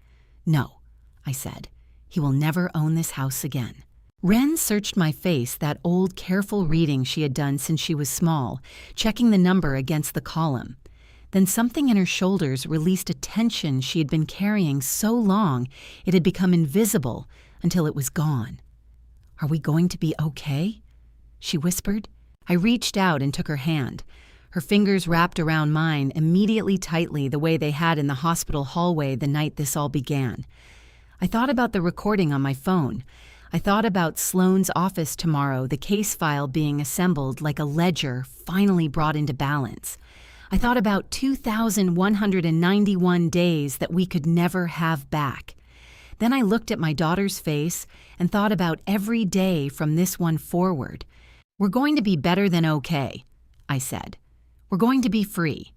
"No," I said. "He will never own this house again." Wren searched my face, that old careful reading she had done since she was small, checking the number against the column. Then something in her shoulders released a tension she had been carrying so long it had become invisible until it was gone. "Are we going to be okay?" she whispered. I reached out and took her hand. Her fingers wrapped around mine immediately tightly the way they had in the hospital hallway the night this all began. I thought about the recording on my phone. I thought about Sloane's office tomorrow, the case file being assembled like a ledger finally brought into balance. I thought about 2,191 days that we could never have back. Then I looked at my daughter's face and thought about every day from this one forward. "We're going to be better than okay," I said. "We're going to be free."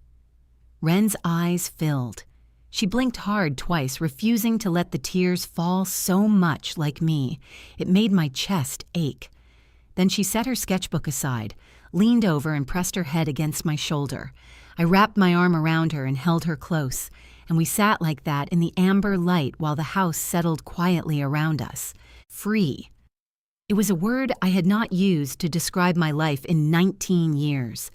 Wren's eyes filled. She blinked hard twice, refusing to let the tears fall so much like me. It made my chest ache. Then she set her sketchbook aside, leaned over and pressed her head against my shoulder. I wrapped my arm around her and held her close, and we sat like that in the amber light while the house settled quietly around us. Free. It was a word I had not used to describe my life in 19 years.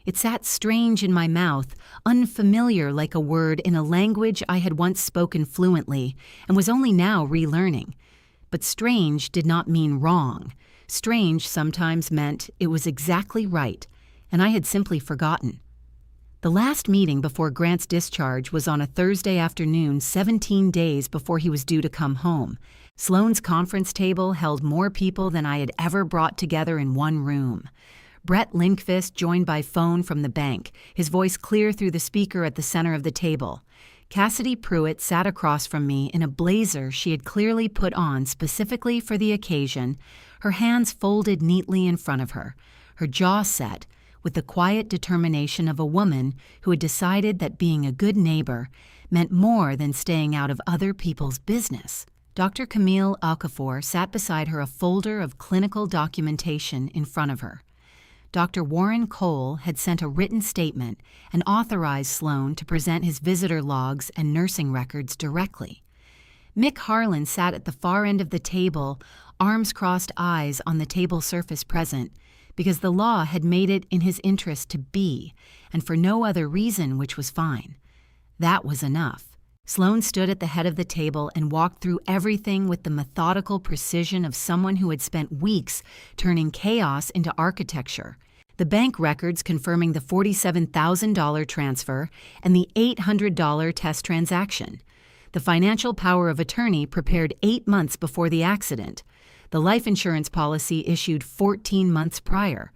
It sat strange in my mouth, unfamiliar like a word in a language I had once spoken fluently and was only now relearning. But strange did not mean wrong. Strange sometimes meant it was exactly right, and I had simply forgotten. The last meeting before Grant's discharge was on a Thursday afternoon 17 days before he was due to come home. Sloane's conference table held more people than I had ever brought together in one room. Brett Lindqvist joined by phone from the bank, his voice clear through the speaker at the center of the table. Cassidy Pruitt sat across from me in a blazer she had clearly put on specifically for the occasion, her hands folded neatly in front of her, her jaw set, with the quiet determination of a woman who had decided that being a good neighbor meant more than staying out of other people's business. Dr. Camille Okafor sat beside her, a folder of clinical documentation in front of her. Dr. Warren Cole had sent a written statement and authorized Sloane to present his visitor logs and nursing records directly. Mick Harlan sat at the far end of the table, arms crossed, eyes on the table surface present, because the law had made it in his interest to be, and for no other reason, which was fine. That was enough. Sloane stood at the head of the table and walked through everything with the methodical precision of someone who had spent weeks turning chaos into architecture. The bank records confirming the $47,000 transfer and the $800 test transaction. The financial power of attorney prepared 8 months before the accident. The life insurance policy issued 14 months prior.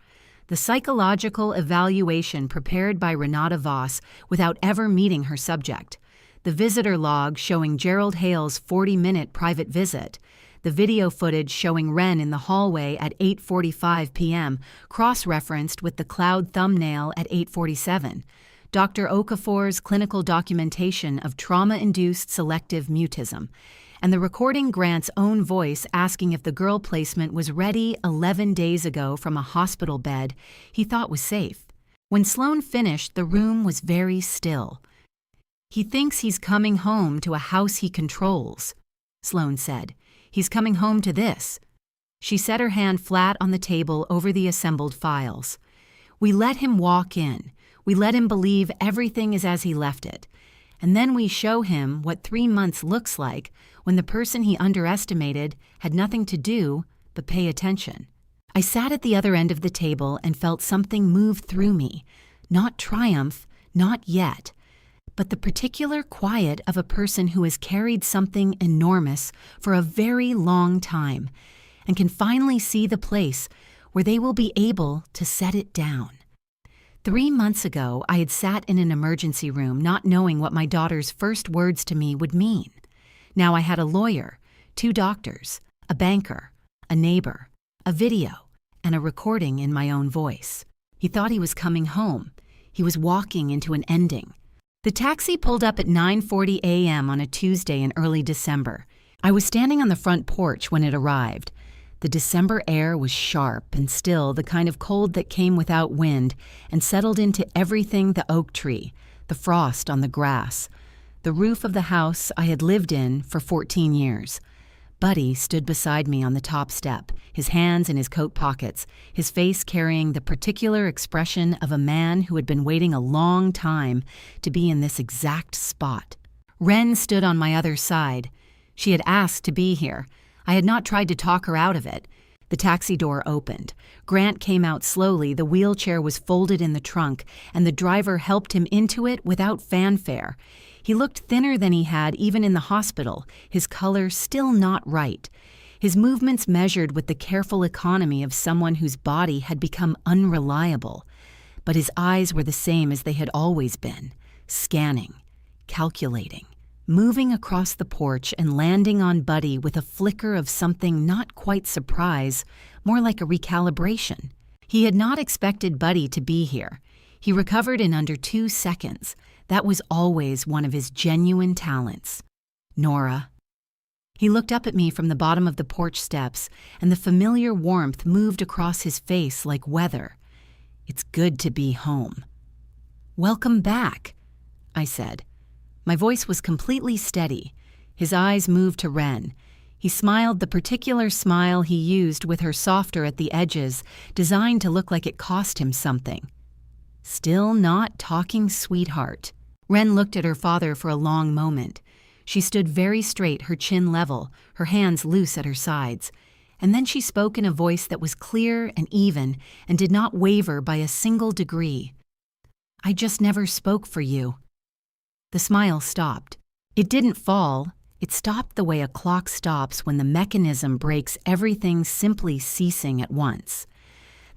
The psychological evaluation prepared by Renata Voss without ever meeting her subject. The visitor log showing Gerald Hale's 40-minute private visit. The video footage showing Wren in the hallway at 8:45 p.m., cross-referenced with the cloud thumbnail at 8:47. Dr. Okafor's clinical documentation of trauma-induced selective mutism, and the recording Grant's own voice asking if the girl placement was ready 11 days ago from a hospital bed he thought was safe. When Sloane finished, the room was very still. "He thinks he's coming home to a house he controls," Sloane said. "He's coming home to this." She set her hand flat on the table over the assembled files. "We let him walk in. We let him believe everything is as he left it. And then we show him what 3 months looks like when the person he underestimated had nothing to do but pay attention." I sat at the other end of the table and felt something move through me. Not triumph, not yet, but the particular quiet of a person who has carried something enormous for a very long time and can finally see the place where they will be able to set it down. 3 months ago, I had sat in an emergency room not knowing what my daughter's first words to me would mean. Now I had a lawyer, 2 doctors, a banker, a neighbor, a video, and a recording in my own voice. He thought he was coming home. He was walking into an ending. The taxi pulled up at 9:40 a.m. on a Tuesday in early December. I was standing on the front porch when it arrived. The December air was sharp and still, the kind of cold that came without wind and settled into everything: the oak tree, the frost on the grass, the roof of the house I had lived in for 14 years. Buddy stood beside me on the top step, his hands in his coat pockets, his face carrying the particular expression of a man who had been waiting a long time to be in this exact spot. Wren stood on my other side. She had asked to be here. I had not tried to talk her out of it. The taxi door opened. Grant came out slowly. The wheelchair was folded in the trunk, and the driver helped him into it without fanfare. He looked thinner than he had even in the hospital, his color still not right. His movements measured with the careful economy of someone whose body had become unreliable. But his eyes were the same as they had always been, scanning, calculating, moving across the porch and landing on Buddy with a flicker of something not quite surprise, more like a recalibration. He had not expected Buddy to be here. He recovered in under 2 seconds. That was always one of his genuine talents. "Nora." He looked up at me from the bottom of the porch steps, and the familiar warmth moved across his face like weather. "It's good to be home." "Welcome back," I said. My voice was completely steady. His eyes moved to Wren. He smiled the particular smile he used with her softer at the edges, designed to look like it cost him something. "Still not talking, sweetheart." Wren looked at her father for a long moment. She stood very straight, her chin level, her hands loose at her sides. And then she spoke in a voice that was clear and even and did not waver by a single degree. "I just never spoke for you." The smile stopped. It didn't fall. It stopped the way a clock stops when the mechanism breaks everything, simply ceasing at once.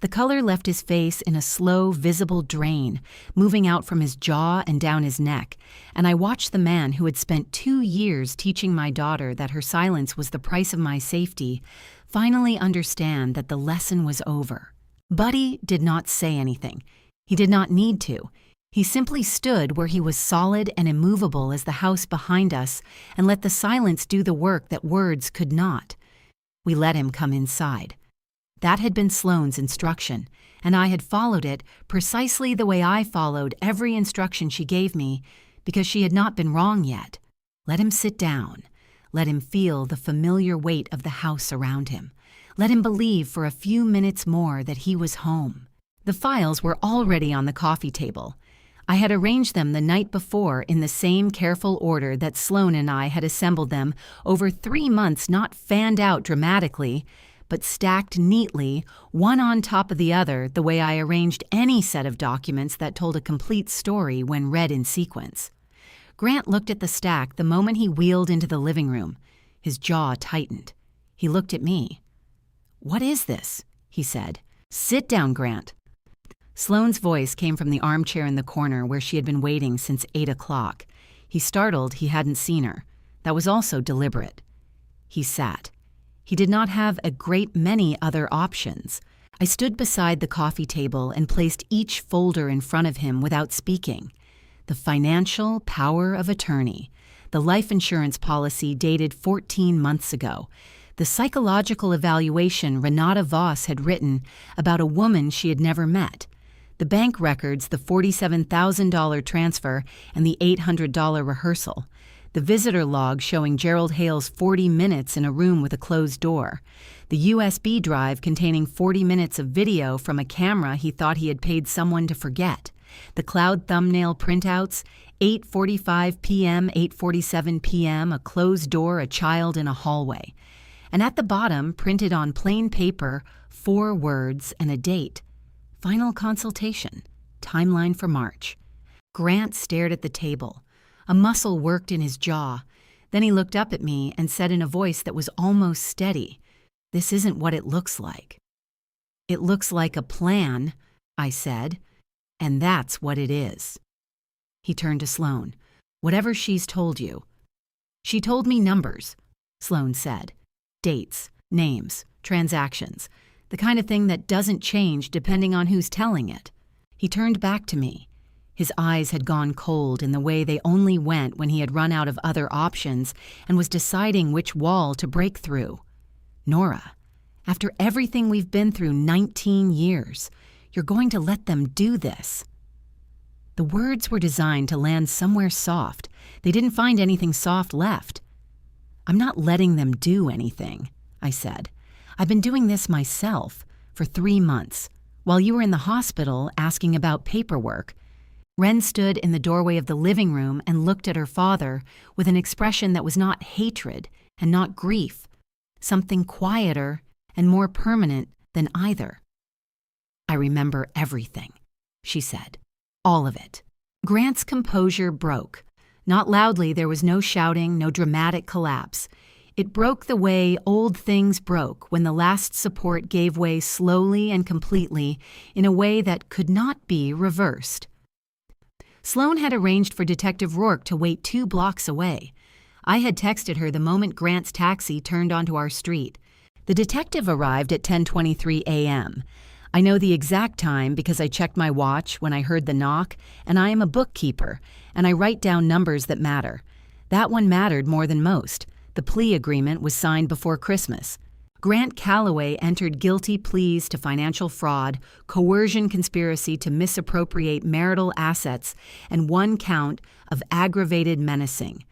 The color left his face in a slow, visible drain, moving out from his jaw and down his neck, and I watched the man who had spent 2 years teaching my daughter that her silence was the price of my safety finally understand that the lesson was over. Buddy did not say anything. He did not need to. He simply stood where he was solid and immovable as the house behind us and let the silence do the work that words could not. We let him come inside. That had been Sloane's instruction, and I had followed it precisely the way I followed every instruction she gave me, because she had not been wrong yet. Let him sit down. Let him feel the familiar weight of the house around him. let him believe for a few minutes more that he was home. The files were already on the coffee table. I had arranged them the night before in the same careful order that Sloane and I had assembled them over 3 months, not fanned out dramatically, but stacked neatly, one on top of the other, the way I arranged any set of documents that told a complete story when read in sequence. Grant looked at the stack the moment he wheeled into the living room. His jaw tightened. He looked at me. "What is this?" he said. "Sit down, Grant." Sloane's voice came from the armchair in the corner where she had been waiting since 8 o'clock. He startled he hadn't seen her. That was also deliberate. He sat. He did not have a great many other options. I stood beside the coffee table and placed each folder in front of him without speaking. The financial power of attorney, the life insurance policy dated 14 months ago, the psychological evaluation Renata Voss had written about a woman she had never met, the bank records, the $47,000 transfer, and the $800 rehearsal, the visitor log showing Gerald Hale's 40 minutes in a room with a closed door, the USB drive containing 40 minutes of video from a camera he thought he had paid someone to forget, the cloud thumbnail printouts, 8:45 p.m., 8:47 p.m., a closed door, a child in a hallway. And at the bottom, printed on plain paper, 4 words and a date. Final consultation. Timeline for March. Grant stared at the table. A muscle worked in his jaw. Then he looked up at me and said in a voice that was almost steady, "This isn't what it looks like." "It looks like a plan," I said, "and that's what it is." He turned to Sloane. "Whatever she's told you." "She told me numbers," Sloane said. "Dates, names, transactions. The kind of thing that doesn't change depending on who's telling it." He turned back to me. His eyes had gone cold in the way they only went when he had run out of other options and was deciding which wall to break through. "Nora, after everything we've been through 19 years, you're going to let them do this?" The words were designed to land somewhere soft. They didn't find anything soft left. "I'm not letting them do anything," I said. "I've been doing this myself for 3 months, while you were in the hospital asking about paperwork." Wren stood in the doorway of the living room and looked at her father with an expression that was not hatred and not grief, something quieter and more permanent than either. "I remember everything," she said. "All of it." Grant's composure broke. Not loudly, there was no shouting, no dramatic collapse. It broke the way old things broke when the last support gave way slowly and completely in a way that could not be reversed. Sloane had arranged for Detective Rourke to wait 2 blocks away. I had texted her the moment Grant's taxi turned onto our street. The detective arrived at 10:23 a.m. I know the exact time because I checked my watch when I heard the knock, and I am a bookkeeper, and I write down numbers that matter. That one mattered more than most. The plea agreement was signed before Christmas. Grant Calloway entered guilty pleas to financial fraud, coercion conspiracy to misappropriate marital assets, and 1 count of aggravated menacing.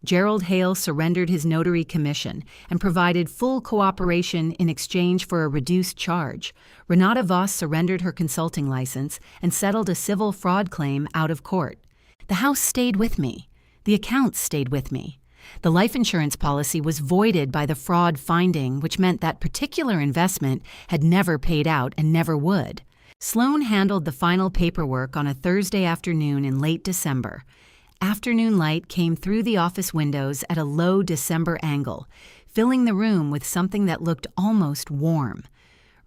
Gerald Hale surrendered his notary commission and provided full cooperation in exchange for a reduced charge. Renata Voss surrendered her consulting license and settled a civil fraud claim out of court. The house stayed with me. The accounts stayed with me. The life insurance policy was voided by the fraud finding, which meant that particular investment had never paid out and never would. Sloane handled the final paperwork on a Thursday afternoon in late December. Afternoon light came through the office windows at a low December angle, filling the room with something that looked almost warm.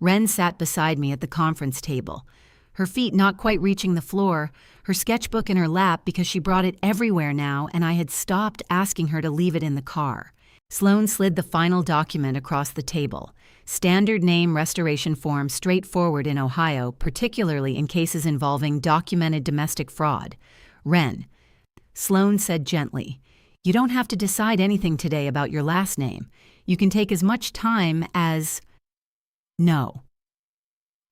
Wren sat beside me at the conference table, her feet not quite reaching the floor, her sketchbook in her lap because she brought it everywhere now and I had stopped asking her to leave it in the car. Sloane slid the final document across the table. Standard name restoration form, straightforward in Ohio, particularly in cases involving documented domestic fraud. Wren. Sloane said gently, "You don't have to decide anything today about your last name. You can take as much time as—" "No."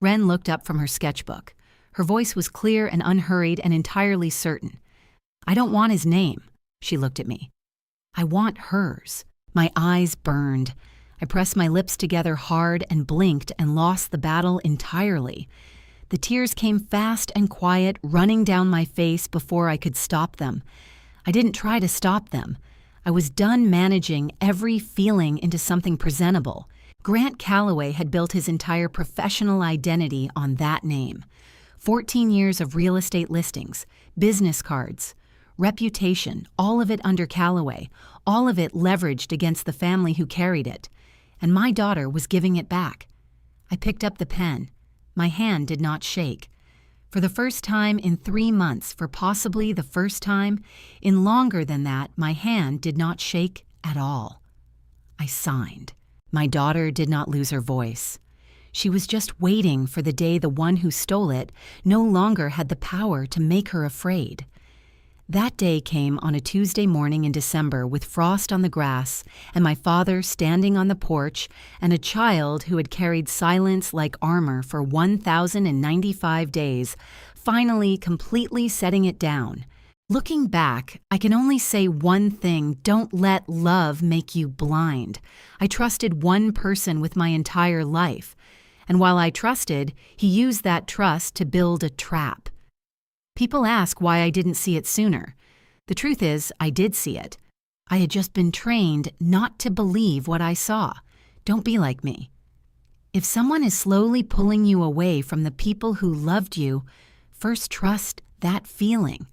Wren looked up from her sketchbook. Her voice was clear and unhurried and entirely certain. "I don't want his name." She looked at me. "I want hers." My eyes burned. I pressed my lips together hard and blinked and lost the battle entirely. The tears came fast and quiet, running down my face before I could stop them. I didn't try to stop them. I was done managing every feeling into something presentable. Grant Calloway had built his entire professional identity on that name. 14 years of real estate listings, business cards, reputation, all of it under Calloway, all of it leveraged against the family who carried it. And my daughter was giving it back. I picked up the pen. My hand did not shake. For the first time in 3 months, for possibly the first time in longer than that, my hand did not shake at all. I signed. My daughter did not lose her voice. She was just waiting for the day the one who stole it no longer had the power to make her afraid. That day came on a Tuesday morning in December with frost on the grass and my father standing on the porch and a child who had carried silence like armor for 1,095 days, finally completely setting it down. Looking back, I can only say one thing: don't let love make you blind. I trusted one person with my entire life. And while I trusted, he used that trust to build a trap. People ask why I didn't see it sooner. The truth is, I did see it. I had just been trained not to believe what I saw. Don't be like me. If someone is slowly pulling you away from the people who loved you, first trust that feeling.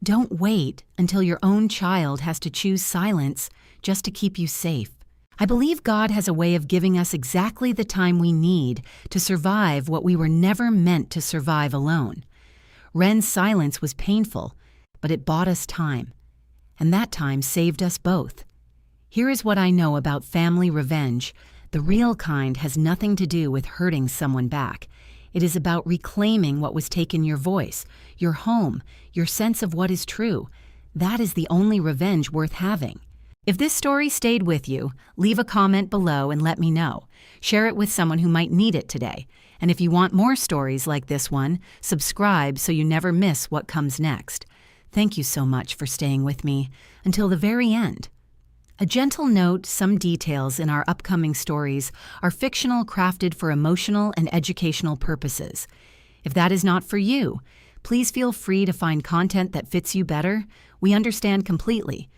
Don't wait until your own child has to choose silence just to keep you safe. I believe God has a way of giving us exactly the time we need to survive what we were never meant to survive alone. Wren's silence was painful, but it bought us time, and that time saved us both. Here is what I know about family revenge. The real kind has nothing to do with hurting someone back. It is about reclaiming what was taken: your voice, your home, your sense of what is true. That is the only revenge worth having. If this story stayed with you, leave a comment below and let me know. Share it with someone who might need it today. And if you want more stories like this one, subscribe so you never miss what comes next. Thank you so much for staying with me until the very end. A gentle note: some details in our upcoming stories are fictional, crafted for emotional and educational purposes. If that is not for you, please feel free to find content that fits you better. We understand completely.